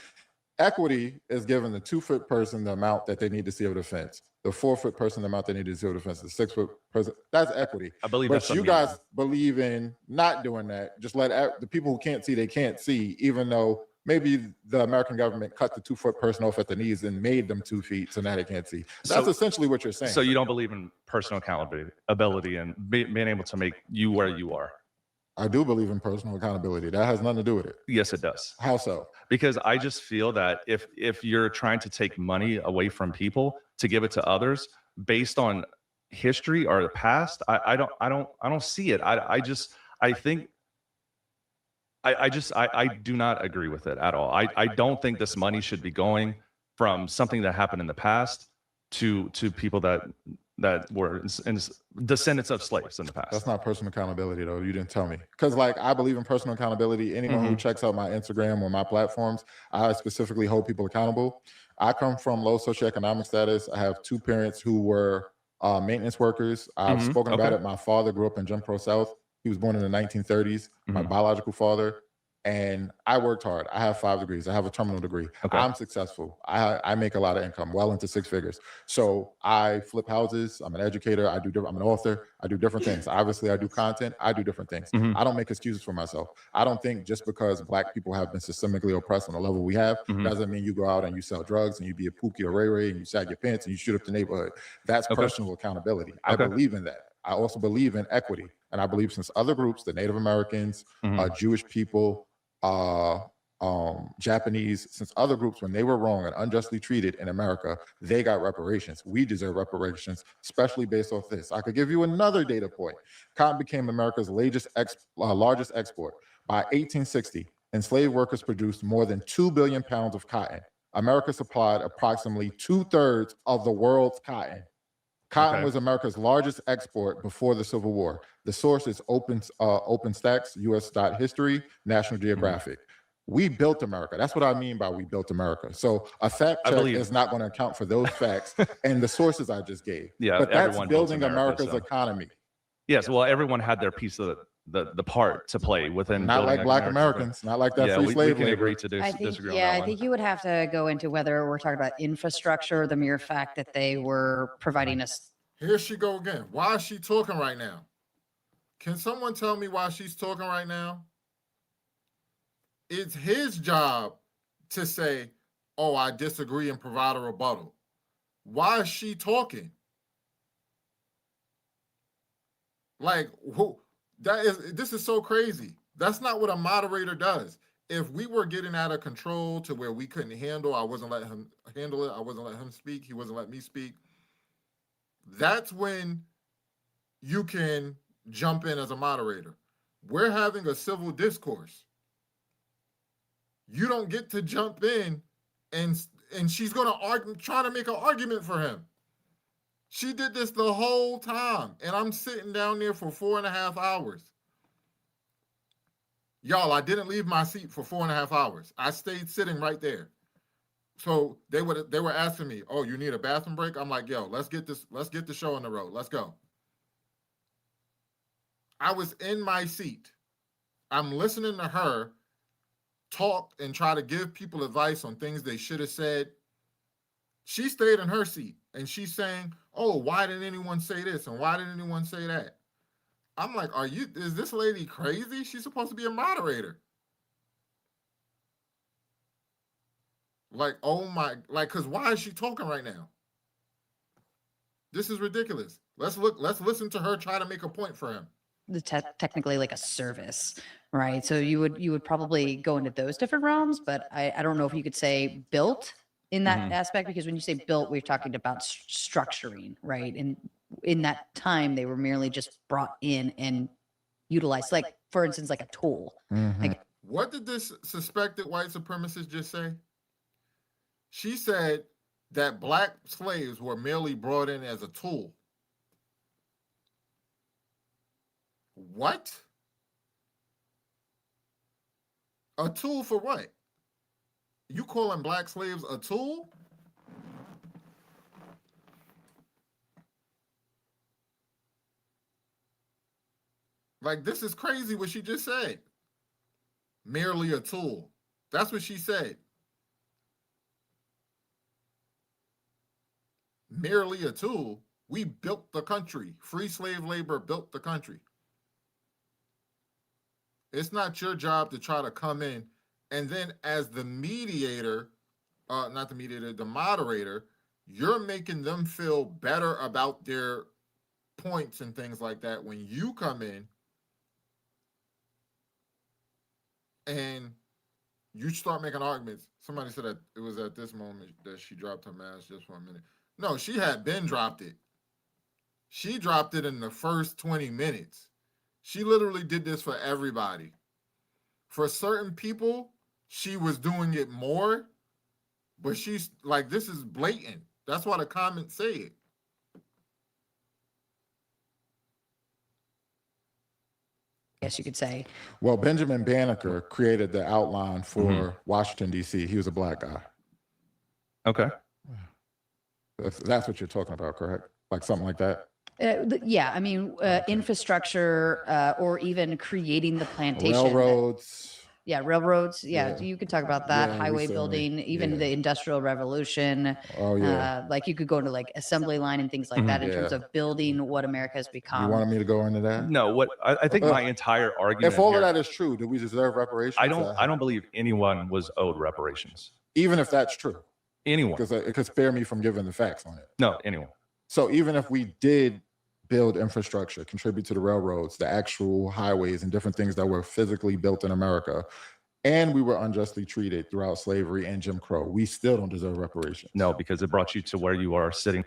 Equity is giving the 2-foot person the amount that they need to see over the fence. The 4-foot person the amount they need to see over the fence. The 6-foot person, that's equity. I believe But that's you a guys believe in not doing that. Just let the people who can't see, they can't see, even though maybe the American government cut the 2-foot person off at the knees and made them 2 feet, so now they can't see. That's So- essentially what you're saying. So you don't believe in personal accountability and being able to make you where you are? I do believe in personal accountability. That has nothing to do with it. Yes, it does. How so? Because I just feel that if you're trying to take money away from people to give it to others based on history or the past, I don't see it. I do not agree with it at all. I don't think this money should be going from something that happened in the past to people that were descendants of slaves in the past. That's not personal accountability, though. You didn't tell me. Because, like, I believe in personal accountability. Anyone who checks out my Instagram or my platforms, I specifically hold people accountable. I come from low socioeconomic status. I have 2 parents who were maintenance workers. I've spoken about it. My father grew up in Jim Crow South. He was born in the 1930s. My biological father. And I worked hard. I have 5 degrees. I have a terminal degree. Okay. I'm successful. I make a lot of income, well into 6 figures. So I flip houses. I'm an educator. I'm an author. I do different things. Obviously, I do content. I do different things. I don't make excuses for myself. I don't think just because Black people have been systemically oppressed on the level we have, doesn't mean you go out and you sell drugs and you be a Pookie or Ray Ray and you sag your pants and you shoot up the neighborhood. That's personal accountability. I believe in that. I also believe in equity. And I believe since other groups, the Native Americans, Jewish people, Japanese, since other groups, when they were wrong and unjustly treated in America, they got reparations. We deserve reparations, especially based off this. I could give you another data point. Cotton became America's largest export. By 1860, enslaved workers produced more than 2 billion pounds of cotton. America supplied approximately 2/3 of the world's cotton. Cotton was America's largest export before the Civil War. The source is OpenStax, US.History, National Geographic. We built America. That's what I mean by we built America. So a fact check is not going to account for those facts and the sources I just gave. Yeah, but that's everyone built building America, America's so. economy. Yes, well, everyone had their piece of the part to play within. Not building like Black America. Americans. Not like that Yeah, free we slave can labor. agree to I think, disagree on yeah, that I one. think you would have to go into whether we're talking about infrastructure, the mere fact that they were providing us. Here she go again. Why is she talking right now? Can someone tell me why she's talking right now? It's his job to say, oh, I disagree and provide a rebuttal. Why is she talking? Like, who? This is so crazy. That's not what a moderator does. If we were getting out of control to where we couldn't handle, I wasn't letting him handle it. I wasn't letting him speak. He wasn't letting me speak. That's when you can jump in as a moderator. We're having a civil discourse. You don't get to jump in and she's going to argue, try to make an argument for him. She did this the whole time, and I'm sitting down there for 4.5 hours. Y'all, I didn't leave my seat for 4.5 hours. I stayed sitting right there. So they were asking me, "Oh, you need a bathroom break?" I'm like, "Yo, let's get the show on the road. Let's go." I was in my seat. I'm listening to her talk and try to give people advice on things they should have said. She stayed in her seat and she's saying, "Oh, why didn't anyone say this? And why didn't anyone say that?" I'm like, is this lady crazy? She's supposed to be a moderator. Like, oh my, like, cause why is she talking right now? This is ridiculous. Let's listen to her try to make a point for him. Technically like a service, right? So you would probably go into those different realms, but I don't know if you could say built in that aspect, because when you say built, we're talking about structuring, right? And in that time, they were merely just brought in and utilized, like, for instance, like a tool. Like, What did this suspected white supremacist just say? She said that Black slaves were merely brought in as a tool. What? A tool for what? You calling Black slaves a tool? Like, this is crazy what she just said. Merely a tool. That's what she said. Merely a tool. We built the country. Free slave labor built the country. It's not your job to try to come in and then, as the mediator, not the mediator, the moderator, you're making them feel better about their points and things like that when you come in and you start making arguments. Somebody said that it was at this moment that she dropped her mask just for a minute. No, she had been dropped it. She dropped it in the first 20 minutes. She literally did this for everybody. For certain people, she was doing it more, but she's like, this is blatant. That's why the comments say it. I guess you could say. Well, Benjamin Banneker created the outline for Washington, D.C. He was a black guy. Okay. That's what you're talking about, correct? Like something like that? Yeah, I mean, infrastructure or even creating the plantation. Railroads. Yeah, railroads. Yeah, Yeah. you could talk about that. Yeah, Highway recently. building, even Yeah. the Industrial Revolution. Oh, yeah. Like you could go into like assembly line and things like that in terms Yeah. of building what America has You become. wanted me to go into that? No, what I think my entire argument. If all here- of that is true, do we deserve reparations? I don't believe anyone was owed reparations. Even if that's true, Anyone. because it could spare me from giving the facts on it. No, anyone. So even if we did build infrastructure, contribute to the railroads, the actual highways, and different things that were physically built in America, and we were unjustly treated throughout slavery and Jim Crow, we still don't deserve reparations. No, because it brought you to where you are sitting.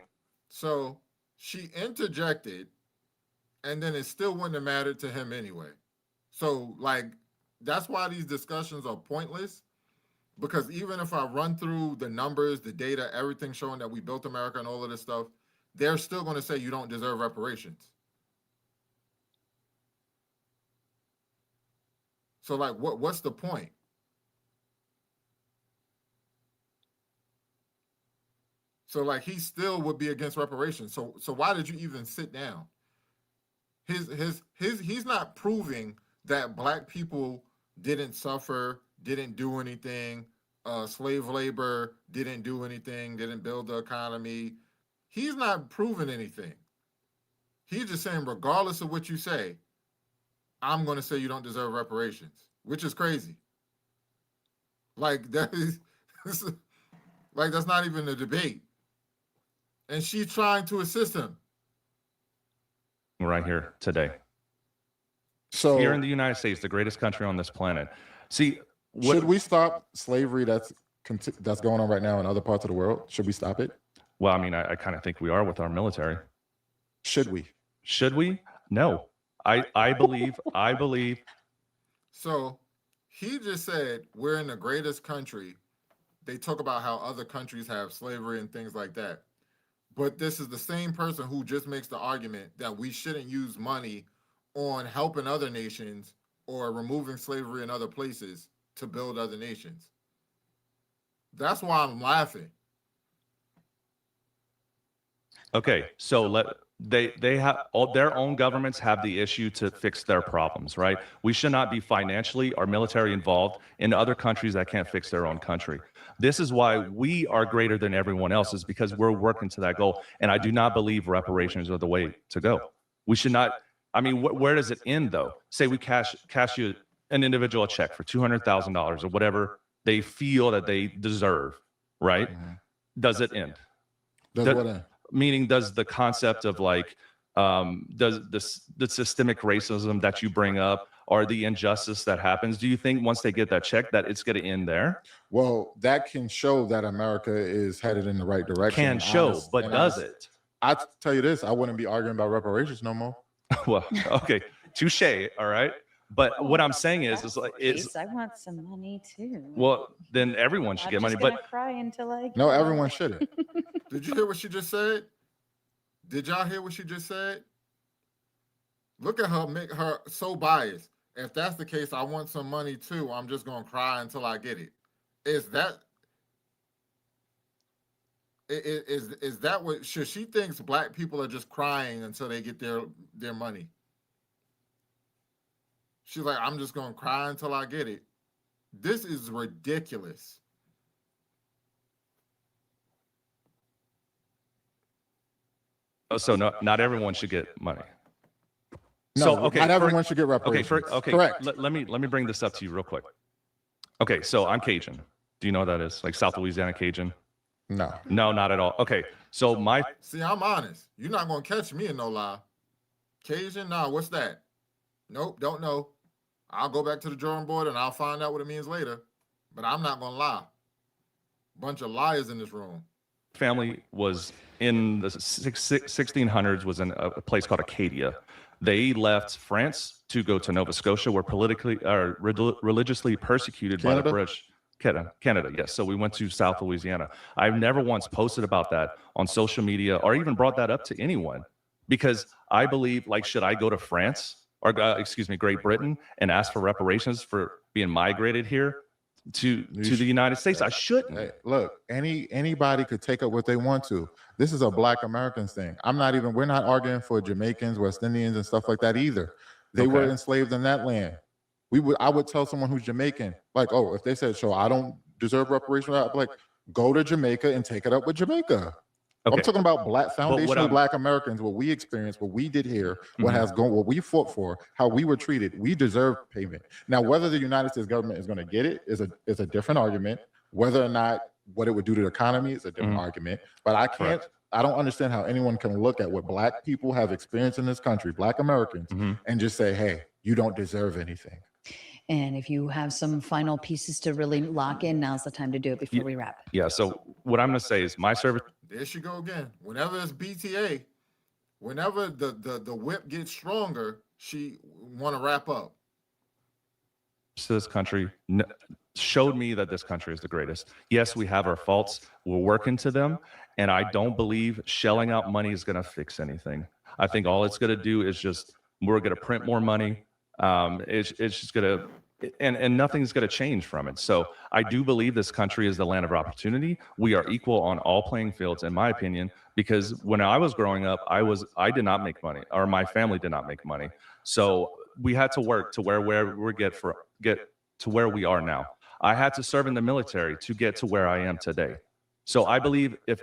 So she interjected, and then it still wouldn't have mattered to him anyway. So, like, that's why these discussions are pointless. Because even if I run through the numbers, the data, everything showing that we built America and all of this stuff, they're still going to say you don't deserve reparations. So, like, what's the point? So, like, he still would be against reparations. So why did you even sit down? He's not proving that black people didn't suffer, didn't do anything, slave labor didn't do anything, didn't build the economy. He's not proving anything. He's just saying, regardless of what you say, I'm going to say you don't deserve reparations, which is crazy. Like, that is, like, that's not even a debate. And she's trying to assist him. Right here today. So Here in the United States, the greatest country on this planet. See, what, should we stop slavery that's going on right now in other parts of the world? Should we stop it? well, I mean, I kind of think we are with our military. Should we? Should we? No. I believe. So he just said we're in the greatest country. They talk about how other countries have slavery and things like that. But this is the same person who just makes the argument that we shouldn't use money on helping other nations or removing slavery in other places to build other nations. That's why I'm laughing. Okay, so they have all their own governments have the issue to fix their problems, right? We should not be financially or military involved in other countries that can't fix their own country. This is why we are greater than everyone else, is because we're working to that goal. And I do not believe reparations are the way to go. We should not. I mean, where does it end though? Say we cash you an individual check for $200,000 or whatever they feel that they deserve, right? Mhm. Does it end? Does That- what end? Meaning, does the concept of like, does the systemic racism that you bring up or the injustice that happens, do you think once they get that check that it's going to end there? Well, that can show that America is headed in the right direction. Can and show, honest- but and does honest. it? I tell you this, I wouldn't be arguing about reparations no more. Well, okay, touche. All right, but what I'm saying is like it's I want some money too. well, then everyone should get money. But cry until I No, everyone shouldn't. Did you hear what she just said? Did y'all hear what she just said? Look at her, make her so biased. If that's the case, I want some money too. I'm just gonna cry until I get it. Is that is that what she thinks black people are just crying until they get their money? She's like, I'm just gonna cry until I get it. This is ridiculous. So not everyone should get money. No, So, okay, not for- everyone should get Okay, reparations. okay. Correct. Let me bring this up to you real quick. Okay, so I'm Cajun. Do you know what that is? Like South Louisiana Cajun? No. No, not at all. Okay, so my See, I'm honest. You're not gonna catch me in no lie. Cajun, nah, what's that? Nope, don't know. I'll go back to the drawing board and I'll find out what it means later. But I'm not gonna lie. Bunch of liars in this room. family was in the 1600s, was in a place called Acadia. They left France to go to Nova Scotia, were politically or religiously persecuted by the Canada? British. Canada, yes. So we went to South Louisiana. I've never once posted about that on social media or even brought that up to anyone because I believe, like, should I go to France or, excuse me, Great Britain and ask for reparations for being migrated here to the United States? I shouldn't. Hey, look, anybody could take up what they want to. This is a Black Americans thing. We're not arguing for Jamaicans, West Indians, and stuff like that either. They were Okay. enslaved in that land. I would tell someone who's Jamaican, like, oh, if they said, so I don't deserve reparations, I'd be like, go to Jamaica and take it up with Jamaica. Okay. I'm talking about what foundational I'm- Black Americans, what we experienced, what we did here, what what we fought for, how we were treated. We deserve payment. Now, whether the United States government is going to get it is a different argument. Whether or not what it would do to the economy is a different argument. But I don't understand how anyone can look at what Black people have experienced in this country, Black Americans, and just say, hey, you don't deserve anything. And if you have some final pieces to really lock in, now's the time to do it before we wrap. Yeah. So what I'm going to say is my service There she go again. Whenever it's BTA, whenever the whip gets stronger, she want to wrap up. to this country showed me that this country is the greatest. Yes, we have our faults. We're working to them. And I don't believe shelling out money is going to fix anything. I think all it's going to do is just, we're going to print more money. It's just going to, and nothing's going to change from it. So I do believe this country is the land of opportunity. We are equal on all playing fields, in my opinion, because when I was growing up, I did not make money, or my family did not make money. So we had to work to where we get to where we are now. I had to serve in the military to get to where I am today. So I believe if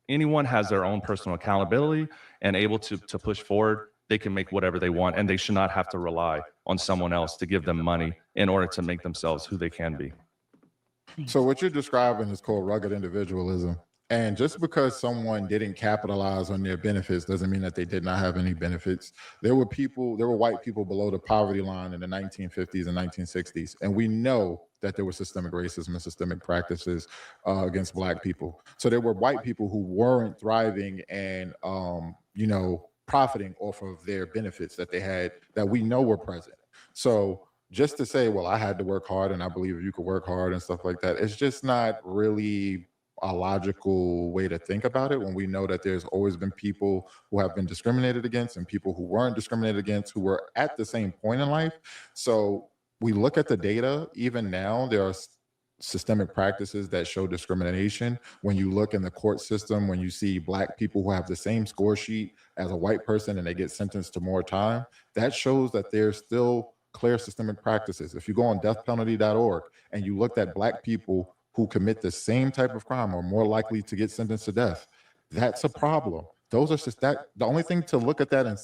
anyone has their own personal accountability and able to push forward, they can make whatever they want, and they should not have to rely on someone else to give them money in order to make themselves who they can be. So what you're describing is called rugged individualism. And just because someone didn't capitalize on their benefits doesn't mean that they did not have any benefits. There were white people below the poverty line in the 1950s and 1960s. And we know that there was systemic racism and systemic practices against Black people. So there were white people who weren't thriving and, profiting off of their benefits that they had that we know were present. So just to say, well, I had to work hard and I believe you could work hard and stuff like that, it's just not really a logical way to think about it when we know that there's always been people who have been discriminated against and people who weren't discriminated against who were at the same point in life. So we look at the data, even now, there are systemic practices that show discrimination. When you look in the court system, when you see Black people who have the same score sheet as a white person and they get sentenced to more time, that shows that there's still clear systemic practices. If you go on deathpenalty.org and you looked at Black people who commit the same type of crime are more likely to get sentenced to death, that's a problem. Those are just the only thing to look at that and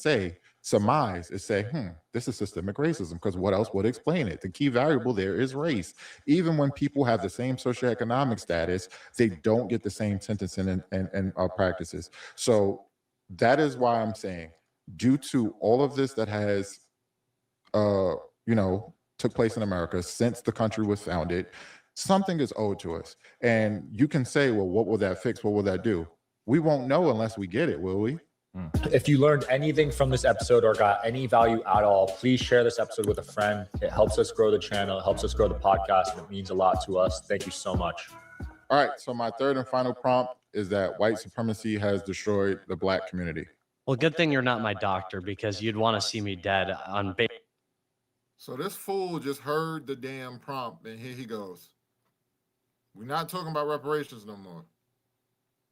surmise is say, this is systemic racism, because what else would explain it? The key variable there is race. Even when people have the same socioeconomic status, they don't get the same sentencing and practices. So that is why I'm saying, due to all of this that has, took place in America since the country was founded, something is owed to us. And you can say, well, what will that fix? What will that do? We won't know unless we get it, will we? If you learned anything from this episode or got any value at all, please share this episode with a friend. It helps us grow the channel, it helps us grow the podcast, and it means a lot to us. Thank you so much. All right. So my third and final prompt is that white supremacy has destroyed the Black community. Well, good thing you're not my doctor, because you'd want to see me dead on So this fool just heard the damn prompt, and here he goes. We're not talking about reparations no more.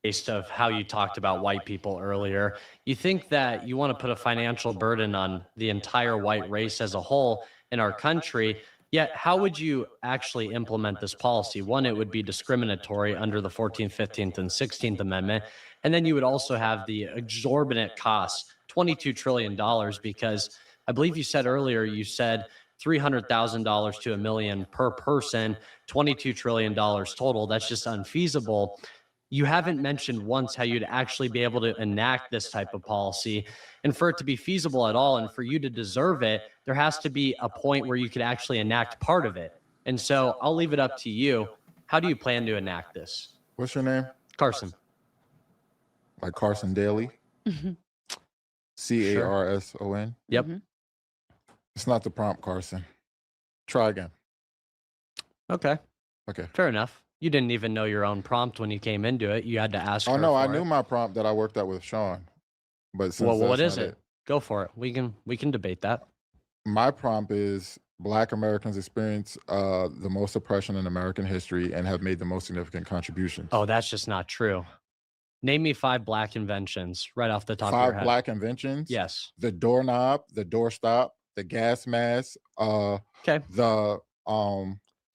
based of how you talked about white people earlier. You think that you want to put a financial burden on the entire white race as a whole, in our country. Yet, how would you actually implement this policy? One, it would be discriminatory under the 14th, 15th, and 16th Amendment. And then you would also have the exorbitant costs, $22 trillion, because I believe you said earlier, you said $300,000 to $1 million per person, $22 trillion total. That's just unfeasible. You haven't mentioned once how you'd actually be able to enact this type of policy. And for it to be feasible at all, and for you to deserve it, there has to be a point where you could actually enact part of it. And so I'll leave it up to you. How do you plan to enact this? What's your name? Carson. Like Carson Daly? Carson. Yep. It's not the prompt, Carson. Try again. Okay. Okay. Fair enough. You didn't even know your own prompt when you came into it. You had to ask. Oh her no, I for knew it. my prompt that I worked out with Sean. But since Well, what that's is not it? Go for it. We can debate that. My prompt is Black Americans experience the most oppression in American history and have made the most significant contributions. Oh, that's just not true. Name me 5 Black inventions right off the top of your 5 head. Black inventions. Yes. The doorknob, the doorstop, the gas mask, Okay. the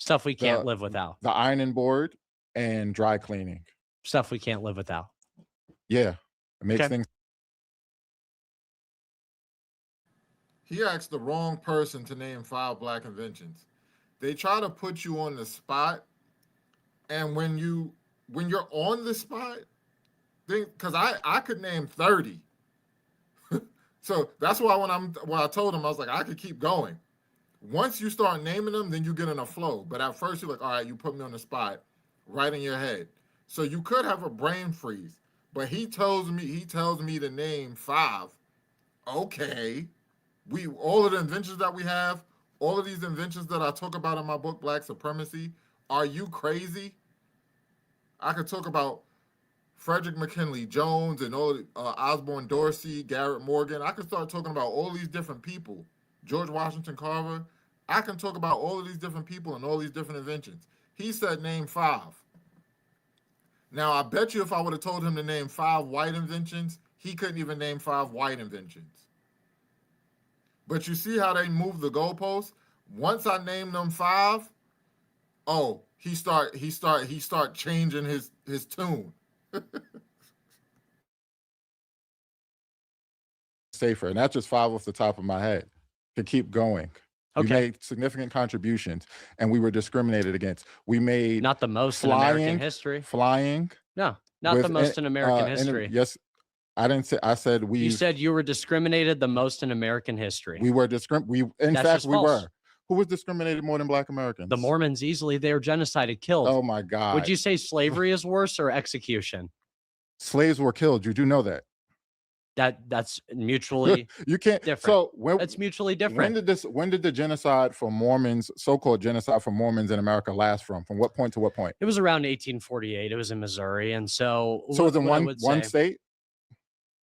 Stuff we can't the- live without. the ironing board, and dry cleaning. Stuff we can't live without. Yeah, it makes Okay. things. He asked the wrong person to name 5 Black inventions. They try to put you on the spot, and when you're on the spot, because I could name 30. So that's why when I told him, I was like, I could keep going. Once you start naming them, then you get in a flow. But at first you're like, all right, you put me on the spot, right in your head. So you could have a brain freeze. But he tells me to name 5. Okay. All of the inventions that we have, all of these inventions that I talk about in my book, Black Supremacy, are you crazy? I could talk about Frederick McKinley Jones and all Osborne Dorsey, Garrett Morgan. I could start talking about all these different people. George Washington Carver. I can talk about all of these different people and all these different inventions. He said name 5. Now, I bet you if I would have told him to name 5 white inventions, he couldn't even name 5 white inventions. But you see how they move the goalposts? Once I named them 5, oh, he start changing his tune. Safer, and that's just 5 off the top of my head. To keep going. We Okay. made significant contributions, and we were discriminated against. We made Not the most in American flying, history. flying. No, not the with most in American and- history. Yes, I didn't say. I said we. You said you were discriminated the most in American history. we were in That's fact, just we false. were. Who was discriminated more than Black Americans? The Mormons easily, they were genocided, killed. Oh my God. Would you say slavery is worse or execution? Slaves were killed. You do know that. That's mutually You can't. different. So when that's mutually when different. when did the genocide for Mormons, so-called genocide for Mormons in America, last from? From what point to what point? It was around 1848. It was in Missouri, and so So it was in what I one would one say- state.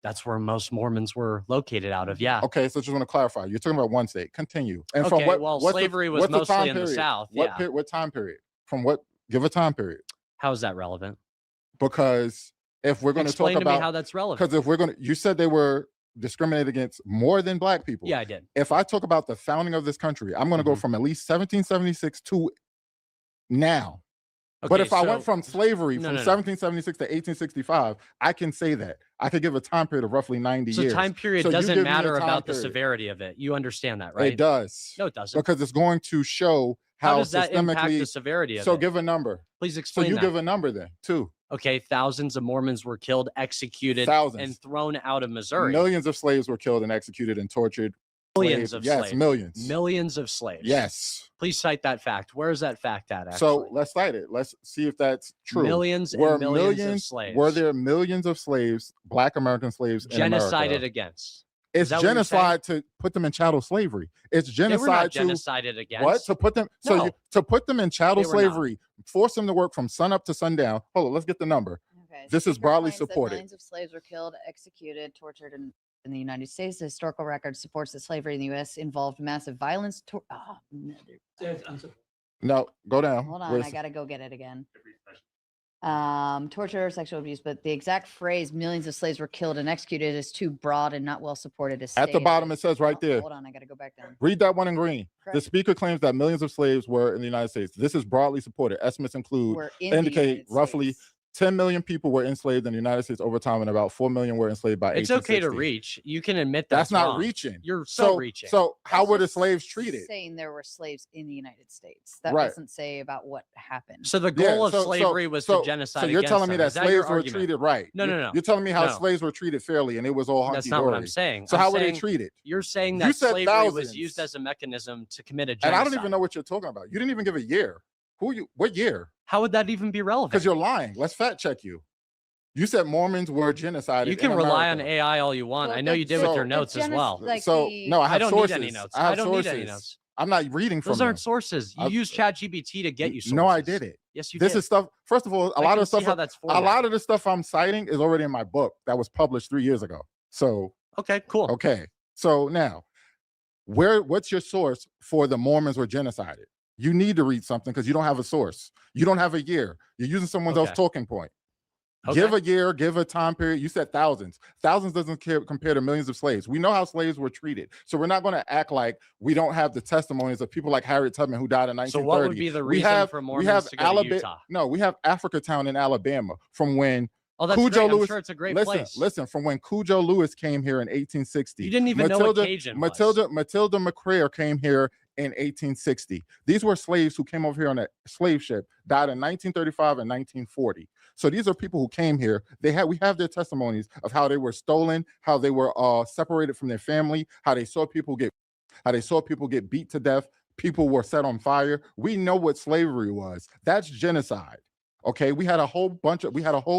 That's where most Mormons were located out of. Yeah. Okay, so just want to clarify. You're talking about one state. Continue. And Okay, from what? well, what's the- slavery was what's the mostly time in the period? South, What yeah. what time period? From what? Give a time period. How is that relevant? Because if we're going to talk Explain to me how about, that's relevant. because if we're going to, you said they were discriminated against more than Black people. Yeah, I did. If I talk about the founding of this country, I'm going to go Mhm. from at least 1776 to now. But Okay, if I went so- from slavery No, from no, no. 1776 to 1865, I can say that. I could give a time period of roughly 90 So years. time period So you doesn't give me a matter time about the period. severity of it. You understand that, right? It does. No, it doesn't. Because it's going to show How how does that impact systemically. the severity of So it? give a number. Please So explain you that. give a number then, too. Okay, thousands of Mormons were killed, executed, Thousands. and thrown out of Missouri. Millions of slaves were killed and executed and tortured. Millions Slaves- of yes, slaves. millions. Millions of slaves. Yes. Please cite that fact. Where is that fact at? Actually? So let's cite it. Let's see if that's true. Millions Were and millions of slaves. Were there millions of slaves, Black American slaves, in genocided America? against? It's that what you're genocide to put them in chattel slavery. It's They were not genocide to genocided against. what? To put them No. to put them in chattel They were not. slavery, force them to work from sun up to sundown. Hold on, let's get the number. Okay. This is Speaker broadly claims that supported. Millions of slaves were killed, executed, tortured in the United States. The historical record supports that slavery in the U.S. involved massive violence. No, go down. Hold on, Where's- I gotta go get it again. Torture or sexual abuse, but the exact phrase "millions of slaves were killed and executed" is too broad and not well supported as At the bottom, it says right there. Hold on, I got to go back down. Read that one in green. The Correct. speaker claims that millions of slaves were in the United States. This is broadly supported. Estimates include We're in the indicate United roughly States. 10 million people were enslaved in the United States over time, and about 4 million were enslaved by It's okay to 1860. reach. You can admit That's not wrong. reaching. You're so reaching. So how That's were the just slaves treated? Saying there were slaves in the United States. That Right. doesn't say about what happened. So the Yeah, goal of so- slavery was so- to genocide. So you're against telling me them. that Is your slaves were argument? treated right? No, no, no. You're telling me how No. slaves were treated fairly and it was all hunky That's not what I'm dory. saying. So I'm how were they saying treated? You're saying You that said slavery was thousands. used as a mechanism to commit a And genocide. I don't even know what you're talking about. You didn't even give a year. What year? How would that even be relevant? Because you're lying. Let's fact check you. You said Mormons were genocided. You can in rely on America. AI all you want. Well, I know you did the- with your the notes as well. like so the- no, I have don't sources. need any notes. I have I don't sources. need any notes. I'm not reading from Those aren't them. sources. You I've- use ChatGPT to get you sources. No, I didn't. Yes, you This did. is stuff. First of all, a I lot can of see stuff. how that's A lot formatted. of the stuff I'm citing is already in my book that was published 3 years ago. So Okay, cool. okay. So now, what's your source for the Mormons were genocided? You need to read something because you don't have a source. You don't have a year. You're using someone else's Okay. talking point. Okay. Give a year, give a time period. You said thousands. Thousands doesn't compare to millions of slaves. We know how slaves were treated. So we're not going to act like we don't have the testimonies of people like Harriet Tubman who died in 1930. So what would be the We reason have- for we Mormons have to go to Utah? No, we have Africatown in Alabama from when Oh, that's Cujo great. I'm Lewis- sure it's a great listen, place. listen, from when Cujo Lewis came here in 1860. You didn't even know what Cajun was. Matilda McCrae came here in 1860. These were slaves who came over here on a slave ship, died in 1935 and 1940. So these are people who came here. We have their testimonies of how they were stolen, how they were separated from their family, how they saw people get beat to death. People were set on fire. We know what slavery was. That's genocide. Okay, we had a whole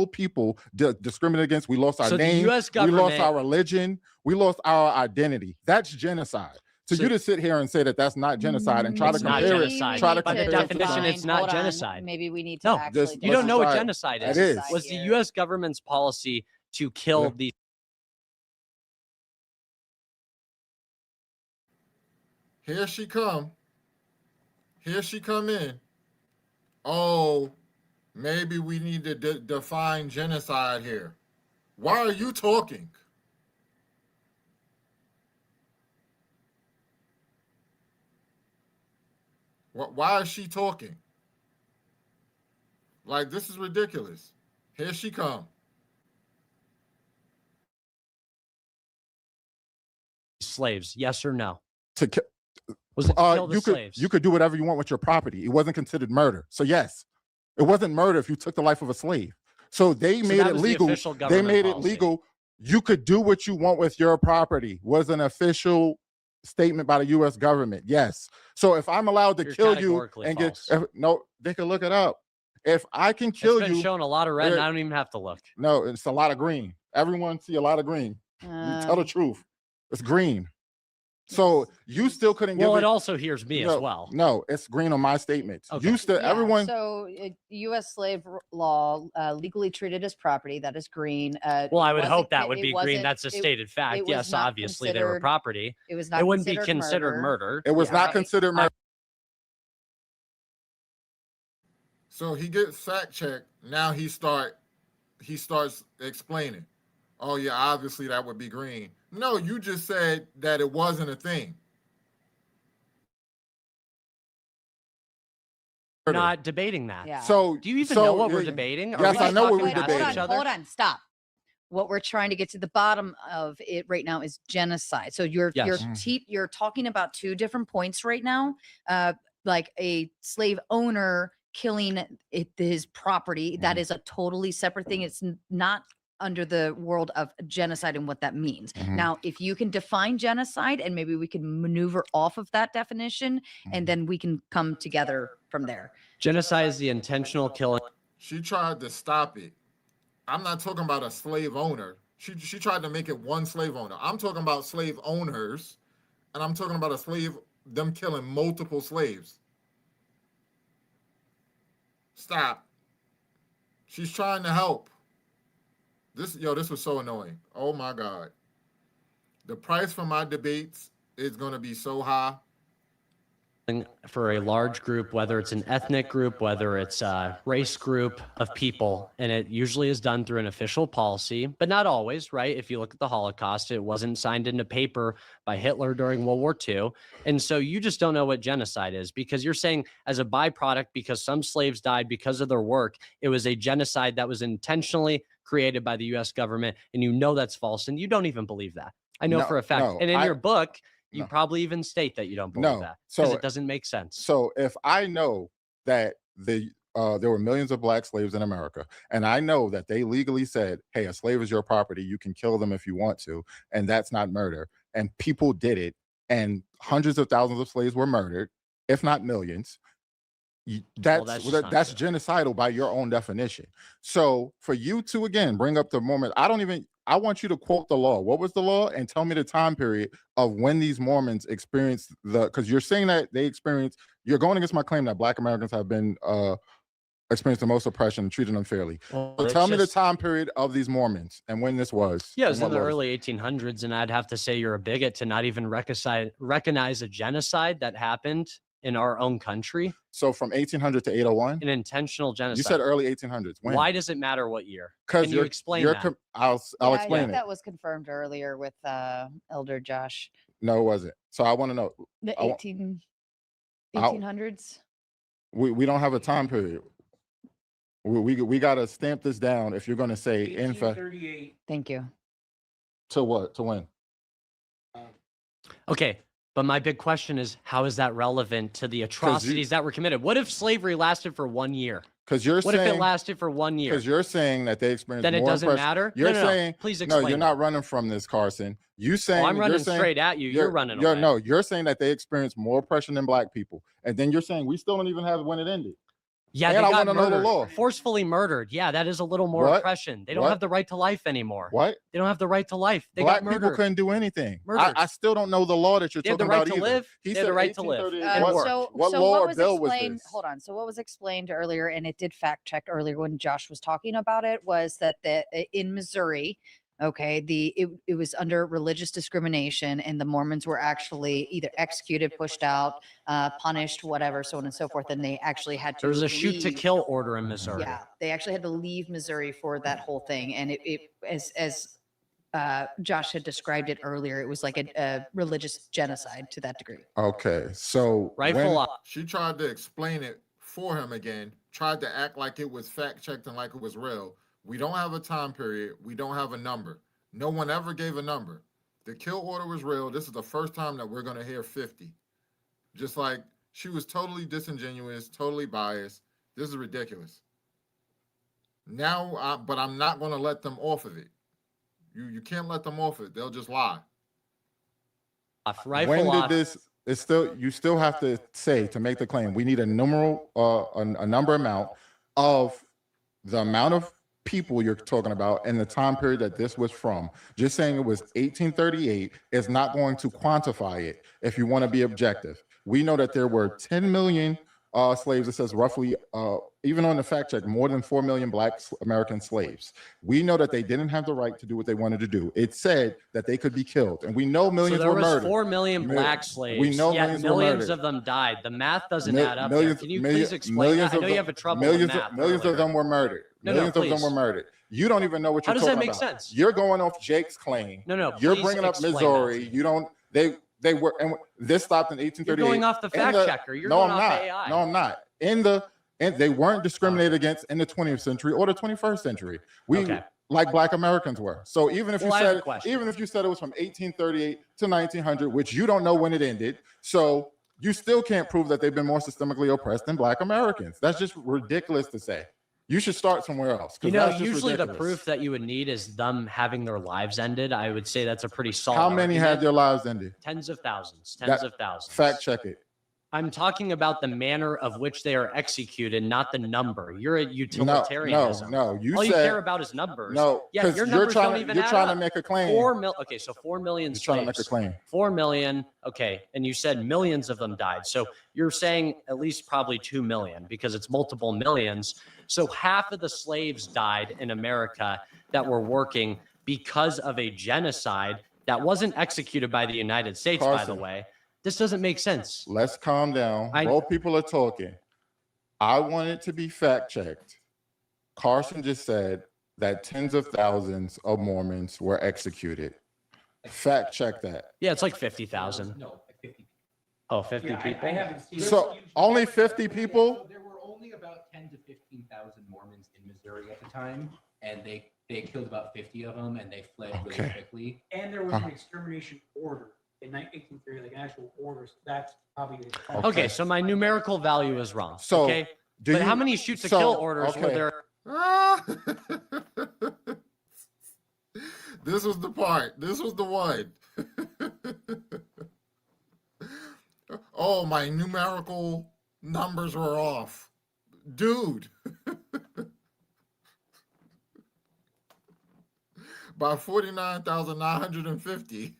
people discriminated against. We lost our So the name. US We lost government- our religion. We lost our identity. That's genocide. So So- you to sit here and say that that's not genocide and try to It's not compare it. genocide. Try to By the compare it to definition, something. it's not Hold on. genocide. Maybe we need to No, actually. this- You don't know what Genocide. genocide It is. is. Was the here. U.S. government's policy to kill Yeah. the Here she come. Here she come in. Oh, maybe we need to define genocide here. Why are you talking? Why is she talking? Like, this is ridiculous. Here she come. slaves? Yes or no? To ki- Was it to kill the you slaves? could do whatever you want with your property. It wasn't considered murder. So yes, it wasn't murder if you took the life of a slave. So they So made that it was the legal. official They government made it policy. legal. You could do what you want with your property. Was an official statement by the U.S. government. Yes. So if I'm allowed to You're kill you categorically and false. no, they can look it up. If I can It's kill been you, shown a lot of red, and there- I don't even have to look. no, it's a lot of green. Everyone see a lot of green. You tell the Um, truth. It's green. So you still couldn't Well, give it also hears me as well. No, it's green on my statements. Okay. You still yeah, everyone So U.S. slave law legally treated as property. That is green. Well, I would wasn't hope that con- would it be green. wasn't- That's a stated fact. was Yes, not obviously they were considered- property. It was not. It wouldn't be considered murder. it was Yeah. not considered murder. So he gets fact checked. Now he starts explaining. Oh yeah, obviously that would be green. No, you just said that it wasn't a thing. We're not debating that. Yeah. So Do you even so, know what we're yeah, debating? Are yes, we I just know what talking we're past debating. each other? Hold on, stop. What we're trying to get to the bottom of it right now is genocide. So you're Yes. you're talking about two different points right now. Like a slave owner killing his property. That is a totally separate thing. It's not under the world of genocide and what that means. Mhm. Now, if you can define genocide and maybe we can maneuver off of that definition and then we can come together from there. Genocide is the intentional killing. She tried to stop it. I'm not talking about a slave owner. She tried to make it one slave owner. I'm talking about slave owners, and I'm talking about them killing multiple slaves. Stop. She's trying to help. This was so annoying. Oh my God. The price for my debates is gonna be so high. for a large group, whether it's an ethnic group, whether it's a race group of people, and it usually is done through an official policy, but not always, right? If you look at the Holocaust, it wasn't signed into paper by Hitler during World War II. And so you just don't know what genocide is, because you're saying as a byproduct, because some slaves died because of their work, it was a genocide that was intentionally created by the US government. And you know that's false. And you don't even believe that. I know No, for a fact. no, and in your book, you no. probably even state that you don't believe No. that, because So it doesn't make sense. So if I know that there were millions of black slaves in America, and I know that they legally said, hey, a slave is your property, you can kill them if you want to, and that's not murder, and people did it, and hundreds of thousands of slaves were murdered, if not millions, that's that's just not that's true. genocidal by your own definition. So for you to again bring up the moment, I want you to quote the law. What was the law? And tell me the time period of when these Mormons experienced because you're saying that they experienced, you're going against my claim that Black Americans have been experienced the most oppression and treated unfairly. Well, So it's tell me the just- time period of these Mormons and when this was. Yeah, it and was in what the laws. early 1800s, and I'd have to say you're a bigot to not even recognize a genocide that happened in our own country, So from 1800 to 801? an intentional genocide. You said early 1800s. When? Why does it matter what year? Because Can you explain that? I'll Yeah, I explain think it. that was confirmed earlier with Elder Josh. No, it wasn't. So I want to know. The I wa- 1800s. We don't have a time period. We got to stamp this down if you're going to say in fact Thank you. to what to when. Okay, but my big question is, how is that relevant to the atrocities that were committed? What if slavery lasted for 1 year? Because you're What if it saying lasted for 1 year? because you're saying that they experienced Then it more doesn't oppression. matter? You're No, no, no. saying Please no. explain You're that. not running from this, Carson. You saying Oh, I'm running you're saying, straight at you. You're running away. No, you're saying that they experienced more oppression than Black people, and then you're saying we still don't even have when it ended. Yeah, And they I got wanna know the murdered, law. forcefully murdered. Yeah, that is a little more What? oppression. They don't What? have the right to life anymore. What? They don't have the right to life. They Black got people murdered. couldn't do anything. Murdered. I still don't know the law that you're They have talking the right about to either. live. He They have said the right to live. 1838. And What- work. what so law what or was bill was explained? this? Hold on. So what was explained earlier, and it did fact check earlier when Josh was talking about it, was that in Missouri, okay, it was under religious discrimination, and the Mormons were actually either executed, pushed out, punished, whatever, so on and so forth, and they actually had to. There was a shoot to leave. kill order in Missouri. Yeah, they actually had to leave Missouri for that whole thing, and as Josh had described it earlier, it was like a religious genocide to that degree. Okay, so Rifle when- up. She tried to explain it for him again, tried to act like it was fact checked and like it was real. We don't have a time period. We don't have a number. No one ever gave a number. The kill order was real. This is the first time that we're going to hear 50. Just like she was totally disingenuous, totally biased. This is ridiculous. Now, but I'm not going to let them off of it. You can't let them off it. They'll just lie. Rifle when off. did this? It's still you still have to say to make the claim. We need a numeral, a number amount of the amount of people you're talking about and the time period that this was from. Just saying it was 1838 is not going to quantify it if you want to be objective. We know that there were 10 million slaves. It says roughly, even on the fact check, more than 4 million Black American slaves. We know that they didn't have the right to do what they wanted to do. It said that they could be killed, and we know So millions there were was murdered. 4 million Mil- black slaves. we know yet millions were millions murdered. of them died. The math doesn't Mil- add up. millions- Can you million- please explain that? I know you have a trouble with millions, math. millions of earlier. them were murdered. No, Millions of them please. were murdered. You don't even know what How you're does that talking make about. sense? You're going off Jake's claim. No, You're please bringing up explain that Missouri. to me. You don't. They were, and this stopped in 1838. You're going off the In fact checker. You're no, going I'm off not. AI. No, I'm not. And they weren't discriminated against in the 20th century or the 21st century. We Okay. like Black Americans were. So even if Well, I have a you question. said even if you said it was from 1838 to 1900, which you don't know when it ended, so you still can't prove that they've been more systemically oppressed than Black Americans. That's just ridiculous to say. You should start somewhere else. 'cause You know, that's just usually the ridiculous. proof that you would need is them having their lives ended. I would say that's a pretty solid. How many had argument. their lives ended? Tens of thousands. That- Tens of thousands. Fact check it. I'm talking about the manner of which they are executed, not the number. You're a No, utilitarianism. no. You All you said care about is numbers. no, Yeah, because your you're numbers trying don't to even you're add trying to up. make a claim. 4 million. Okay, so 4 million You're trying to make a slaves. claim. 4 million. Okay, and you said millions of them died. So you're saying at least probably 2 million because it's multiple millions. So half of the slaves died in America that were working because of a genocide that wasn't executed by the United States, by the Carson. way. This doesn't make sense. Let's calm down. I- Both people are talking. I want it to be fact checked. Carson just said that tens of thousands of Mormons were executed. Fact check that. Yeah, it's like 50,000. No, like 50. Oh, 50 people. So only 50 people? There were only about 10 to 15,000 Mormons in Missouri at the time, and they killed about 50 of them, and they fled really Okay. quickly. And there was Uh-huh. an extermination order in 1830, like an actual order. So that's probably Okay, so my numerical value is wrong. So, okay, Do but you- how many shoot to so, kill orders were okay. there? This was the part. This was the one. Oh, my numerical numbers were off. Dude. By 49,950.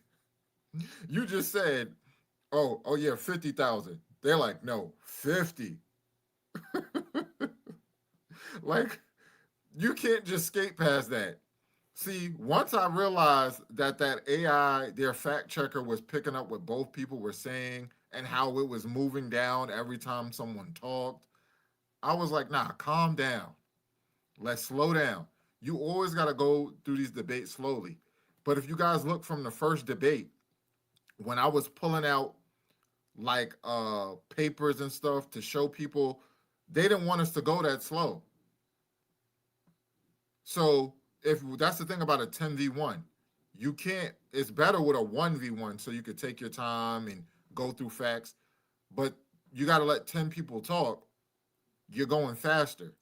You just said, oh yeah, 50,000. They're like, no, 50. Like, you can't just skate past that. See, once I realized that AI, their fact checker, was picking up what both people were saying and how it was moving down every time someone talked, I was like, nah, calm down. Let's slow down. You always got to go through these debates slowly. But if you guys look from the first debate, when I was pulling out like papers and stuff to show people, they didn't want us to go that slow. So if that's the thing about a 10v1, you can't, it's better with a 1v1 so you could take your time and go through facts, but you got to let 10 people talk. You're going faster.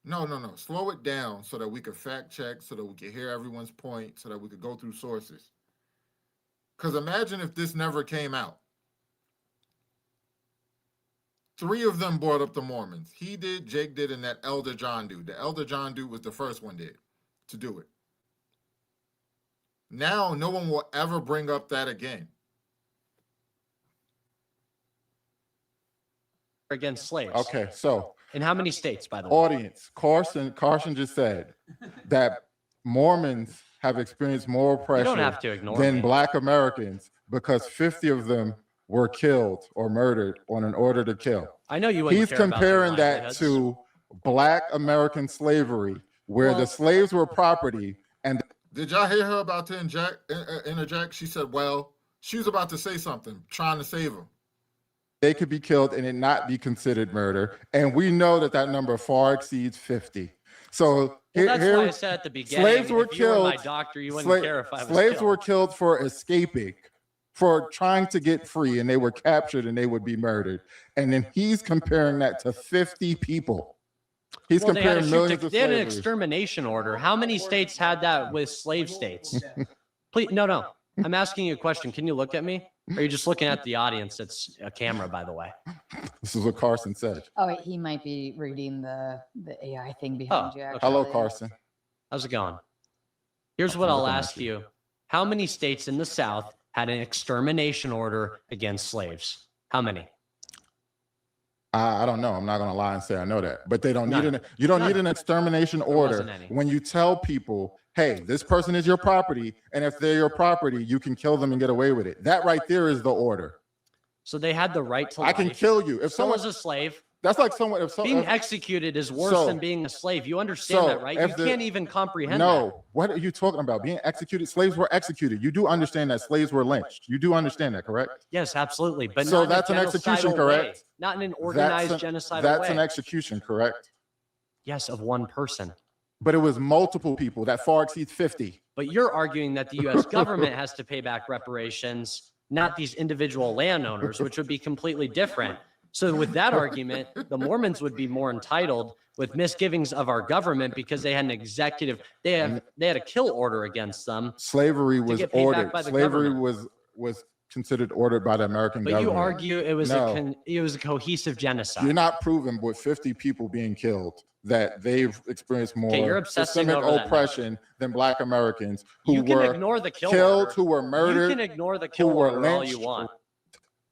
No, slow it down so that we could fact check, so that we could hear everyone's point, so that we could go through sources. Because imagine if this never came out. 3 of them brought up the Mormons. He did, Jake did, and that Elder John dude. The Elder John dude was the first one to do it. Now, no one will ever bring up that again. Against slaves. Okay, so In how many states, by the way? audience, Carson just said that Mormons have experienced more You oppression don't have to ignore than me. Black Americans because 50 of them were killed or murdered on an order to kill. I know you wouldn't He's care about their comparing that livelihoods. to Black American slavery, where Well- the slaves were property and Did y'all hear her about to interject? She said, well, she was about to say something, trying to save him. they could be killed and it not be considered murder. And we know that that number far exceeds 50. So Well, here, that's why I said at the beginning, slaves were if you were my killed- doctor, you wouldn't care if I was slaves killed. were killed for escaping, for trying to get free, and they were captured and they would be murdered. And then he's comparing that to 50 people. He's Well, they had, a comparing shoot millions to, of they had an slavery. extermination order. How many states had that with slave states? Please, no. I'm asking you a question. Can you look at me? Or are you just looking at the audience? It's a camera, by the way. This is what Carson said. Oh, wait, he might be reading the AI thing behind you. okay. Hello, actually. Carson. How's it going? Here's what I'll ask you. How many states in the South had an extermination order against slaves? How many? I don't know. I'm not going to lie and say I know that, but they don't need None. you don't None. need an extermination order wasn't any. when you tell people, hey, this person is your property, and if they're your property, you can kill them and get away with it. That right there is the order. So they had the right to I life. can kill you if So someone. was a slave. That's like someone. If Being someone. executed is worse So- than being a slave. You understand so that, right? You if the- can't even comprehend that. No, what are you talking about? Being executed? Slaves were executed. You do understand that slaves were lynched. You do understand that, correct? Yes, absolutely. But So not in a that's an execution, genocidal correct? way. Not in an organized That's genocidal That's way. an execution, correct? Yes, of one person. But it was multiple people. That far exceeds 50. But you're arguing that the U.S. government has to pay back reparations, not these individual landowners, which would be completely different. So with that argument, the Mormons would be more entitled with misgivings of our government because they had an executive, they had a kill order against them. Slavery was get paid back ordered. by the Slavery government. was considered ordered by the American But government. you argue it was No. it was a cohesive genocide. You're not proving with 50 people being killed that they've experienced more you're obsessing systemic over that now. oppression than Black Americans who You can were ignore the kill killed, order. who were You murdered, can ignore the kill who were order all lynched, you want.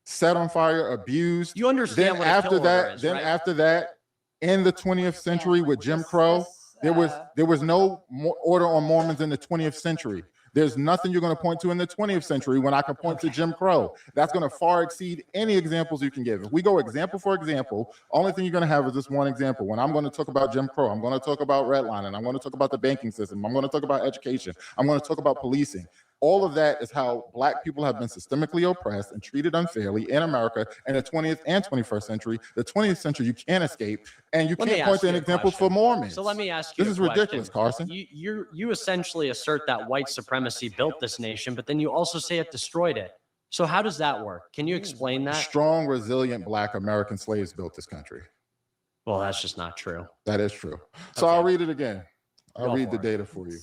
set on fire, abused. You understand Then what a after kill that, order is, then right? after that, in the 20th century with Jim Crow, there uh, was no order on Mormons in the 20th century. There's nothing you're going to point to in the 20th century when I can point to Jim Crow. That's going to far exceed any examples you can give. If we go example for example, only thing you're going to have is this one example. When I'm going to talk about Jim Crow, I'm going to talk about redlining, I'm going to talk about the banking system, I'm going to talk about education, I'm going to talk about policing. All of that is how Black people have been systemically oppressed and treated unfairly in America in the 20th and 21st century. The 20th century, you can't escape, and you Let me can't point ask to you any a examples for question. Mormons. So let me ask you This a is ridiculous, question. Carson. You essentially assert that white supremacy built this nation, but then you also say it destroyed it. So how does that work? Can you explain that? Strong, resilient Black American slaves built this country. Well, that's just not true. That is true. So Okay. I'll read it again. I'll Go read the for it. data for you.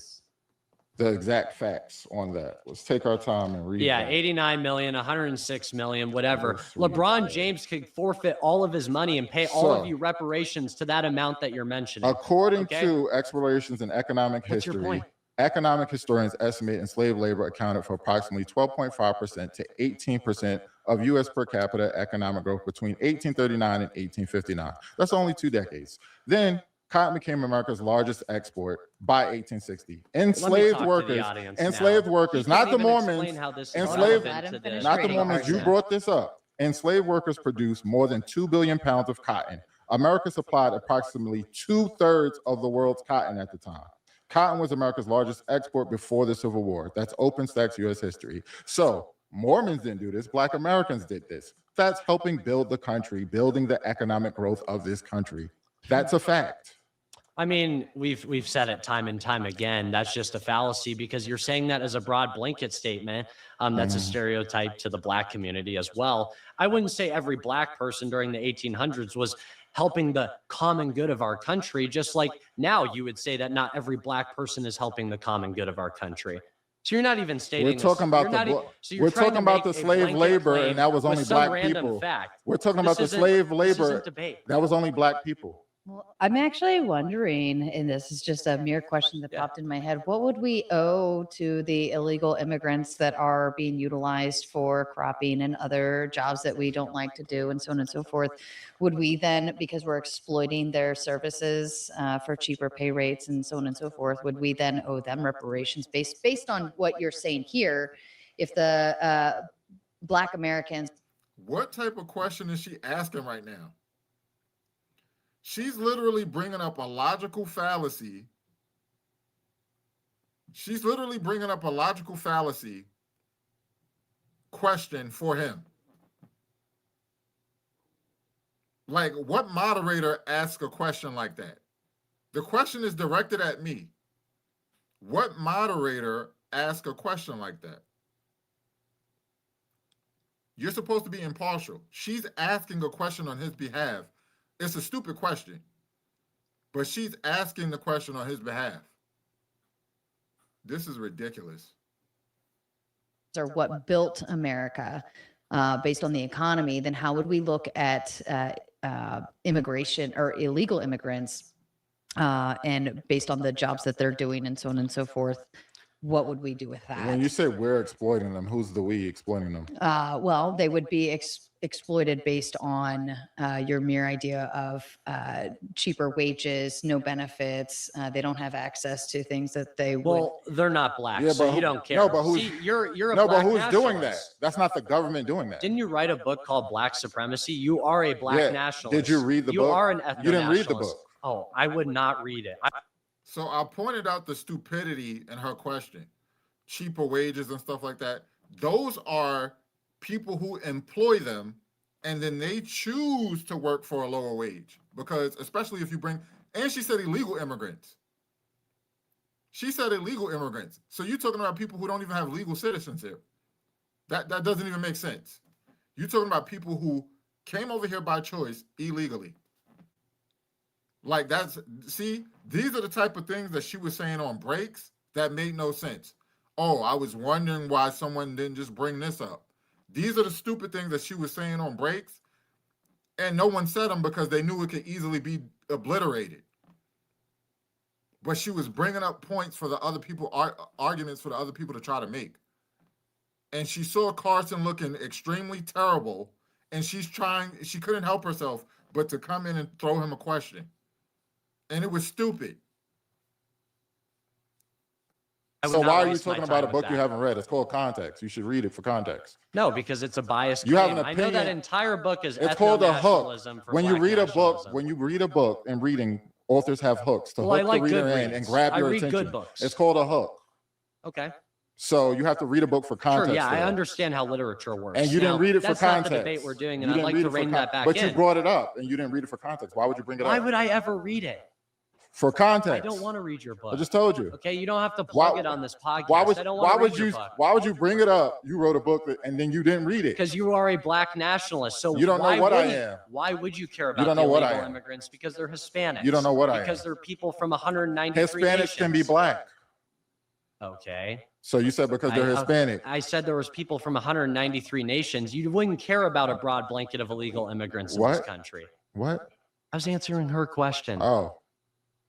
The exact facts on that. Let's take our time and read. Yeah, that. 89 million, 106 million, whatever. Oh, sweet. LeBron James could forfeit all of his money and pay all So- of you reparations to that amount that you're mentioning. According Okay. to explorations in economic What's your history, point? economic historians estimate enslaved labor accounted for approximately 12.5% to 18% of U.S. per capita economic growth between 1839 and 1859. That's only 2 decades. Then cotton became America's largest export by 1860. Let me Enslaved talk to the workers, audience enslaved now. workers, You not can't the even explain Mormons, how this is enslaved- relevant to Let him this. finish not the reading, Mormons. You Carson. brought this up. Enslaved workers produced more than 2 billion pounds of cotton. America supplied approximately 2/3 of the world's cotton at the time. Cotton was America's largest export before the Civil War. That's OpenStax U.S. history. So Mormons didn't do this. Black Americans did this. That's helping build the country, building the economic growth of this country. That's a fact. I mean, we've said it time and time again. That's just a fallacy because you're saying that as a broad blanket statement. That's a stereotype to the Black community as well. I wouldn't say every Black person during the 1800s was helping the common good of our country, just like now you would say that not every Black person is helping the common good of our country. So you're not even stating. We're this- talking about you're the not e- bla- so you're we're trying talking to about make the a slave blanket labor, claim and that was with only some Black random people. fact. We're talking This about the isn't- slave this labor. isn't debate. That was only Black people. Well, I'm actually wondering, and this is just a mere question that Yeah. popped in my head, what would we owe to the illegal immigrants that are being utilized for cropping and other jobs that we don't like to do and so on and so forth? Would we then, because we're exploiting their services for cheaper pay rates and so on and so forth, would we then owe them reparations based on what you're saying here? If the Black Americans What type of question is she asking right now? She's literally bringing up a logical fallacy. She's literally bringing up a logical fallacy question for him. Like, what moderator asks a question like that? The question is directed at me. What moderator asks a question like that? You're supposed to be impartial. She's asking a question on his behalf. It's a stupid question, but she's asking the question on his behalf. This is ridiculous. are what built America based on the economy, then how would we look at immigration or illegal immigrants and based on the jobs that they're doing and so on and so forth? What would we do with that? When you say we're exploiting them, who's the we exploiting them? Well, they would be exploited based on your mere idea of cheaper wages, no benefits. They don't have access to things that they would. Well, they're not Black, Yeah, so but you don't care. no, but who's- See, you're a No, but Black who's doing that? nationalist. That's not the government doing that. Didn't you write a book called Black Supremacy? You are a Black Yeah. nationalist. Did you read the you book? are an You didn't read the ethno-nationalist. book. Oh, I would not read it. So I pointed out the stupidity in her question. Cheaper wages and stuff like that. Those are people who employ them and then they choose to work for a lower wage because especially if you bring, and she said illegal immigrants. She said illegal immigrants. So you're talking about people who don't even have legal citizens here. That doesn't even make sense. You're talking about people who came over here by choice illegally. Like see, these are the type of things that she was saying on breaks that made no sense. Oh, I was wondering why someone didn't just bring this up. These are the stupid things that she was saying on breaks, and no one said them because they knew it could easily be obliterated. But she was bringing up points for the other people, arguments for the other people to try to make. And she saw Carson looking extremely terrible, and she couldn't help herself but to come in and throw him a question. And it was stupid. I would So not why are you waste my talking about a time book with you that. haven't read? It's called Context. You should read it for context. No, because it's a biased You have claim. an I know that opinion. entire book is It's called a hook. ethno-nationalism for When you black read a book, nationalism. when you read a book and reading, authors have hooks to Well, I hook like the reader good in and reads. grab I your read good attention. books. It's called a hook. Okay. So you have to read a book for context. Sure, yeah, for I that. understand how literature works. And you Now, didn't read it for that's context. not the debate we're doing, You and I'd didn't like read to it for rein that back But in. you brought it up and you didn't read it for context. Why would you bring it Why up? would I ever read it? For context. I don't want to read your book. I just told you. Okay, you don't have to Why- plug it on this podcast. Why would I don't why want to would read your you book. why would you bring it up? You wrote a book and then you didn't read it. Because you are a black nationalist. So You don't know why what I wouldn't- am. Why would you care about don't the know what I illegal am. immigrants? Because they're Hispanics. You don't know what I am. Because they're people from 193 Hispanics nations. can be black. Okay. So you said because they're Hispanic. I said there was people from 193 nations. You wouldn't care about a broad blanket of illegal immigrants in this What? country. What? I was answering her question. Oh.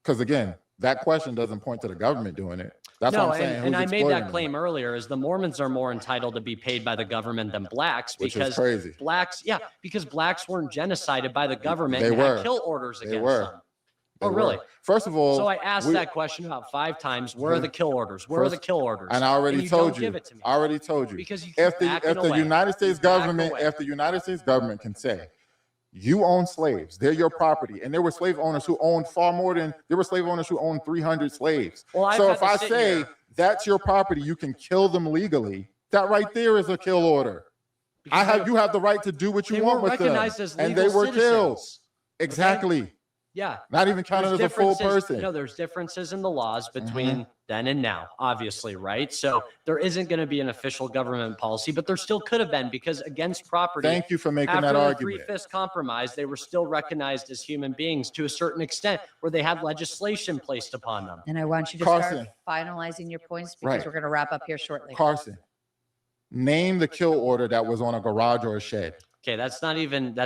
Because again, that question doesn't point to the government doing it. That's no, what I'm saying. and Who's I made that exploiting claim earlier is the Mormons are more entitled to be paid by the government than blacks Which is because crazy. blacks, yeah, because blacks weren't genocided by the government They and were. had kill orders They against were. them. They Oh, really? were. First of all, So I asked we- that question about 5 times. Where are the kill orders? Where are the First- kill orders? and I already you told don't you. give it to me. I already told you. Because you keep If the backing away. United States You back government, away. if the United States government can say, you own slaves, they're your property, and there were slave owners who owned far more than there were slave owners who owned 300 slaves. Well, I've So had if to I sit say here- that's your property, you can kill them legally. That right there is a kill order. Because You have the right to do what you they want were with them, recognized as and legal they were killed. citizens. Exactly. Yeah. Not even counted as There's a full differences- person. No, there's differences in the laws between Mm-hmm. then and now, obviously, right? So there isn't going to be an official government policy, but there still could have been because against property. Thank you for making After that the argument. Three-Fifths Compromise, they were still recognized as human beings to a certain extent where they had legislation placed upon them. And I want you to Carson. start finalizing your points because Right. we're going to wrap up here shortly. Carson, name the kill order that was on a garage or a shed. Okay, that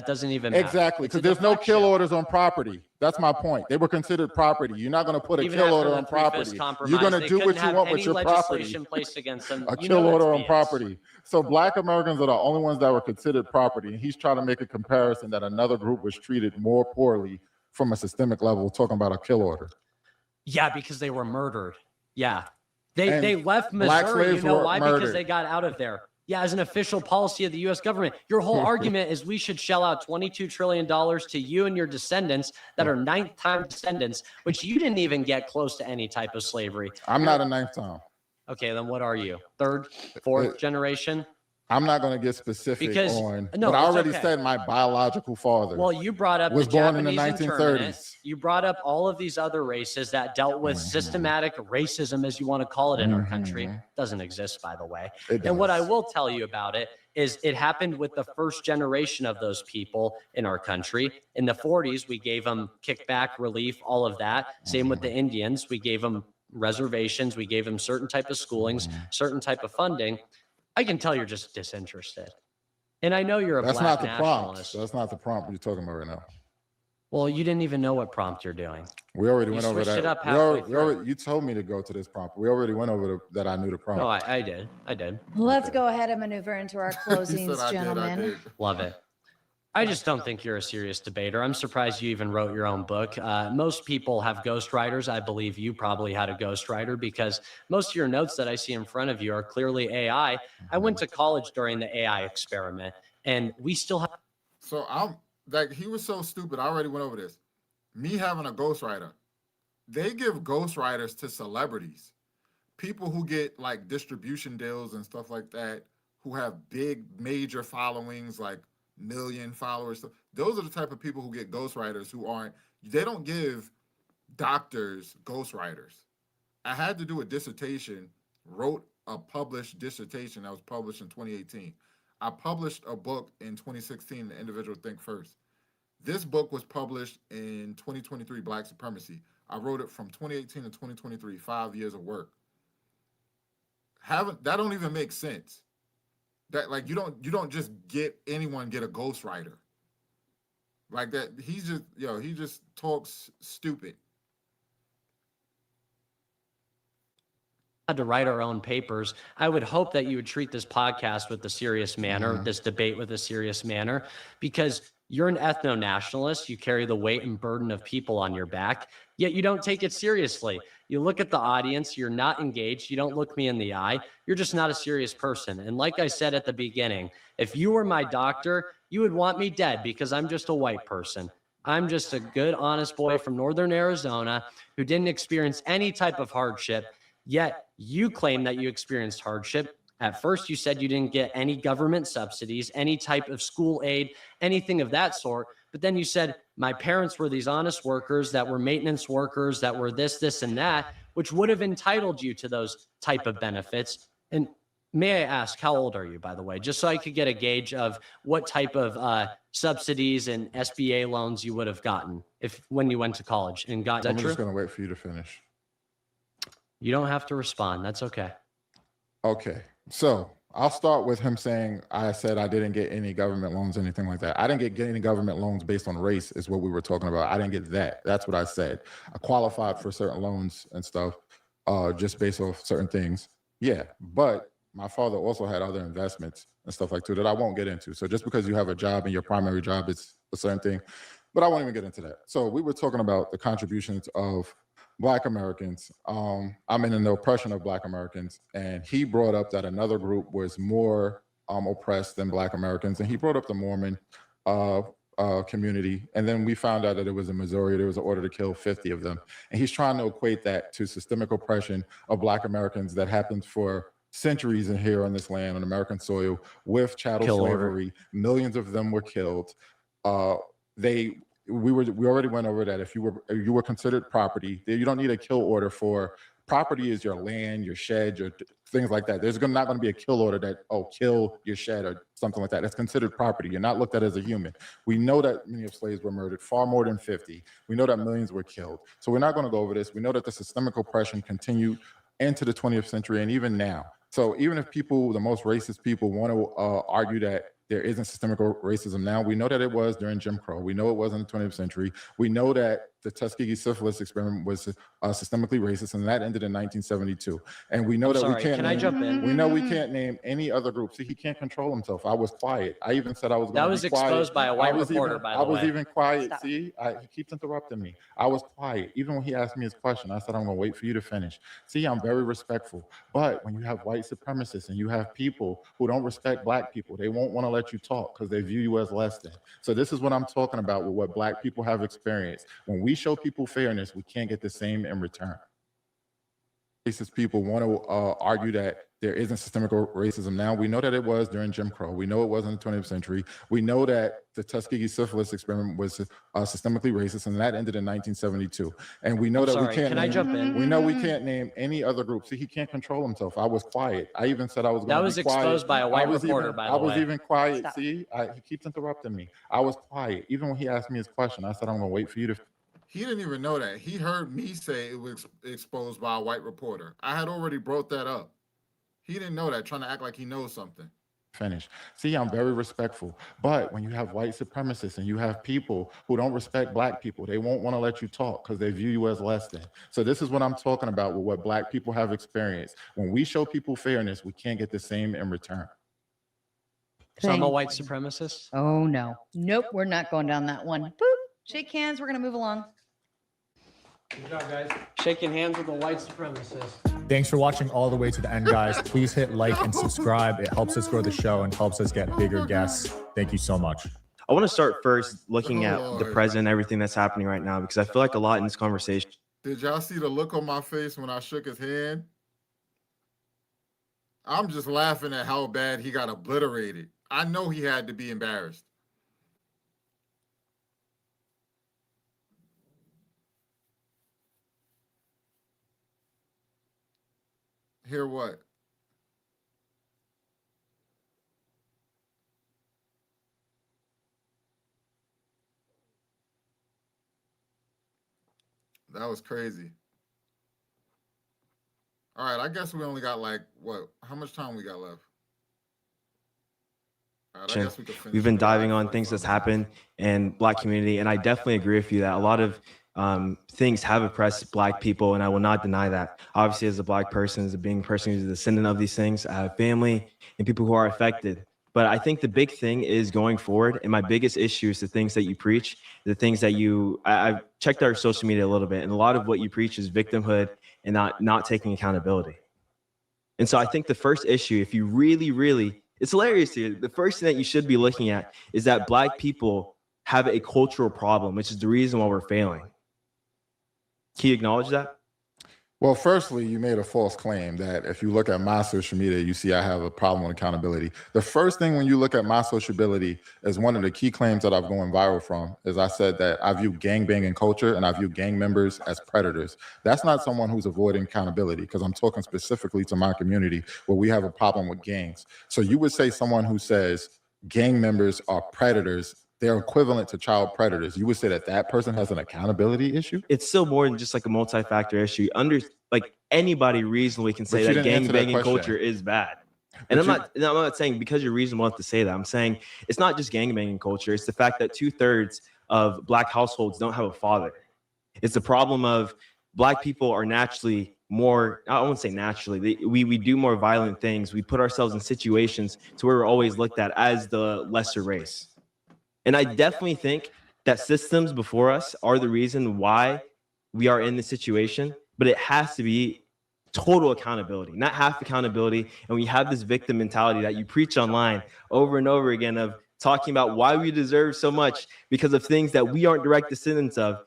doesn't even matter. Exactly, It's a because there's no kill deflection. orders on property. That's my point. They were considered property. You're not going to put a Even kill after order the on Three-Fifths property. Compromise, You're going to they do what couldn't you have want with any your property. legislation placed against them. A You know kill that's order on BS. property. So black Americans are the only ones that were considered property. And he's trying to make a comparison that another group was treated more poorly from a systemic level, talking about a kill order. Yeah, because they were murdered. Yeah. And They left black Missouri. You slaves know were why? Because murdered. they got out of there. Yeah, as an official policy of the US government. Your whole argument is we should shell out $22 trillion to you and your descendants that are ninth time descendants, which you didn't even get close to any type of slavery. I'm not a ninth time. Okay, then what are you? Third, fourth generation? I'm not going to get specific Because- on, no, but I it's already okay. said my biological father. Well, you brought up was the born in the Japanese internment. 1930s. You brought up all of these other races that dealt with systematic racism, as you want to call it in our country. Mhm. Doesn't exist, by the way. It And what I does. will tell you about it is it happened with the first generation of those people in our country. In the 40s, we gave them kickback relief, all of that. Same with the Indians. We gave them reservations. We gave them certain type of schoolings, certain type of funding. I can tell you're just disinterested. And I know you're a That's black not the prompt. nationalist. That's not the prompt you're talking about right now. Well, you didn't even know what prompt you're doing. We already You went over switched it that. up We already, halfway you told me to go to this prompt. We already went over that I knew the prompt. No, I did. I did. Let's go ahead and maneuver into our He said, closings, I gentlemen. did. Love it. I just don't think you're a serious debater. I'm surprised you even wrote your own book. Most people have ghostwriters. I believe you probably had a ghostwriter because most of your notes that I see in front of you are clearly AI. I went to college during the AI experiment, and we still have. So I'm like, he was so stupid. I already went over this. Me having a ghostwriter, they give ghostwriters to celebrities, people who get like distribution deals and stuff like that, who have big major followings, like million followers. Those are the type of people who get ghostwriters who aren't. They don't give doctors ghostwriters. I had to do a dissertation, wrote a published dissertation that was published in 2018. I published a book in 2016, The Individual Think First. This book was published in 2023, Black Supremacy. I wrote it from 2018 to 2023, 5 years of work. That don't even make sense. That like you don't just get anyone get a ghostwriter. Like that, he just talks stupid. to write our own papers. I would hope that you would treat this podcast with a serious manner, this debate with a serious manner, because you're an ethno-nationalist. You carry the weight and burden of people on your back, yet you don't take it seriously. You look at the audience, you're not engaged. You don't look me in the eye. You're just not a serious person. And like I said at the beginning, if you were my doctor, you would want me dead because I'm just a white person. I'm just a good, honest boy from Northern Arizona who didn't experience any type of hardship. Yet you claim that you experienced hardship. At first, you said you didn't get any government subsidies, any type of school aid, anything of that sort. But then you said, my parents were these honest workers that were maintenance workers, that were this, and that, which would have entitled you to those type of benefits. And may I ask, how old are you, by the way, just so I could get a gauge of what type of subsidies and SBA loans you would have gotten when you went to college and got. Is that I'm true? just going to wait for you to finish. You don't have to respond. That's okay. Okay. So I'll start with him saying, I said I didn't get any government loans, anything like that. I didn't get any government loans based on race is what we were talking about. I didn't get that. That's what I said. I qualified for certain loans and stuff just based off certain things. Yeah. But my father also had other investments and stuff like that that I won't get into. So just because you have a job and your primary job is a certain thing, but I won't even get into that. So we were talking about the contributions of Black Americans. I'm in the oppression of Black Americans. And he brought up that another group was more oppressed than Black Americans. And he brought up the Mormon community. And then we found out that it was in Missouri, there was an order to kill 50 of them. And he's trying to equate that to systemic oppression of Black Americans that happened for centuries in here on this land, on American soil, with chattel Kill order. slavery. Millions of them were killed. We already went over that. If you were considered property, you don't need a kill order for property. Is your land, your shed, your things like that. There's not going to be a kill order that, kill your shed or something like that. That's considered property. You're not looked at as a human. We know that many of slaves were murdered, far more than 50. We know that millions were killed. So we're not going to go over this. We know that the systemic oppression continued into the 20th century and even now. So even if people, the most racist people, want to argue that there isn't systemic racism now, we know that it was during Jim Crow. We know it was in the 20th century. We know that the Tuskegee syphilis experiment was systemically racist, and that ended in 1972. And we know that we can't. Can I jump in? We know we can't name any other group. See, he can't control himself. I was quiet. I even said I was going to be quiet. That was exposed by a white reporter, by the way. I was even quiet. Stop. See, he keeps interrupting me. I was quiet. Even when he asked me his question, I said, I'm going to wait for you to finish. See, I'm very respectful. But when you have white supremacists and you have people who don't respect Black people, they won't want to let you talk because they view you as less than. So this is what I'm talking about with what Black people have experienced. When we show people fairness, we can't get the same in return. Racist people want to argue that there isn't systemic racism now. We know that it was during Jim Crow. We know it was in the 20th century. We know that the Tuskegee syphilis experiment was systemically racist, and that ended in 1972. And we know that we can't. Can I jump in? We know we can't name any other group. See, he can't control himself. I was quiet. I even said I was going to be quiet. That was exposed by a white reporter, by the way. I was even quiet. Stop. See, he keeps interrupting me. I was quiet. Even when he asked me his question, I said, I'm going to wait for you to. He didn't even know that. He heard me say it was exposed by a white reporter. I had already brought that up. He didn't know that, trying to act like he knows something. Finish. See, I'm very respectful. But when you have white supremacists and you have people who don't respect Black people, they won't want to let you talk because they view you as less than. So this is what I'm talking about with what Black people have experienced. When we show people fairness, we can't get the same in return. So I'm a Thank- white supremacist. Oh, no. Nope, we're not going down that one. Boop. Shake hands. We're going to move along. Good job, guys. Shaking hands with a white supremacist. Thanks for watching all the way to the end, guys. Please hit like and subscribe. It helps us grow the show and helps us get bigger guests. Thank you so much. I want to start first looking at the Lord. present, everything that's happening right now, because I feel like a lot in this conversation. Did y'all see the look on my face when I shook his hand? I'm just laughing at how bad he got obliterated. I know he had to be embarrassed. Hear what? That was crazy. All right, I guess we only got like what? How much time we got left? All right, I guess we could finish We've been it. diving on things that's happened in Black community, and I definitely agree with you that a lot of things have oppressed Black people, and I will not deny that. Obviously, as a Black person, as a being a person who's a descendant of these things, I have family and people who are affected. But I think the big thing is going forward, and my biggest issue is the things that you preach, the things that I've checked our social media a little bit, and a lot of what you preach is victimhood and not taking accountability. And so I think the first issue, if you really, it's hilarious here. The first thing that you should be looking at is that Black people have a cultural problem, which is the reason why we're failing. Can you acknowledge that? Well, firstly, you made a false claim that if you look at my social media, you see I have a problem with accountability. The first thing when you look at my sociability is one of the key claims that I've gone viral from is I said that I view gangbanging culture and I view gang members as predators. That's not someone who's avoiding accountability because I'm talking specifically to my community where we have a problem with gangs. So you would say someone who says gang members are predators, they're equivalent to child predators. You would say that that person has an accountability issue? It's still more than just like a multi-factor issue. Like anybody reasonably can say that gang banging culture is bad. And I'm not saying because you're reasonable enough to say that. I'm saying it's not just gang banging culture. It's the fact that 2/3 of Black households don't have a father. It's the problem of Black people are naturally more, I won't say naturally, we do more violent things. We put ourselves in situations to where we're always looked at as the lesser race. And I definitely think that systems before us are the reason why we are in this situation, but it has to be total accountability, not half accountability. And we have this victim mentality that you preach online over and over again of talking about why we deserve so much because of things that we aren't direct descendants of.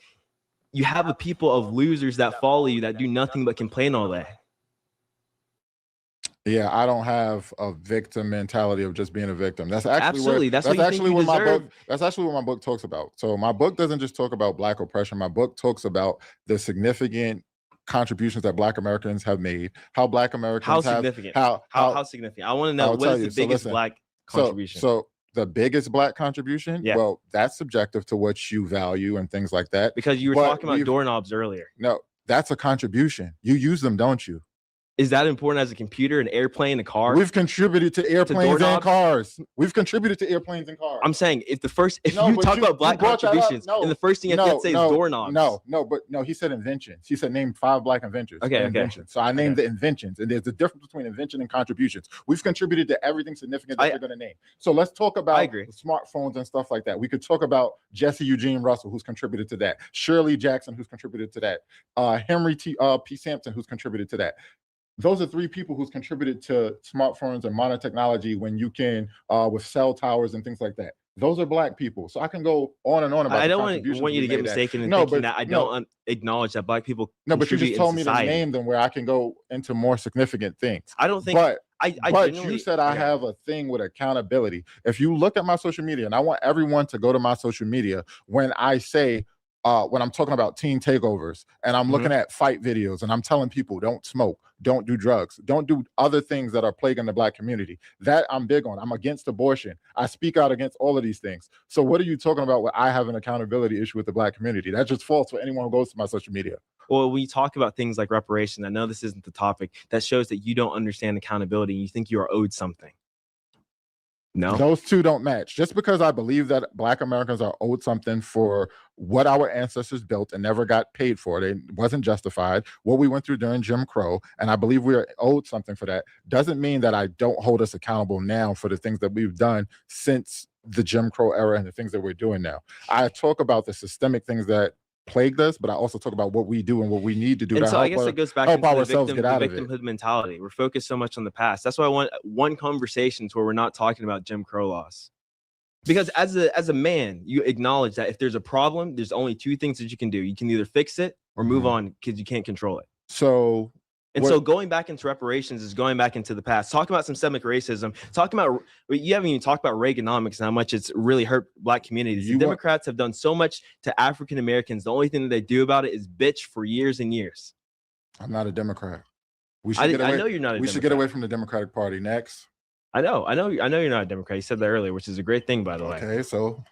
You have a people of losers that follow you that do nothing but complain all day. Yeah, I don't have a victim mentality of just being a victim. That's actually Absolutely. That's what actually what my deserve. book. That's actually what my book talks about. So my book doesn't just talk about Black oppression. My book talks about the significant contributions that Black Americans have made. How Black Americans How have significant? how How significant? I want to know I'll what tell is the you. So biggest listen, Black contribution. So the biggest Black contribution. Yeah. Well, that's subjective to what you value and things like that. Because you were but talking about we've- doorknobs earlier. No, that's a contribution. You use them, don't you? Is that important as a computer, an airplane, a car? We've contributed to airplanes and doorknobs? cars. We've contributed to airplanes and cars. I'm saying if No, you but talk you- about Black you brought that up. contributions, No, and the first thing you have to say is doorknobs. No, he said inventions. He said name 5 Black inventions. Okay. Inventions. So I named the inventions, and there's a difference between invention and contributions. We've contributed to everything significant that you're going to name. So let's talk about agree. smartphones and stuff like that. We could talk about Jesse Eugene Russell, who's contributed to that. Shirley Jackson, who's contributed to that. Henry P. Sampson, who's contributed to that. Those are 3 people who's contributed to smartphones and modern technology when you can, with cell towers and things like that. Those are Black people. So I can go on and on about I the don't contributions want you we to get made mistaken in No, thinking but- that I no. don't acknowledge that Black people No, but you contribute just in told me to society. name them where I can go into more significant things. I don't think But I but genuinely- you said I yeah. have a thing with accountability. If you look at my social media, and I want everyone to go to my social media when I say, when I'm talking about teen takeovers and I'm looking at fight videos and I'm telling people don't smoke, don't do drugs, don't do other things that are plaguing the Black community. That I'm big on. I'm against abortion. I speak out against all of these things. So what are you talking about where I have an accountability issue with the Black community? That's just false for anyone who goes to my social media. Well, when you talk about things like reparations, I know this isn't the topic, that shows that you don't understand accountability and you think you are owed something. No. Those two don't match. Just because I believe that Black Americans are owed something for what our ancestors built and never got paid for, it wasn't justified, what we went through during Jim Crow, and I believe we are owed something for that, doesn't mean that I don't hold us accountable now for the things that we've done since the Jim Crow era and the things that we're doing now. I talk about the systemic things that plagued us, but I also talk about what we do and what we need to do And to so I help, guess it goes back help into the ourselves get out of it. victimhood mentality. We're focused so much on the past. That's why I want one conversations where we're not talking about Jim Crow laws. Because as a man, you acknowledge that if there's a problem, there's only 2 things that you can do. You can either fix it or move on because you can't control it. So And so going back into reparations is going back into the past. Talking about systemic racism, talking about, you haven't even talked about Reaganomics and how much it's really hurt Black communities. The Democrats have done so much to African Americans. The only thing that they do about it is bitch for years and years. I'm not a Democrat. We I should get away. know you're not a We should get Democrat. away from the Democratic Party. Next. I know you're not a Democrat. You said that earlier, which is a great thing, by the way. Okay, so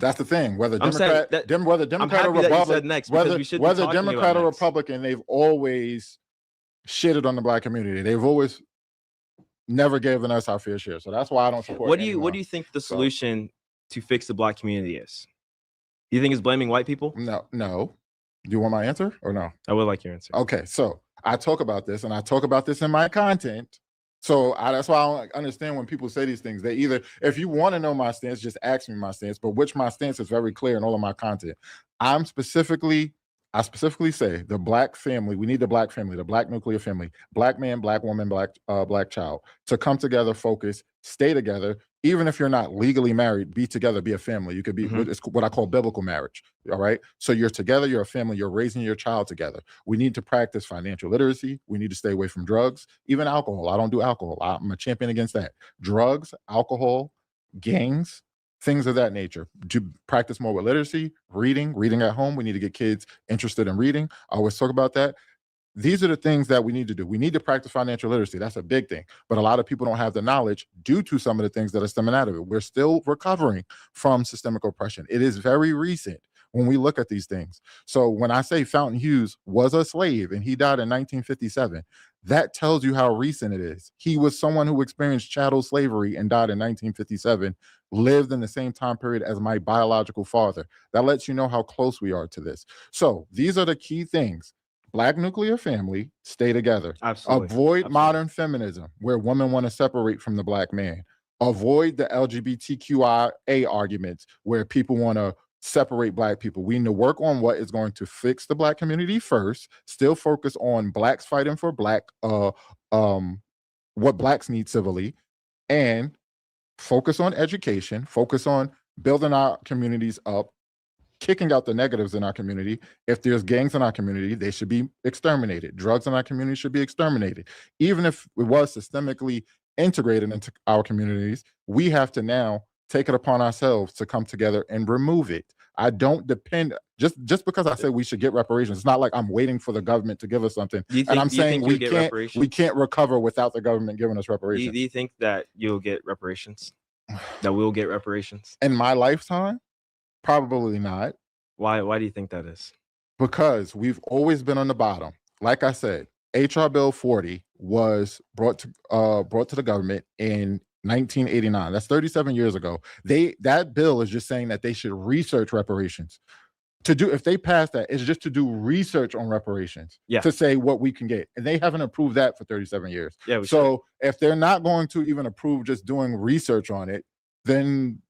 that's the thing. Whether I'm saying Democrat, that- whether I'm Democrat or happy that you Republican, said next because whether we should be whether talking about Democrat or next. Republican, they've always shitted on the Black community. They've always never given us our fair share. So that's why I don't support. What do you think the solution to fix the Black community is? You think it's blaming white people? No. Do you want my answer or no? I would like your answer. Okay, so I talk about this, and I talk about this in my content. So that's why I don't understand when people say these things. They either, if you want to know my stance, just ask me my stance, but which my stance is very clear in all of my content. I specifically say the black family, we need the black family, the black nuclear family, black man, black woman, black child to come together, focus, stay together. Even if you're not legally married, be together, be a family. You could be it's what I call biblical marriage. All right. So you're together, you're a family, you're raising your child together. We need to practice financial literacy. We need to stay away from drugs, even alcohol. I don't do alcohol. I'm a champion against that. Drugs, alcohol, gangs, things of that nature. To practice more with literacy, reading at home. We need to get kids interested in reading. I always talk about that. These are the things that we need to do. We need to practice financial literacy. That's a big thing. But a lot of people don't have the knowledge due to some of the things that are stemming out of it. We're still recovering from systemic oppression. It is very recent when we look at these things. So when I say Fountain Hughes was a slave and he died in 1957, that tells you how recent it is. He was someone who experienced chattel slavery and died in 1957, lived in the same time period as my biological father. That lets you know how close we are to this. So these are the key things. Black nuclear family, stay together. Absolutely. Avoid modern feminism, where women want to separate from the black man. Avoid the LGBTQIA arguments, where people want to separate black people. We need to work on what is going to fix the black community first. Still focus on blacks fighting for black, what blacks need civilly, and focus on education. Focus on building our communities up, kicking out the negatives in our community. If there's gangs in our community, they should be exterminated. Drugs in our community should be exterminated. Even if it was systemically integrated into our communities, we have to now take it upon ourselves to come together and remove it. I don't depend, just because I say we should get reparations, it's not like I'm waiting for the government to give us something. And I'm saying we can't recover without the government giving us reparations. Do you think that you'll get reparations? That we'll get reparations? In my lifetime? Probably not. Why do you think that is? Because we've always been on the bottom. Like I said, HR Bill 40 was brought to the government in 1989. That's 37 years ago. That bill is just saying that they should research reparations. If they pass that, it's just to do research on reparations. Yeah. To say what we can get. And they haven't approved that for 37 years. Yeah. So if they're not going to even approve just doing research on it, then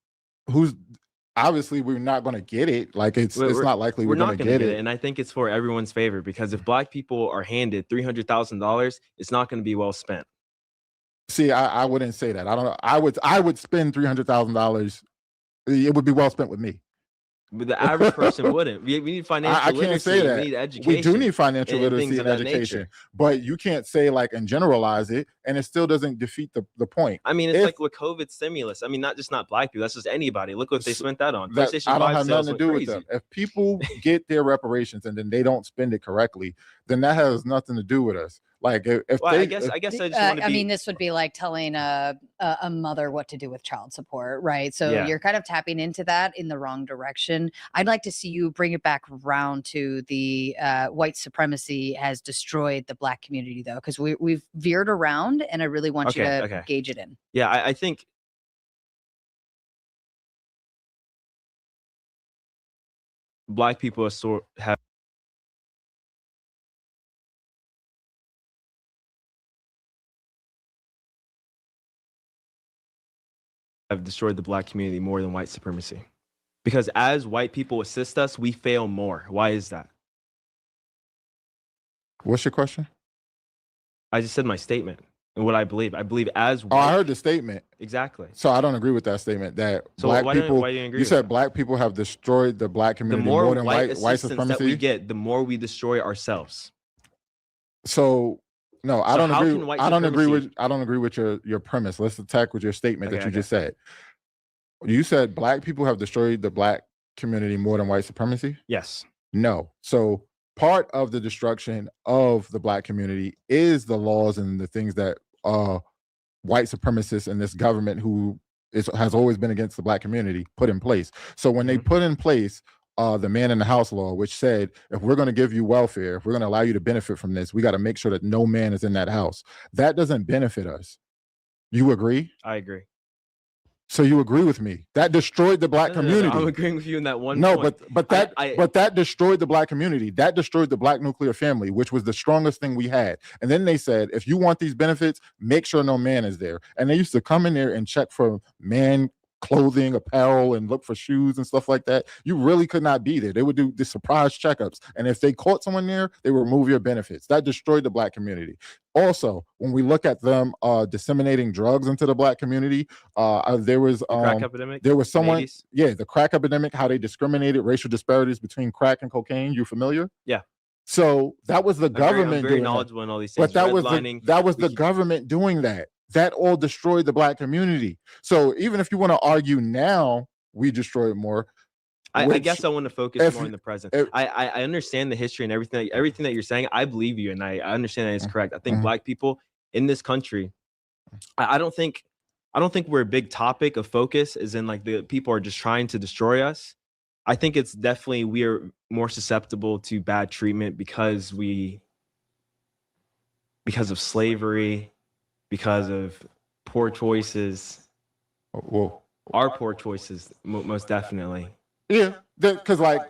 obviously we're not going to get it. Like it's not likely we're not going to get it. And I think it's for everyone's favor, because if black people are handed $300,000, it's not going to be well spent. See, I wouldn't say that. I don't know. I would spend $300,000. It would be well spent with me. But the average person wouldn't. We need financial literacy. I can't say that. We need education. We do need financial literacy and education, but you can't say like and generalize it, and it still doesn't defeat the point. I mean, it's like with COVID stimulus. I mean, not black people. That's just anybody. Look what they spent that on. PlayStation I don't 5 have nothing to do with them. If people get their reparations and then they don't spend it correctly, then that has nothing to do with us. Like I guess I just want to I mean, this would be like telling a mother what to do with child support, right? So you're kind of tapping into that in the wrong direction. I'd like to see you bring it back around to the white supremacy has destroyed the black community, though, because we've veered around, and I really want you to gauge it in. Yeah, I think black people have destroyed the black community more than white supremacy. Because as white people assist us, we fail more. Why is that? What's your question? I just said my statement and what I believe. I believe as white, I heard the statement. Exactly. So I don't agree with that statement that black people, why do you agree? You said black people have destroyed the black community more than white supremacy. That we get, the more we destroy ourselves. So no, I don't agree. I don't agree with your premise. Let's attack with your statement that you just said. You said black people have destroyed the black community more than white supremacy? Yes. No. So part of the destruction of the black community is the laws and the things that white supremacists and this government who has always been against the black community put in place. So when they put in place the man in the house law, which said, if we're going to give you welfare, if we're going to allow you to benefit from this, we got to make sure that no man is in that house. That doesn't benefit us. You agree? I agree. So you agree with me? That destroyed the black No, no, no, community. I'm agreeing with you in that one. No, point. but that destroyed the black community. That destroyed the black nuclear family, which was the strongest thing we had. And then they said, if you want these benefits, make sure no man is there. And they used to come in there and check for man clothing, apparel, and look for shoes and stuff like that. You really could not be there. They would do the surprise checkups. And if they caught someone there, they would remove your benefits. That destroyed the black community. Also, when we look at them disseminating drugs into the black community, there was Crack epidemic. there was in the someone, 80s? yeah, the crack epidemic, how they discriminated racial disparities between crack and cocaine. You familiar? Yeah. So that was the I'm very government doing that. knowledgeable in all these things. But that was Redlining. the government doing that. That all destroyed the black community. So even if you want to argue now, we destroyed more. I guess I want to focus if more you- in the present. if- I understand the history and everything that you're saying. I believe you, and I understand that it's correct. I think Mhm. black people in this country, I don't think we're a big topic of focus, as in like the people are just trying to destroy us. I think it's definitely we are more susceptible to bad treatment because of slavery, because of poor choices, Well, our poor choices, most definitely. yeah, because like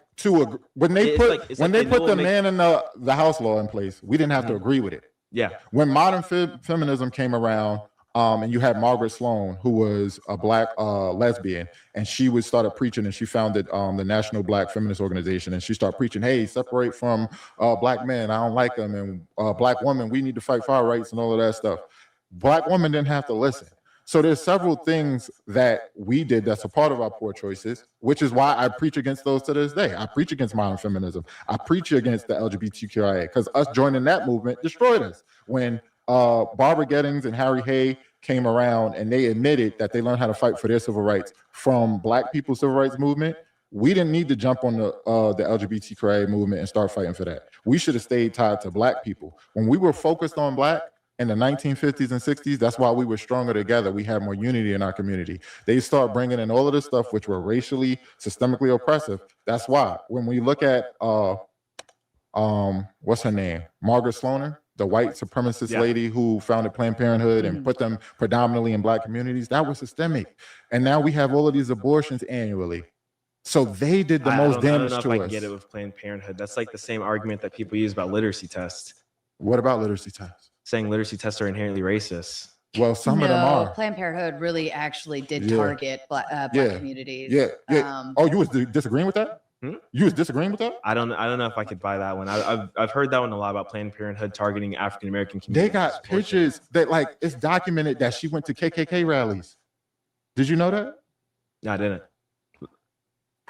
when they It's put like- it's when like they they put know the what man in the house law in place, we didn't have to agree with it. Yeah. When modern feminism came around, and you had Margaret Sloan, who was a black lesbian, and she would started preaching, and she founded the National Black Feminist Organization, and she started preaching, hey, separate from black men, I don't like them, and black women, we need to fight for our rights and all of that stuff. Black women didn't have to listen. So there's several things that we did that's a part of our poor choices, which is why I preach against those to this day. I preach against modern feminism. I preach against the LGBTQIA, because us joining that movement destroyed us. When Barbara Gettings and Harry Hay came around and they admitted that they learned how to fight for their civil rights from black people's civil rights movement, we didn't need to jump on the LGBTQIA movement and start fighting for that. We should have stayed tied to black people. When we were focused on black in the 1950s and 60s, that's why we were stronger together. We had more unity in our community. They start bringing in all of this stuff, which were racially, systemically oppressive. That's why when we look at, what's her name? Margaret Sloaner, the white supremacist lady who founded Planned Parenthood and put them predominantly in black communities, that was systemic. And now we have all of these abortions annually. So they did the most damage I don't to know if I us. can get it with Planned Parenthood. That's like the same argument that people use about literacy tests, What about literacy tests? saying literacy tests are inherently racist. Well, some of them are. Planned Parenthood really actually did Yeah. target black Yeah. communities. Yeah, yeah. Um, You was disagreeing with that? You was disagreeing with that? I don't know if I could buy that one. I've heard that one a lot about Planned Parenthood targeting African American They communities. got pictures that like it's documented that she went to KKK rallies. Did you know that? No, I didn't.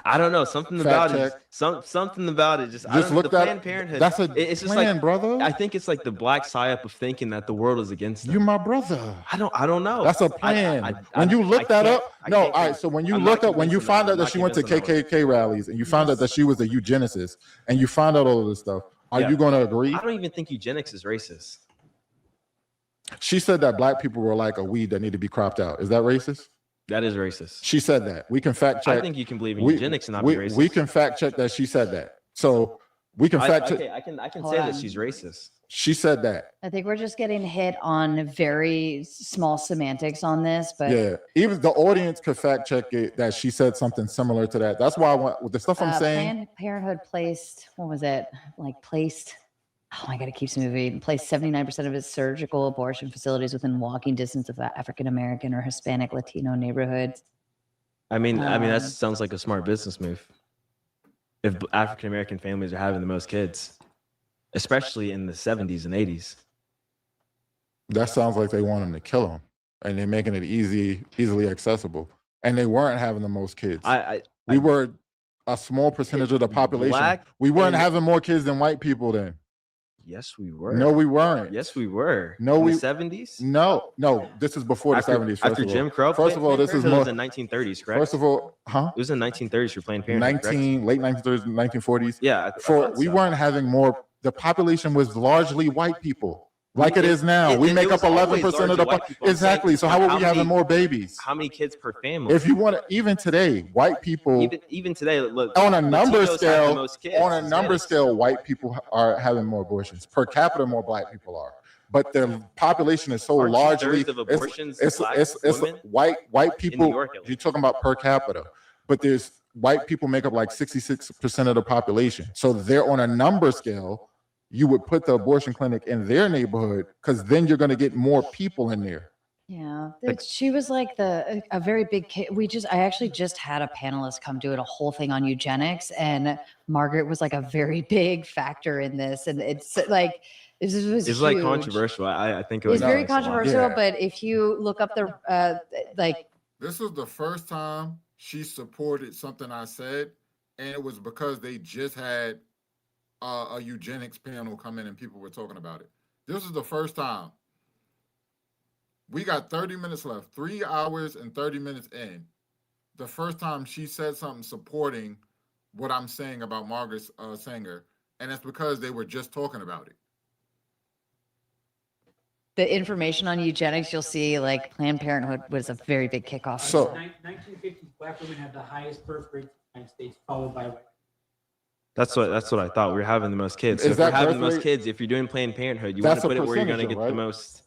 I don't know. Something Fact about check. it. Something about it. Just I Just don't, look the that. Planned Parenthood. That's a it's just plan, like brother. I think it's like the black psyop of thinking that the world is against them. You my brother. I don't know. That's a I- plan. I- When you look I that can't- up, I no. can't All right. convince- So when you I'm look not up, when you convinced on find that. out that I'm she not went to convinced on that one. KKK rallies and you found out that she was a eugenicist and you found out all of this stuff, are Yeah. you going to agree? I don't even think eugenics is racist. She said that black people were like a weed that need to be cropped out. Is that racist? That is racist. She said that. We can fact check. I think you can believe in we, eugenics and not we, be racist. we can fact check that she said that. So we can fact check. Okay, I can Hold say on. that she's racist. She said that. I think we're just getting hit on very small semantics on this, but Yeah. Even the audience could fact check it that she said something similar to that. That's why I want with the stuff I'm saying. Planned Parenthood placed, what was it? Like placed, oh my God, it keeps moving. Placed 79% of its surgical abortion facilities within walking distance of African American or Hispanic Latino neighborhoods. I mean, that Um, sounds like a smart business move. If African American families are having the most kids, especially in the 70s and 80s. That sounds like they want them to kill them, and they're making it easily accessible. And they weren't having the most kids. We were a small percentage of the population. Black We weren't and- having more kids than white people then. Yes, we were. No, we weren't. Yes, we were. No, in we- the 70s. No. This is before the 70s. After Jim Crow. First of all, this is Parenthood more. was in 1930s, correct? First of all, huh? It was in 1930s for Planned Parenthood. correct? Late 1930s, 1940s. Yeah. I For thought we so. weren't having more. The population was largely white people, like it It- is now. it- We it make was up always 11% of the largely white people. I'm exactly. saying, So how like, are we having many- more babies? How many kids per family? If you want to, even today, white people even today, look, on a number Latinos have the scale, most kids, on a number Hispanics. scale, white people are having more abortions per capita. More black people are. but the population is so Aren't largely two-thirds of abortions it's black women? white people. New York, at You're talking about per capita, but there's white people make up like 66% of the population. So they're on a number scale. You would put the abortion clinic in their neighborhood because then you're going to get more people in there. Yeah, she was like a very big kid. I actually just had a panelist come doing a whole thing on eugenics, and Margaret was like a very big factor in this. And it's like, this was It's like huge. controversial. I think It was very makes a lot. controversial, Yeah. but if you look up the, like, This was the first time she supported something I said, and it was because they just had a eugenics panel come in and people were talking about it. This is the first time. We got 30 minutes left, 3 hours and 30 minutes in. The first time she said something supporting what I'm saying about Margaret Sanger, and it's because they were just talking about it. the information on eugenics, you'll see like Planned Parenthood was a very big kickoff. So 1950s, black women had the highest birth rate in the United States, followed by white. That's what I thought. We're having the most kids. So Is if you're that having birth the most rate? kids, if you're doing Planned Parenthood, you want That's to a put it where you're going to percentage, get the right? most.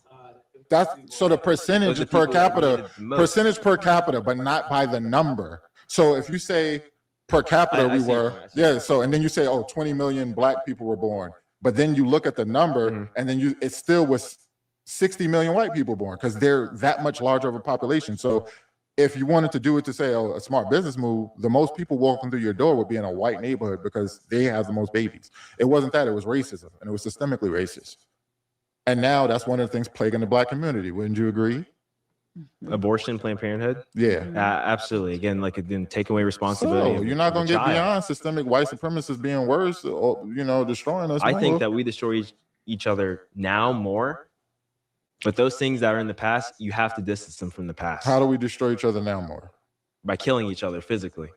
that's so the percentage Those are per people that capita, needed the most. percentage per capita, but not by the number. So if you say per capita, I we see were, it, I see it. yeah. So, and then you say, oh, 20 million black people were born. But then you look at the number Mhm. and then it still was 60 million white people born because they're that much larger of a population. So if you wanted to do it to say, oh, a smart business move, the most people walking through your door would be in a white neighborhood because they have the most babies. It wasn't that, it was racism, and it was systemically racist. And now that's one of the things plaguing the black community. Wouldn't you agree? Abortion, Planned Parenthood. Yeah. Absolutely. Again, like it didn't take away responsibility. So of you're not the going to get child. beyond systemic white supremacists being worse, or, destroying us. I more. think that we destroy each other now more, but those things that are in the past, you have to distance them from the past. How do we destroy each other now more? By killing each other physically.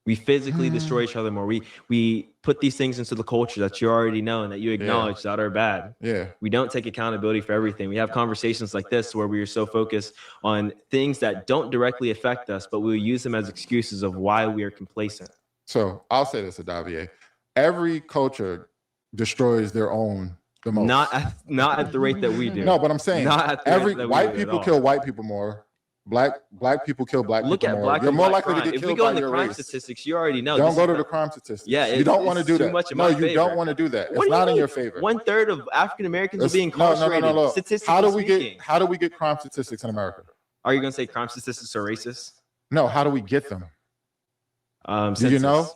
We physically destroy each other more. We put these things into the culture that you already know and that you acknowledge that are bad. Yeah. We don't take accountability for everything. We have conversations like this where we are so focused on things that don't directly affect us, but we'll use them as excuses of why we are complacent. So I'll say this, Adavier. Every culture destroys their own the most. Not at the rate that we do. No, but I'm saying Not at the rate every that we white do at people all. kill white people more. Black people kill black Look people at more. black You're and more black likely to crime. get If we killed go by into your crime race. statistics, you already know. Don't this go is to not- the crime statistics. Yeah, you don't want to it's do too that. much in No, my you don't favor. want to do that. What It's do you not in mean? your favor. 1/3 of African Americans are It's- being no, incarcerated. no. Statistically How do we speaking. get crime statistics in America? Are you going to say crime statistics are racist? No, how do we get them? Do you know?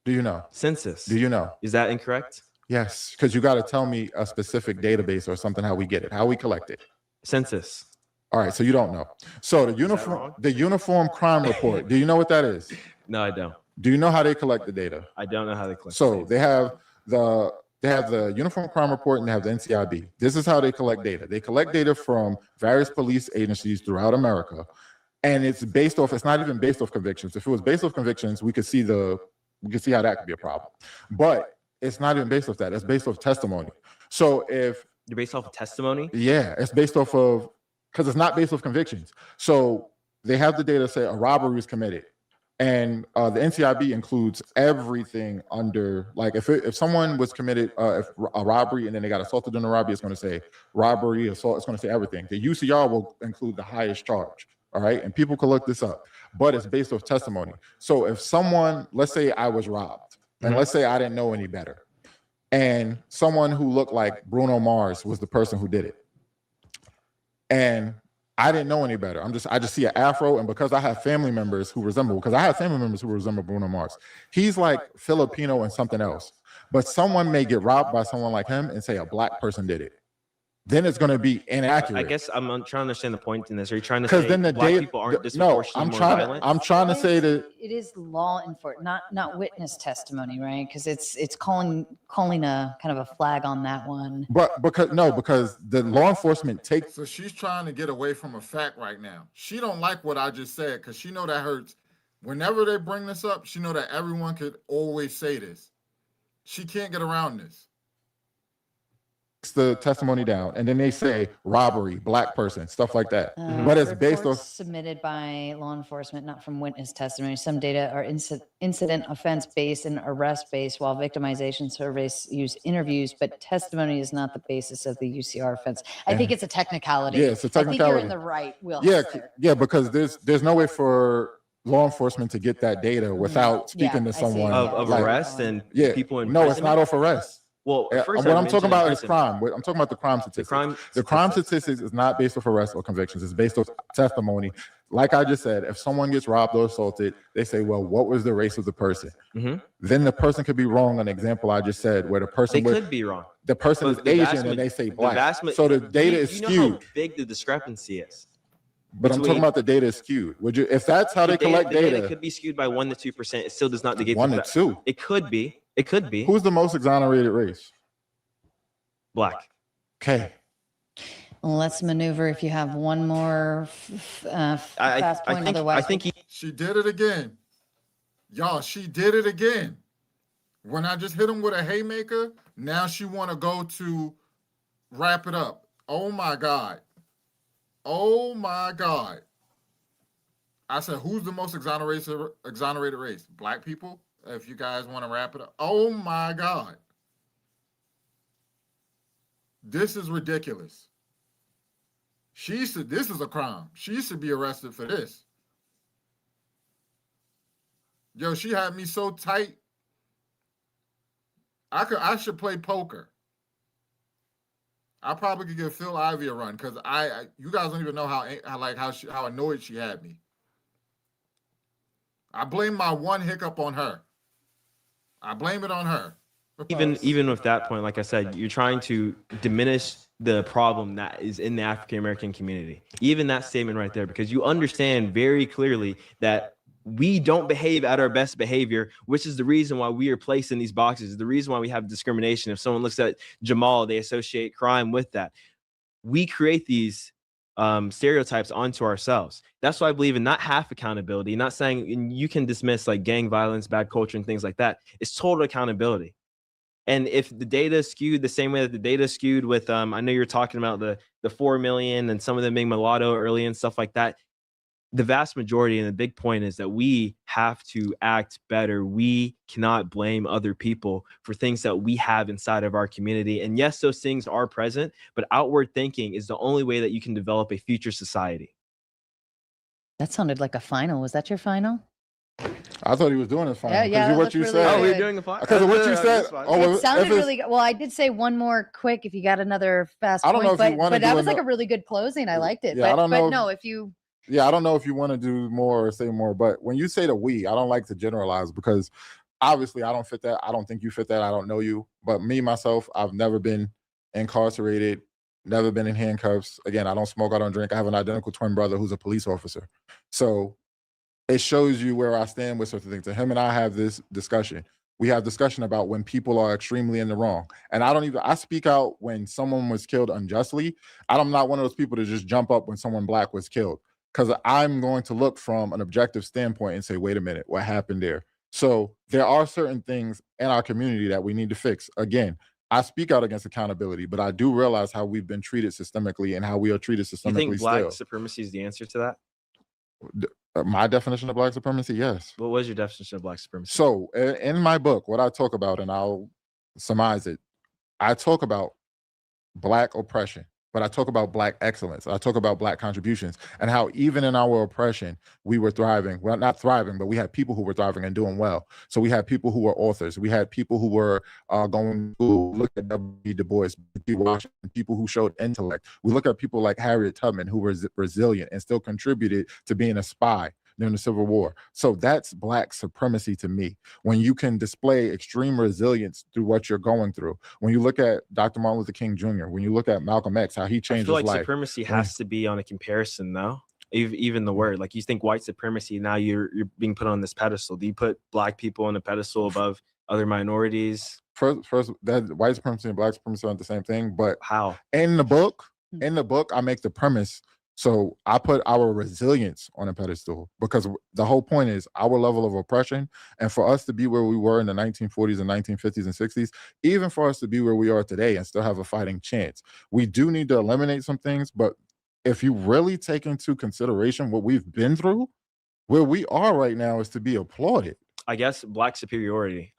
Do you know? Census. Do you know? Is that incorrect? Yes, because you got to tell me a specific database or something how we get it, how we collect it. Census. All right, so you don't know. So the uniform crime report. Do you know what that is? No, I don't. Do you know how they collect the data? I don't know how they collect. So they have the uniform crime report and they have the NCIB. This is how they collect data. They collect data from various police agencies throughout America, and it's based off. It's not even based off convictions. If it was based off convictions, we could see how that could be a problem. But it's not even based off that. It's based off testimony. So if You're based off of testimony? yeah, it's based off of because it's not based off convictions. So they have the data say a robbery was committed, and the NCIB includes everything under like if someone was committed if a robbery and then they got assaulted in a robbery, it's going to say robbery, assault. It's going to say everything. The UCR will include the highest charge. All right, and people can look this up, but it's based off testimony. So if someone, let's say I was robbed, and let's say I didn't know any better, and someone who looked like Bruno Mars was the person who did it, and I didn't know any better. I just see an afro, and because I have family members who resemble Bruno Mars. He's like Filipino and something else. But someone may get robbed by someone like him and say a black person did it. Then it's going to be inaccurate. I guess I'm trying to understand the point in this. Are you trying to Because say then the black data. people aren't No, disproportionately more violent? I'm trying to say that. It is law enforcement, not witness testimony, right? Because it's calling a kind of a flag on that one. But because the law enforcement takes. So she's trying to get away from a fact right now. She don't like what I just said because she know that hurts. Whenever they bring this up, she know that everyone could always say this. She can't get around this. the testimony down, and then they say robbery, black person, stuff like that. But it's based Reports off. submitted by law enforcement, not from witness testimony. Some data are incident offense based and arrest based, while victimization surveys use interviews, but testimony is not the basis of the UCR offense. I think it's a technicality. Yeah, it's a I think you're in technicality. the right wheelhouse Yeah, there. yeah, because there's no way for law enforcement to get that data without speaking Yeah, to I see. someone. Of like- arrest and Yeah, people in no, it's prison. not off arrest. Well, first What I I'm talking mentioned about in is prison. crime. I'm talking about the crime The statistics. crime. The crime statistics is not based off arrest or convictions. It's based off testimony. Like I just said, if someone gets robbed or assaulted, they say, well, what was the race of the person? Mhm. Then the person could be wrong. An example I just said, where the They person could be wrong. the person is But the vast Asian and they say black. vast So the data is you know skewed. how big the discrepancy is. But I'm talking between- about the data is skewed. Would you, if that's how they The collect the data, could be skewed by 1 to 2%. It still does not negate 1 the to fact- 2. It could be. It could be Who's the most exonerated race? black. Okay. Let's maneuver if you have one more fast point. I Otherwise, think he, She did it again. Y'all, she did it again. When I just hit him with a haymaker, now she want to go to wrap it up. Oh my God. Oh my God. I said, who's the most exonerated race? Black people? If you guys want to wrap it up. Oh my God. This is ridiculous. This is a crime. She should be arrested for this. Yo, she had me so tight. I should play poker. I probably could give Phil Ivey a run because you guys don't even know how annoyed she had me. I blame my one hiccup on her. I blame it on her. even with that point, like I said, you're trying to diminish the problem that is in the African American community. Even that statement right there, because you understand very clearly that we don't behave at our best behavior, which is the reason why we are placed in these boxes, the reason why we have discrimination. If someone looks at Jamal, they associate crime with that. We create these stereotypes onto ourselves. That's why I believe in not half accountability, not saying you can dismiss like gang violence, bad culture, and things like that. It's total accountability. And if the data is skewed the same way that the data is skewed with, I know you're talking about the 4 million and some of them being mulatto early and stuff like that. The vast majority and the big point is that we have to act better. We cannot blame other people for things that we have inside of our community. And yes, those things are present, but outward thinking is the only way that you can develop a future society. that sounded like a final. Was that your final? I thought he was doing it fine. Yeah, yeah, Because that of what looked you really said. good. we're doing a fine. Because of what you said. Oh, It sounded if it's- really good. Well, I did say one more quick if you got another fast I don't know point, if you but, wanna but that do was like a ano- really good closing. I liked it. Yeah, I don't know but if- no, if you Yeah, I don't know if you want to do more or say more, but when you say the we, I don't like to generalize because obviously I don't fit that. I don't think you fit that. I don't know you. But me, myself, I've never been incarcerated, never been in handcuffs. Again, I don't smoke, I don't drink. I have an identical twin brother who's a police officer. So it shows you where I stand with certain things. And him and I have this discussion. We have discussion about when people are extremely in the wrong. And I speak out when someone was killed unjustly. I'm not one of those people to just jump up when someone black was killed, because I'm going to look from an objective standpoint and say, wait a minute, what happened there? So there are certain things in our community that we need to fix. Again, I speak out against accountability, but I do realize how we've been treated systemically and how we are treated You systemically think black still. supremacy is the answer to that? My definition of black supremacy, yes. What was your definition of black supremacy? So in my book, what I talk about, and I'll surmise it, I talk about black oppression, but I talk about black excellence. I talk about black contributions and how even in our oppression, we were thriving. Well, not thriving, but we had people who were thriving and doing well. So we had people who were authors. We had people who were going to school. Look at W. Du Bois, B. Washington, people who showed intellect. We look at people like Harriet Tubman, who were resilient and still contributed to being a spy during the Civil War. So that's black supremacy to me. When you can display extreme resilience through what you're going through. When you look at Dr. Martin Luther King Jr., when you look at Malcolm X, how he I changed feel his like life. supremacy When- has to be on a comparison, though. Even the word, like you think white supremacy, now you're being put on this pedestal. Do you put black people on a pedestal above other minorities? First, that white supremacy and black supremacy aren't the same thing. But How? in the book, I make the premise So I put our resilience on a pedestal because the whole point is our level of oppression. And for us to be where we were in the 1940s and 1950s and 60s, even for us to be where we are today and still have a fighting chance, we do need to eliminate some things. But if you really take into consideration what we've been through, where we are right now is to be applauded. I guess Black superiority.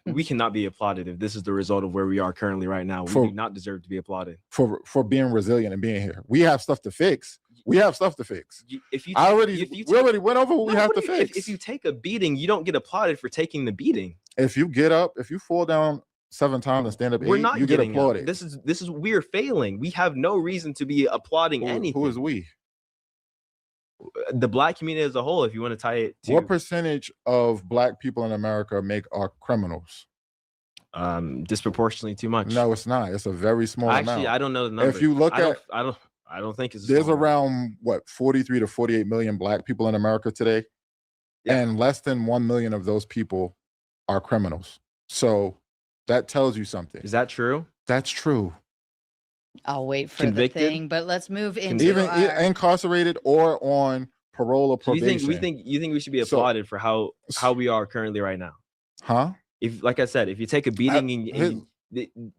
We cannot be applauded if this is the result of where we are currently right now. We do not deserve to be applauded for being resilient and being here. We have stuff to fix. We have stuff to fix. We already went over what we have to fix. If you take a beating, you don't get applauded for taking the beating. If you get up, if you fall down 7 times and stand up 8, we're not you get applauded. Up. This is we're failing. We have no reason to be applauding anything. Who is we? The Black community as a whole, if you want to tie it to what percentage of Black people in America are criminals? Disproportionately too much. No, it's not. It's a very small amount. Actually, I don't know the number. If you look I don't think it's there's around 43 to 48 million Black people in America today, and less than 1 million of those people are criminals. So that tells you something. Is that true? That's true. I'll wait for Convicted? the thing, but let's move into Even our... incarcerated or on parole or probation. You think we should be applauded for how we are currently right now? Huh? If, like I said, if you take a beating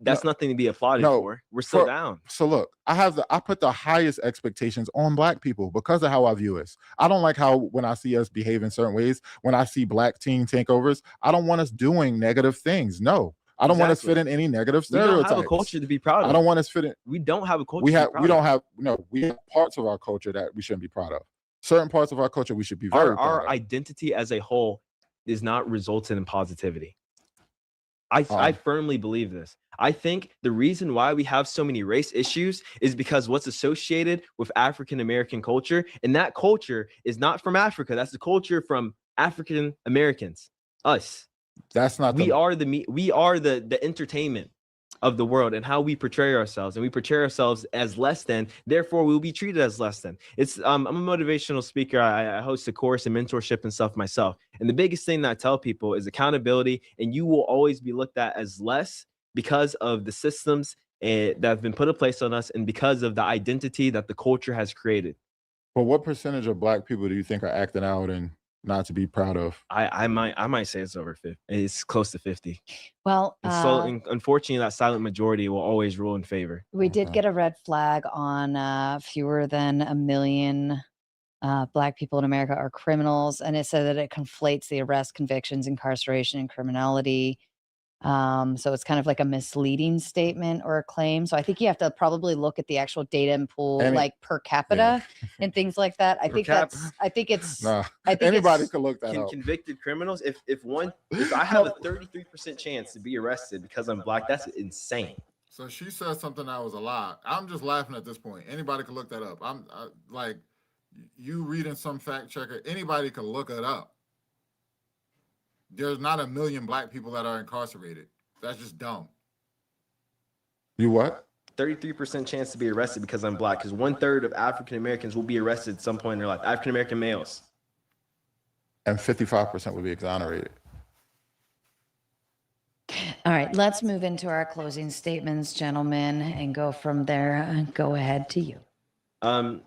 that's nothing to be applauded for. We're still down. So look, I put the highest expectations on Black people because of how I view us. I don't like how when I see us behave in certain ways, when I see Black teen takeovers, I don't want us doing negative things. No. I don't want us fit in any negative stereotypes. We don't have a culture to be proud of. I don't want us fit in. We don't have a culture. We have parts of our culture that we shouldn't be proud of. Certain parts of our culture we should be very proud our of. identity as a whole is not resulted in positivity. I firmly believe this. I think the reason why we have so many race issues is because what's associated with African American culture, and that culture is not from Africa. That's the culture from African Americans, us. That's not. We are the entertainment of the world and how we portray ourselves, and we portray ourselves as less than. Therefore, we will be treated as less than. It's I'm a motivational speaker. I host a course and mentorship and stuff myself. And the biggest thing that I tell people is accountability, and you will always be looked at as less because of the systems that have been put in place on us, and because of the identity that the culture has created. But what percentage of Black people do you think are acting out and not to be proud of? I might say it's over 50. It's close to 50. Well, unfortunately, that silent majority will always rule in favor. We did get a red flag on fewer than 1 million Black people in America are criminals, and it said that it conflates the arrest, convictions, incarceration, and criminality. So it's kind of like a misleading statement or a claim. So I think you have to probably look at the actual data and pool like per capita and things like that. I think anybody could look that up. Convicted criminals, if I have a 33% chance to be arrested because I'm Black, that's insane. So she said something that was a lie. I'm just laughing at this point. Anybody can look that up. I'm like, you reading some fact checker, anybody can look it up. There's not 1 million Black people that are incarcerated. That's just dumb. You what? 33% chance to be arrested because I'm Black, because 1/3 of African Americans will be arrested at some point in their life. African American males. And 55% would be exonerated. All right, let's move into our closing statements, gentlemen, and go from there. Go ahead to you.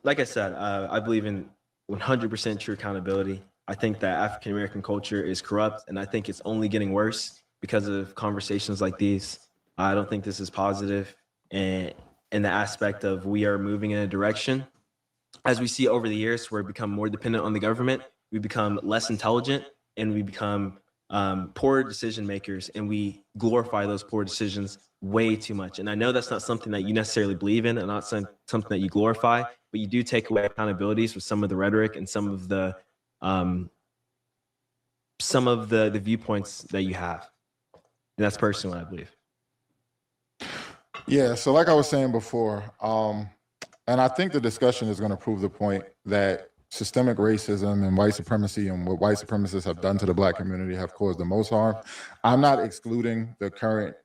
Like I said, I believe in 100% true accountability. I think that African American culture is corrupt, and I think it's only getting worse because of conversations like these. I don't think this is positive, and in the aspect of we are moving in a direction, as we see over the years, where we become more dependent on the government, we become less intelligent, and we become poor decision makers, and we glorify those poor decisions way too much. And I know that's not something that you necessarily believe in, and not something that you glorify, but you do take away accountabilities with some of the rhetoric and some of the viewpoints that you have. And that's personally what I believe. Yeah, so like I was saying before, and I think the discussion is going to prove the point that systemic racism and white supremacy and what white supremacists have done to the Black community have caused the most harm. I'm not excluding the current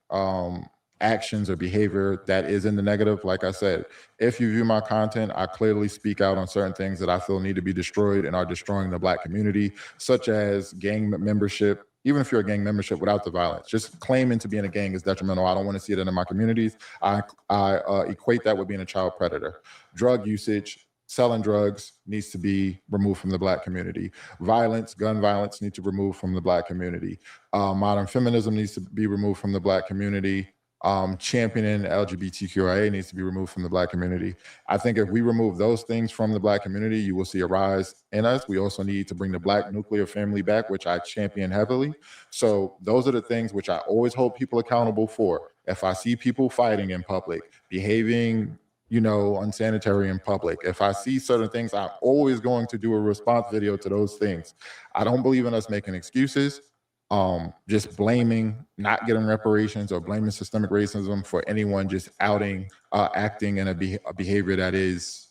actions or behavior that is in the negative. Like I said, if you view my content, I clearly speak out on certain things that I feel need to be destroyed and are destroying the Black community, such as gang membership. Even if you're a gang membership without the violence, just claiming to be in a gang is detrimental. I don't want to see it in my communities. I equate that with being a child predator. Drug usage, selling drugs needs to be removed from the Black community. Violence, gun violence needs to be removed from the Black community. Modern feminism needs to be removed from the Black community. Championing LGBTQIA needs to be removed from the Black community. I think if we remove those things from the Black community, you will see a rise in us. We also need to bring the Black nuclear family back, which I champion heavily. So those are the things which I always hold people accountable for. If I see people fighting in public, behaving, unsanitary in public, if I see certain things, I'm always going to do a response video to those things. I don't believe in us making excuses. Just blaming, not getting reparations, or blaming systemic racism for anyone just acting in a behavior that is,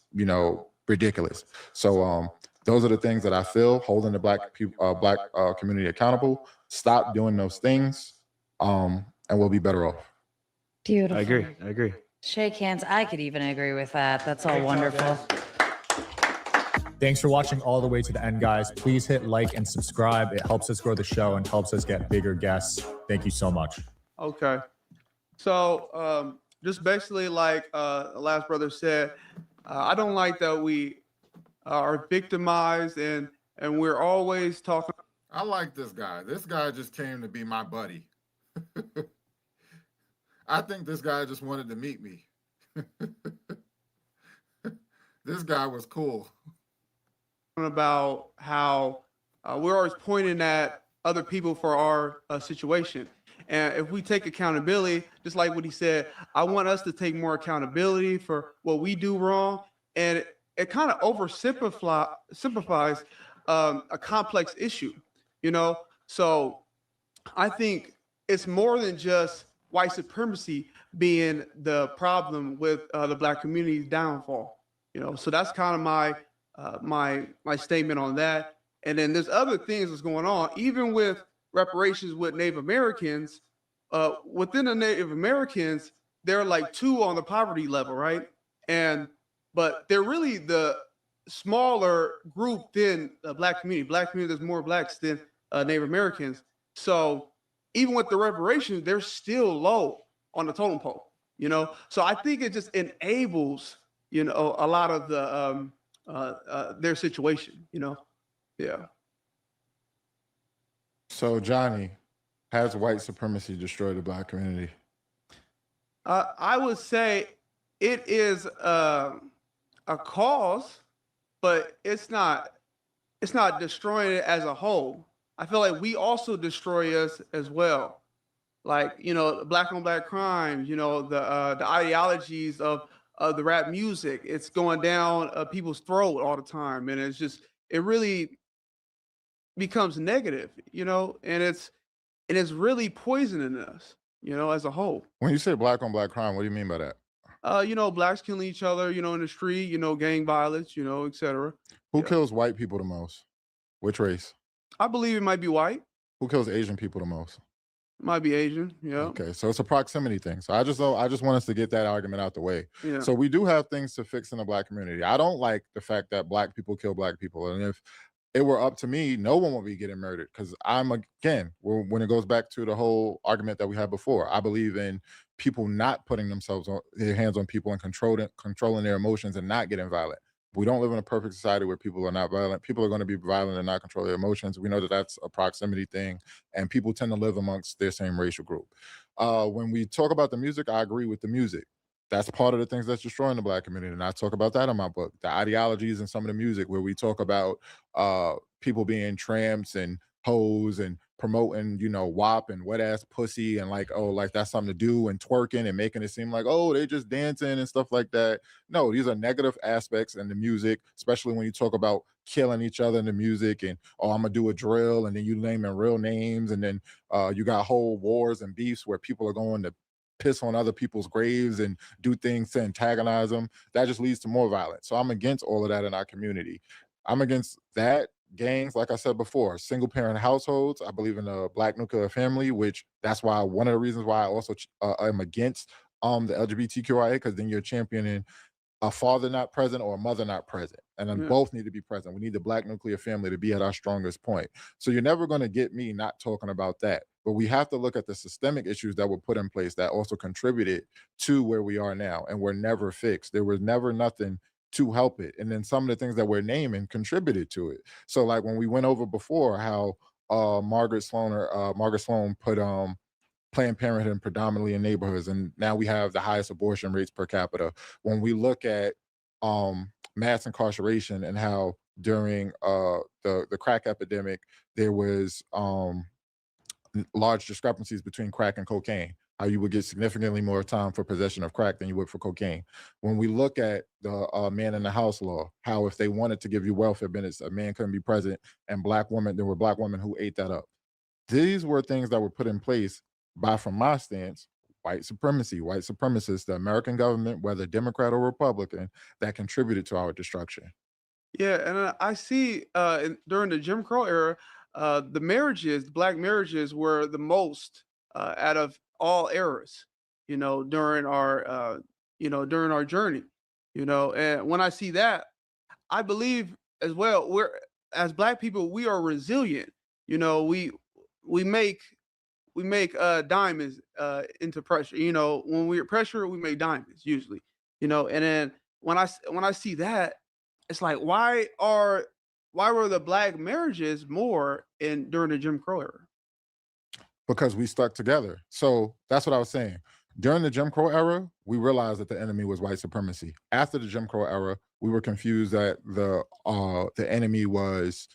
ridiculous. So those are the things that I feel, holding the Black community accountable. Stop doing those things, and we'll be better off. Beautiful. I agree. Shake hands. I could even agree with that. That's all wonderful. Thanks for watching all the way to the end, guys. Please hit like and subscribe. It helps us grow the show and helps us get bigger guests. Thank you so much. Okay. So just basically like the last brother said, I don't like that we are victimized and we're always talking. I like this guy. This guy just came to be my buddy. I think this guy just wanted to meet me. This guy was cool. About how we're always pointing at other people for our situation. And if we take accountability, just like what he said, I want us to take more accountability for what we do wrong. And it kind of simplifies a complex issue, So I think it's more than just white supremacy being the problem with the Black community's downfall, So that's kind of my statement on that. And then there's other things that's going on, even with reparations with Native Americans. Within the Native Americans, they're like 2 on the poverty level, right? But they're really the smaller group than the Black community. Black community, there's more Blacks than Native Americans. So even with the reparations, they're still low on the totem pole, So I think it just enables, a lot of the their situation, Yeah. So Johnny, has white supremacy destroyed the Black community? I would say it is a cause, but it's not destroying it as a whole. I feel like we also destroy us as well. Like, Black on Black crimes, the ideologies of the rap music, it's going down people's throat all the time. And it really becomes negative, and it's really poisoning us, as a whole. When you say Black on Black crime, what do you mean by that? Blacks killing each other, in the street, gang violence, et cetera. Who kills white people the most? Which race? I believe it might be white. Who kills Asian people the most? Might be Asian, yeah. Okay, so it's a proximity thing. So I just want us to get that argument out the way. Yeah. So we do have things to fix in the Black community. I don't like the fact that Black people kill Black people, and if it were up to me, no one would be getting murdered. Because when it goes back to the whole argument that we had before, I believe in people not putting their hands on people and controlling their emotions and not getting violent. We don't live in a perfect society where people are not violent. People are going to be violent and not control their emotions. We know that that's a proximity thing, and people tend to live amongst their same racial group. When we talk about the music, I agree with the music. That's part of the things that's destroying the Black community, and I talk about that in my book. The ideologies in some of the music, where we talk about people being tramps and hoes and promoting, WAP and wet ass pussy and like that's something to do, and twerking and making it seem like, they just dancing and stuff like that. No, these are negative aspects in the music, especially when you talk about killing each other in the music and, I'm gonna do a drill, and then you naming real names, and then you got whole wars and beefs where people are going to piss on other people's graves and do things to antagonize them. That just leads to more violence. So I'm against all of that in our community. I'm against that. Gangs, like I said before, single parent households. I believe in a Black nuclear family, which that's why one of the reasons why I also am against the LGBTQIA, because then you're championing a father not present or a mother not present, and then both need to be present. We need the Black nuclear family to be at our strongest point. So you're never going to get me not talking about that, but we have to look at the systemic issues that were put in place that also contributed to where we are now, and were never fixed. There was never nothing to help it. And then some of the things that we're naming contributed to it. So like when we went over before how Margaret Sloan put Planned Parenthood predominantly in neighborhoods, and now we have the highest abortion rates per capita. When we look at mass incarceration and how during the crack epidemic there was large discrepancies between crack and cocaine, how you would get significantly more time for possession of crack than you would for cocaine. When we look at the man in the house law, how if they wanted to give you welfare benefits, a man couldn't be present, and there were black women who ate that up. These were things that were put in place by, from my stance, white supremacy, white supremacists, the American government, whether Democrat or Republican, that contributed to our destruction. Yeah, and I see during the Jim Crow era, the black marriages were the most out of all eras, during our journey, and when I see that, I believe as well, as black people, we are resilient. We make diamonds into pressure. When we're pressure, we make diamonds usually. And then when I see that, it's like, why were the black marriages more during the Jim Crow era? Because we stuck together. So that's what I was saying. During the Jim Crow era, we realized that the enemy was white supremacy. After the Jim Crow era, we were confused that the enemy was,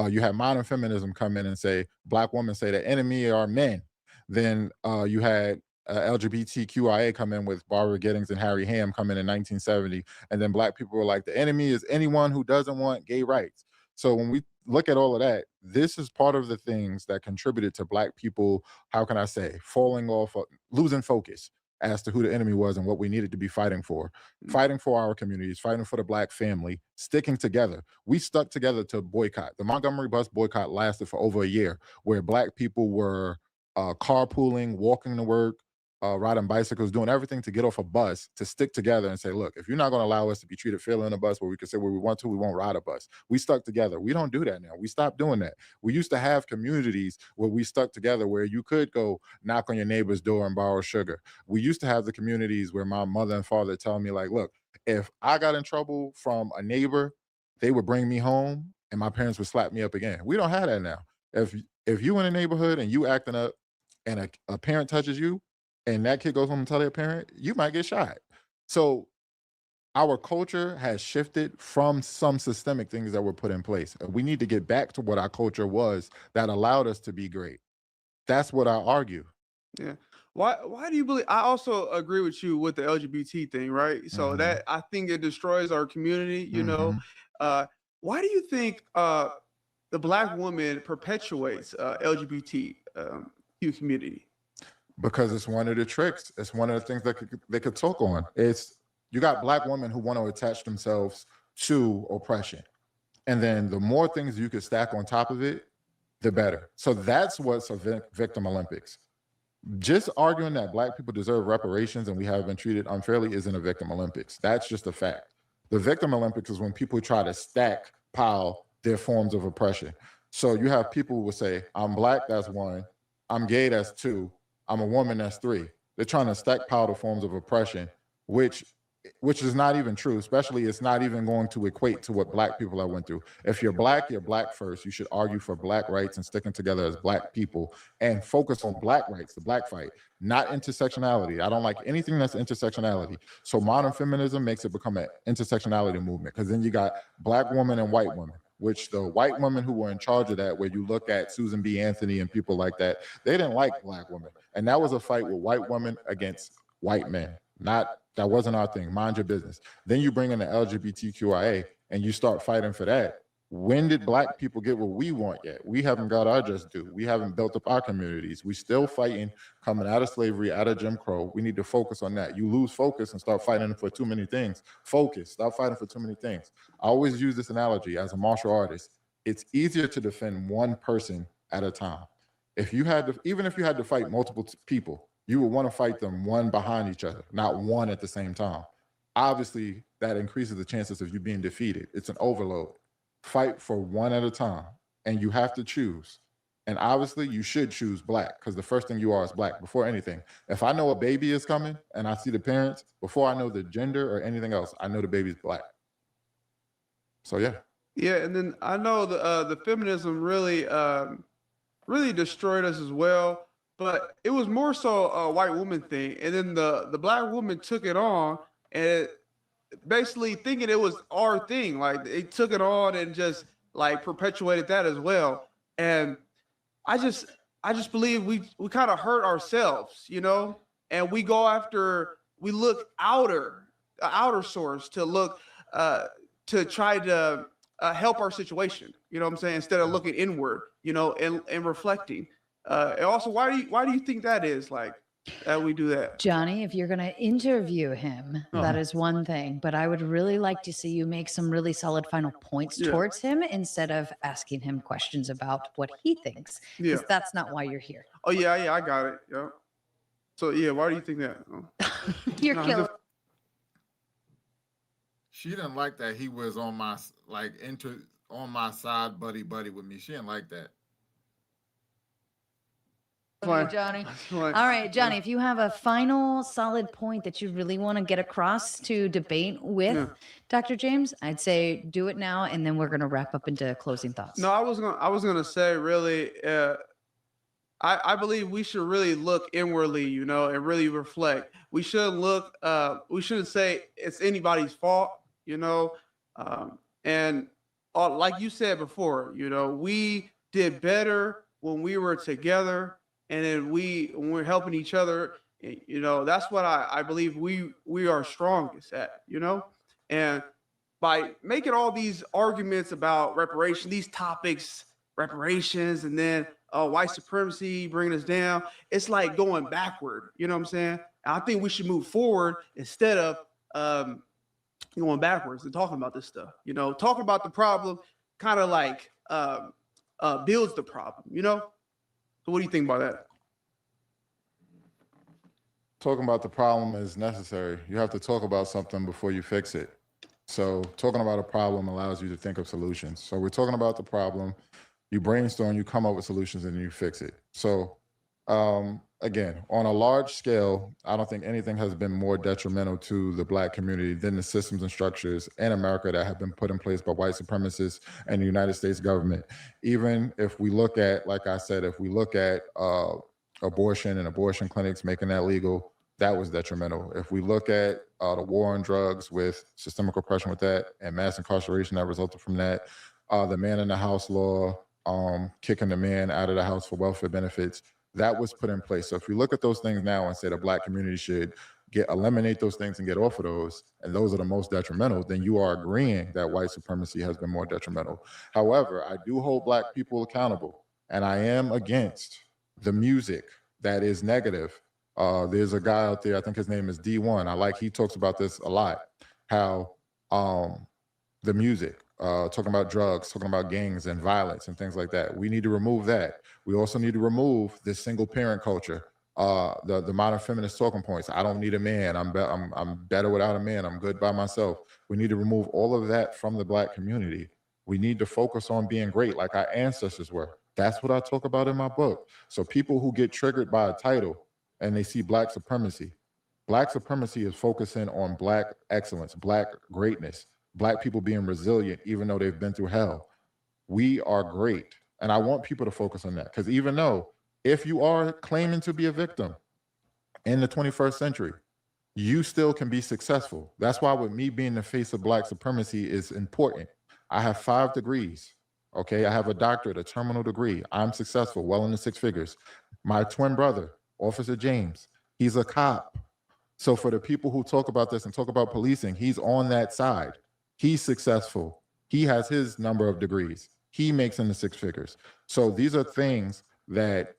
you had modern feminism come in and say, black women say the enemy are men. Then you had LGBTQIA come in with Barbara Giddings and Harry Ham come in 1970. And then black people were like, the enemy is anyone who doesn't want gay rights. So when we look at all of that, this is part of the things that contributed to black people, how can I say, falling off, losing focus as to who the enemy was and what we needed to be fighting for. Fighting for our communities, fighting for the black family, sticking together. We stuck together to boycott. The Montgomery bus boycott lasted for over a year, where black people were carpooling, walking to work, riding bicycles, doing everything to get off a bus, to stick together and say, look, if you're not going to allow us to be treated fairly on a bus where we can say where we want to, we won't ride a bus. We stuck together. We don't do that now. We stopped doing that. We used to have communities where we stuck together, where you could go knock on your neighbor's door and borrow sugar. We used to have the communities where my mother and father tell me, like, look, if I got in trouble from a neighbor, they would bring me home and my parents would slap me up again. We don't have that now. If you in a neighborhood and you acting up and a parent touches you, and that kid goes home and tell their parent, you might get shot. So our culture has shifted from some systemic things that were put in place. We need to get back to what our culture was that allowed us to be great. That's what I argue. Yeah. Why do you believe? I also agree with you with the LGBT thing, right? So that, I think it destroys our community, why do you think the black woman perpetuates LGBT community? Because it's one of the tricks. It's one of the things that they could talk on. It's, you got black women who want to attach themselves to oppression. And then the more things you could stack on top of it, the better. So that's what's a victim Olympics. Just arguing that black people deserve reparations and we have been treated unfairly isn't a victim Olympics. That's just a fact. The victim Olympics is when people try to pile their forms of oppression. So you have people who will say, I'm black, that's one. I'm gay, that's two. I'm a woman, that's three. They're trying to stackpile the forms of oppression, which is not even true, especially it's not even going to equate to what black people have went through. If you're black first. You should argue for black rights and sticking together as black people and focus on black rights, the black fight, not intersectionality. I don't like anything that's intersectionality. So modern feminism makes it become an intersectionality movement, because then you got black women and white women, which the white women who were in charge of that, where you look at Susan B. Anthony and people like that, they didn't like black women. And that was a fight with white women against white men. That wasn't our thing. Mind your business. Then you bring in the LGBTQIA and you start fighting for that. When did black people get what we want yet? We haven't got our just due. We haven't built up our communities. We still fighting, coming out of slavery, out of Jim Crow. We need to focus on that. You lose focus and start fighting for too many things. Focus, stop fighting for too many things. I always use this analogy as a martial artist. It's easier to defend one person at a time. Even if you had to fight multiple people, you would want to fight them one behind each other, not one at the same time. Obviously, that increases the chances of you being defeated. It's an overload. Fight for one at a time, and you have to choose. And obviously, you should choose black, because the first thing you are is black before anything. If I know a baby is coming and I see the parents, before I know the gender or anything else, I know the baby's black. So yeah. Yeah, and then I know the feminism really really destroyed us as well, but it was more so a white woman thing, and then the black woman took it on and basically thinking it was our thing. Like they took it on and just like perpetuated that as well. And I just believe we kind of hurt ourselves, you know, and we go after we look outer source to look to try to help our situation, you know what I'm saying, instead of looking inward, you know, and reflecting. And also, why do you think that is, like, that we do that? Johnny, if you're going to interview him, that is one thing, but I would really like to see you make some really solid final points towards him instead of asking him questions about what he thinks, because that's not why you're here. Oh yeah, I got it. Yeah. So yeah, why do you think that? You're killing. She didn't like that he was on my on my side, buddy with me. She didn't like that. Okay, Johnny. All right, Johnny, if you have a final solid point that you really want to get across to debate with Dr. James, I'd say do it now, and then we're going to wrap up into closing thoughts. No, I was gonna say really, I believe we should really look inwardly, you know, and really reflect. We shouldn't we shouldn't say it's anybody's fault, you know, and like you said before, you know, we did better when we were together. And then when we're helping each other, you know, that's what I believe we are strongest at, you know. And by making all these arguments about these topics, reparations, and then white supremacy bringing us down, it's like going backward, you know what I'm saying? And I think we should move forward instead of going backwards and talking about this stuff, you know. Talking about the problem kind of like builds the problem, you know. So what do you think about that? Talking about the problem is necessary. You have to talk about something before you fix it. So talking about a problem allows you to think of solutions. So we're talking about the problem, you brainstorm, you come up with solutions, and you fix it. So again, on a large scale, I don't think anything has been more detrimental to the Black community than the systems and structures in America that have been put in place by white supremacists and the United States government. Even if we look at, like I said, if we look at abortion and abortion clinics, making that legal, that was detrimental. If we look at the war on drugs with systemic oppression with that and mass incarceration that resulted from that, the man in the house law, kicking the man out of the house for welfare benefits, that was put in place. So if we look at those things now and say the Black community should eliminate those things and get off of those, and those are the most detrimental, then you are agreeing that white supremacy has been more detrimental. However, I do hold Black people accountable, and I am against the music that is negative. There's a guy out there, I think his name is D1. He talks about this a lot, how the music, talking about drugs, talking about gangs and violence and things like that. We need to remove that. We also need to remove this single parent culture, the modern feminist talking points. I don't need a man. I'm better without a man. I'm good by myself. We need to remove all of that from the Black community. We need to focus on being great like our ancestors were. That's what I talk about in my book. So people who get triggered by a title and they see Black supremacy is focusing on Black excellence, Black greatness, Black people being resilient, even though they've been through hell. We are great. And I want people to focus on that, because even though if you are claiming to be a victim in the 21st century, you still can be successful. That's why with me being the face of Black supremacy is important. I have 5 degrees. Okay, I have a doctorate, a terminal degree. I'm successful, well into 6 figures. My twin brother, Officer James, he's a cop. So for the people who talk about this and talk about policing, he's on that side. He's successful. He has his number of degrees. He makes into 6 figures. So these are things that,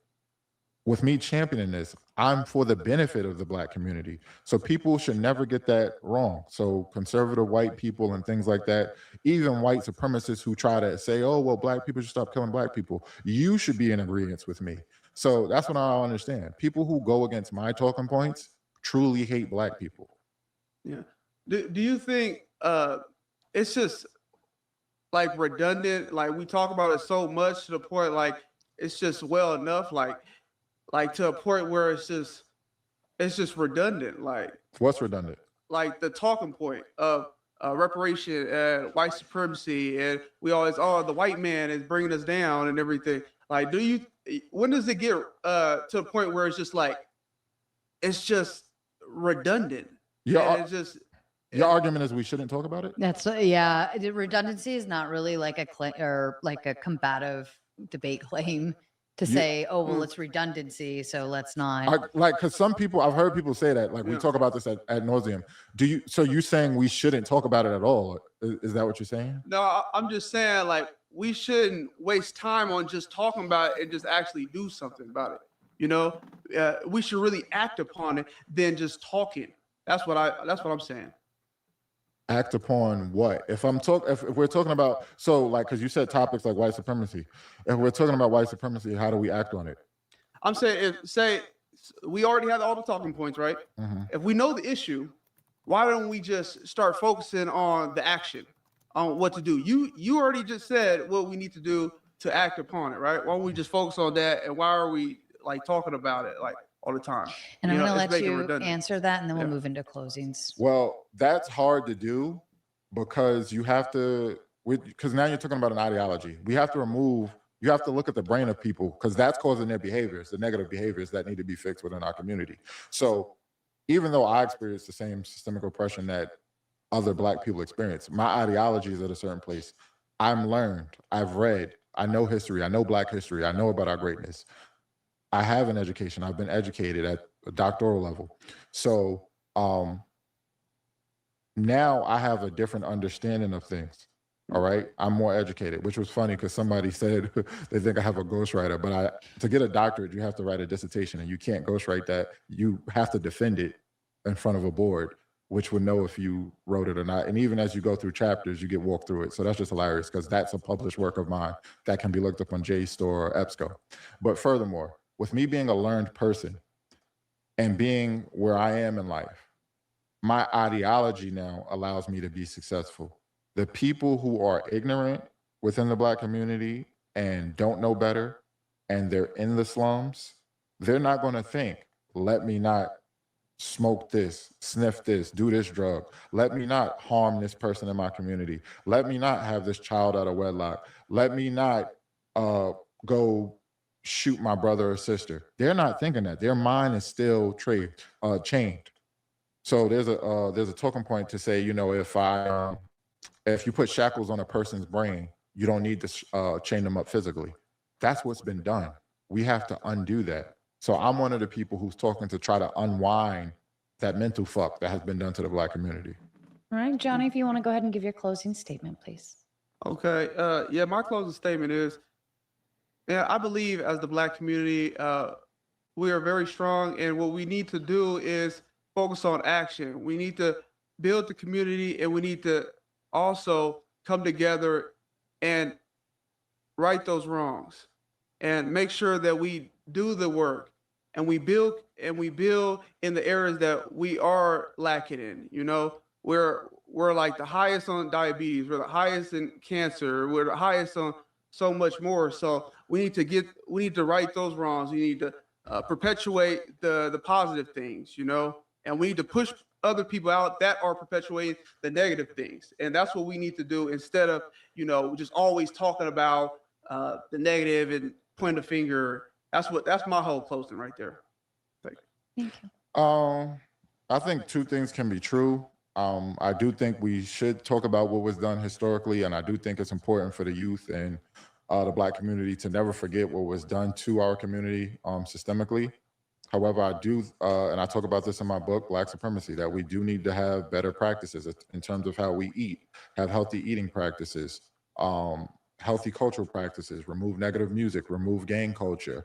with me championing this, I'm for the benefit of the Black community. So people should never get that wrong. So conservative white people and things like that, even white supremacists who try to say, oh, well, Black people should stop killing Black people, you should be in agreement with me. So that's what I don't understand. People who go against my talking points truly hate Black people. Yeah. Do you think it's just like redundant? Like we talk about it so much to the point like it's just well enough, like to a point where it's just redundant. Like what's redundant? Like the talking point of reparation and white supremacy, and we always, oh, the white man is bringing us down and everything. Like, when does it get to a point where it's just like, it's just redundant? Yeah. And it's just, Your argument is we shouldn't talk about it? That's yeah. Redundancy is not really like a or like a combative debate claim to say, oh well, it's redundancy, so let's not. Like, because some people, I've heard people say that. Like, we talk about this at nauseum. So you saying we shouldn't talk about it at all? Is that what you're saying? no, I'm just saying, like, we shouldn't waste time on just talking about it and just actually do something about it. You know, we should really act upon it than just talking. That's what I'm saying. Act upon what? If we're talking about, so like, because you said topics like white supremacy. If we're talking about white supremacy, how do we act on it? I'm saying, say we already have all the talking points, right? Mm-hmm. If we know the issue, why don't we just start focusing on the action, on what to do? You already just said what we need to do to act upon it, right? Why don't we just focus on that? And why are we like talking about it like all the time? And I'm You going know, to it's let making you redundant. answer that, and then we'll Yeah. move into closings. Well, that's hard to do because you have to, because now you're talking about an ideology. You have to look at the brain of people because that's causing their behaviors, the negative behaviors that need to be fixed within our community. So even though I experience the same systemic oppression that other Black people experience, my ideology is at a certain place. I'm learned, I've read, I know history, I know Black history, I know about our greatness. I have an education, I've been educated at a doctoral level. So now I have a different understanding of things. All right. I'm more educated, which was funny because somebody said they think I have a ghostwriter, but to get a doctorate, you have to write a dissertation and you can't ghostwrite that. You have to defend it in front of a board, which would know if you wrote it or not. And even as you go through chapters, you get walked through it. So that's just hilarious because that's a published work of mine that can be looked up on JSTOR or EBSCO. But furthermore, with me being a learned person and being where I am in life, my ideology now allows me to be successful. The people who are ignorant within the Black community and don't know better, and they're in the slums, they're not going to think, let me not smoke this, sniff this, do this drug. Let me not harm this person in my community. Let me not have this child out of wedlock. Let me not go shoot my brother or sister. They're not thinking that. Their mind is still chained. So there's a talking point to say, you know, if you put shackles on a person's brain, you don't need to chain them up physically. That's what's been done. We have to undo that. So I'm one of the people who's talking to try to unwind that mental fuck that has been done to the Black community. All right, Johnny, if you want to go ahead and give your closing statement, please. Okay. Yeah, my closing statement is, yeah, I believe as the Black community, we are very strong, and what we need to do is focus on action. We need to build the community, and we need to also come together and right those wrongs and make sure that we do the work and we build in the areas that we are lacking in. You know, we're like the highest on diabetes, we're the highest in cancer, we're the highest on so much more. So we need to right those wrongs. We need to perpetuate the positive things, you know, and we need to push other people out that are perpetuating the negative things. And that's what we need to do instead of, you know, just always talking about the negative and pointing the finger. That's my whole closing right there. Thank you. Thank you. I think two things can be true. I do think we should talk about what was done historically, and I do think it's important for the youth and the Black community to never forget what was done to our community systemically. However, I do, and I talk about this in my book, Black Supremacy, that we do need to have better practices in terms of how we eat, have healthy eating practices, healthy cultural practices, remove negative music, remove gang culture,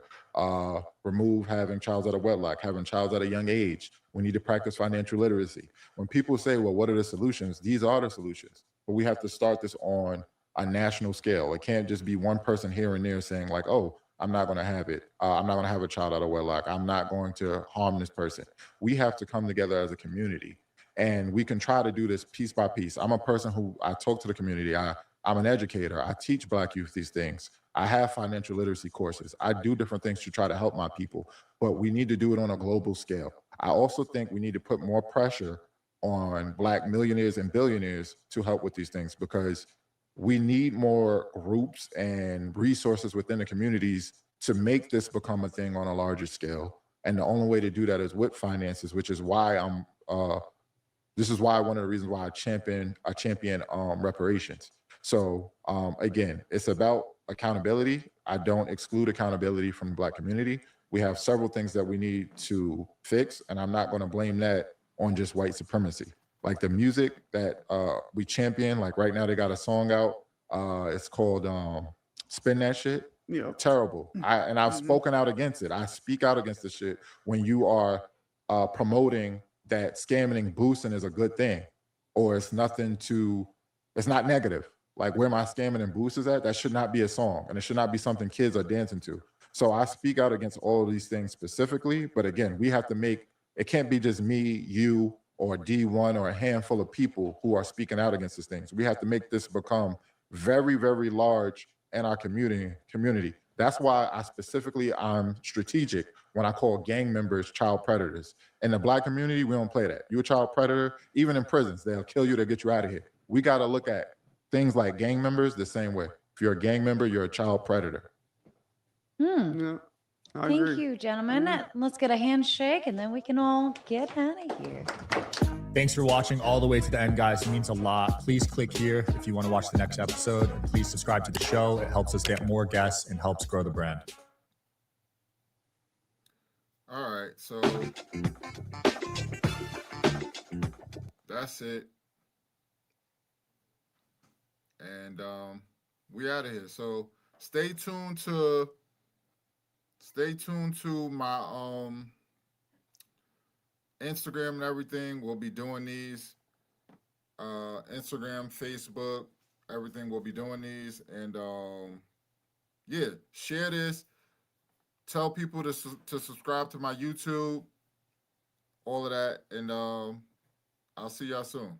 remove having child out of wedlock, having child at a young age. We need to practice financial literacy. When people say, well, what are the solutions? These are the solutions, but we have to start this on a national scale. It can't just be one person here and there saying like, oh, I'm not going to have it. I'm not going to have a child out of wedlock. I'm not going to harm this person. We have to come together as a community, and we can try to do this piece by piece. I'm a person who, I talk to the community. I'm an educator. I teach Black youth these things. I have financial literacy courses. I do different things to try to help my people, but we need to do it on a global scale. I also think we need to put more pressure on Black millionaires and billionaires to help with these things, because we need more groups and resources within the communities to make this become a thing on a larger scale. And the only way to do that is with finances, which is why this is why one of the reasons why I champion reparations. So again, it's about accountability. I don't exclude accountability from the Black community. We have several things that we need to fix, and I'm not going to blame that on just white supremacy. Like the music that we champion, like right now they got a song out. It's called Spin That Shit. Yeah. Terrible. I've spoken out against it. I speak out against the shit when you are promoting that scamming and boosting is a good thing, or it's not negative. Like where my scamming and boost is at, that should not be a song, and it should not be something kids are dancing to. So I speak out against all of these things specifically, but again, we have to it can't be just me, you, or D1 or a handful of people who are speaking out against these things. We have to make this become very, very large in our community. That's why I'm strategic when I call gang members child predators. In the Black community, we don't play that. You're a child predator, even in prisons, they'll kill you to get you out of here. We got to look at things like gang members the same way. If you're a gang member, you're a child predator. Yeah, I Thank agree. you, gentlemen. Let's get a handshake and then we can all get out of here. Thanks for watching all the way to the end, guys. It means a lot. Please click here if you want to watch the next episode. And please subscribe to the show. It helps us get more guests and helps grow the brand. All right, so that's it. And we out of here. So stay tuned to my Instagram and everything. We'll be doing these. Instagram, Facebook, everything. We'll be doing these. And yeah, share this. Tell people to subscribe to my YouTube. All of that. And I'll see y'all soon.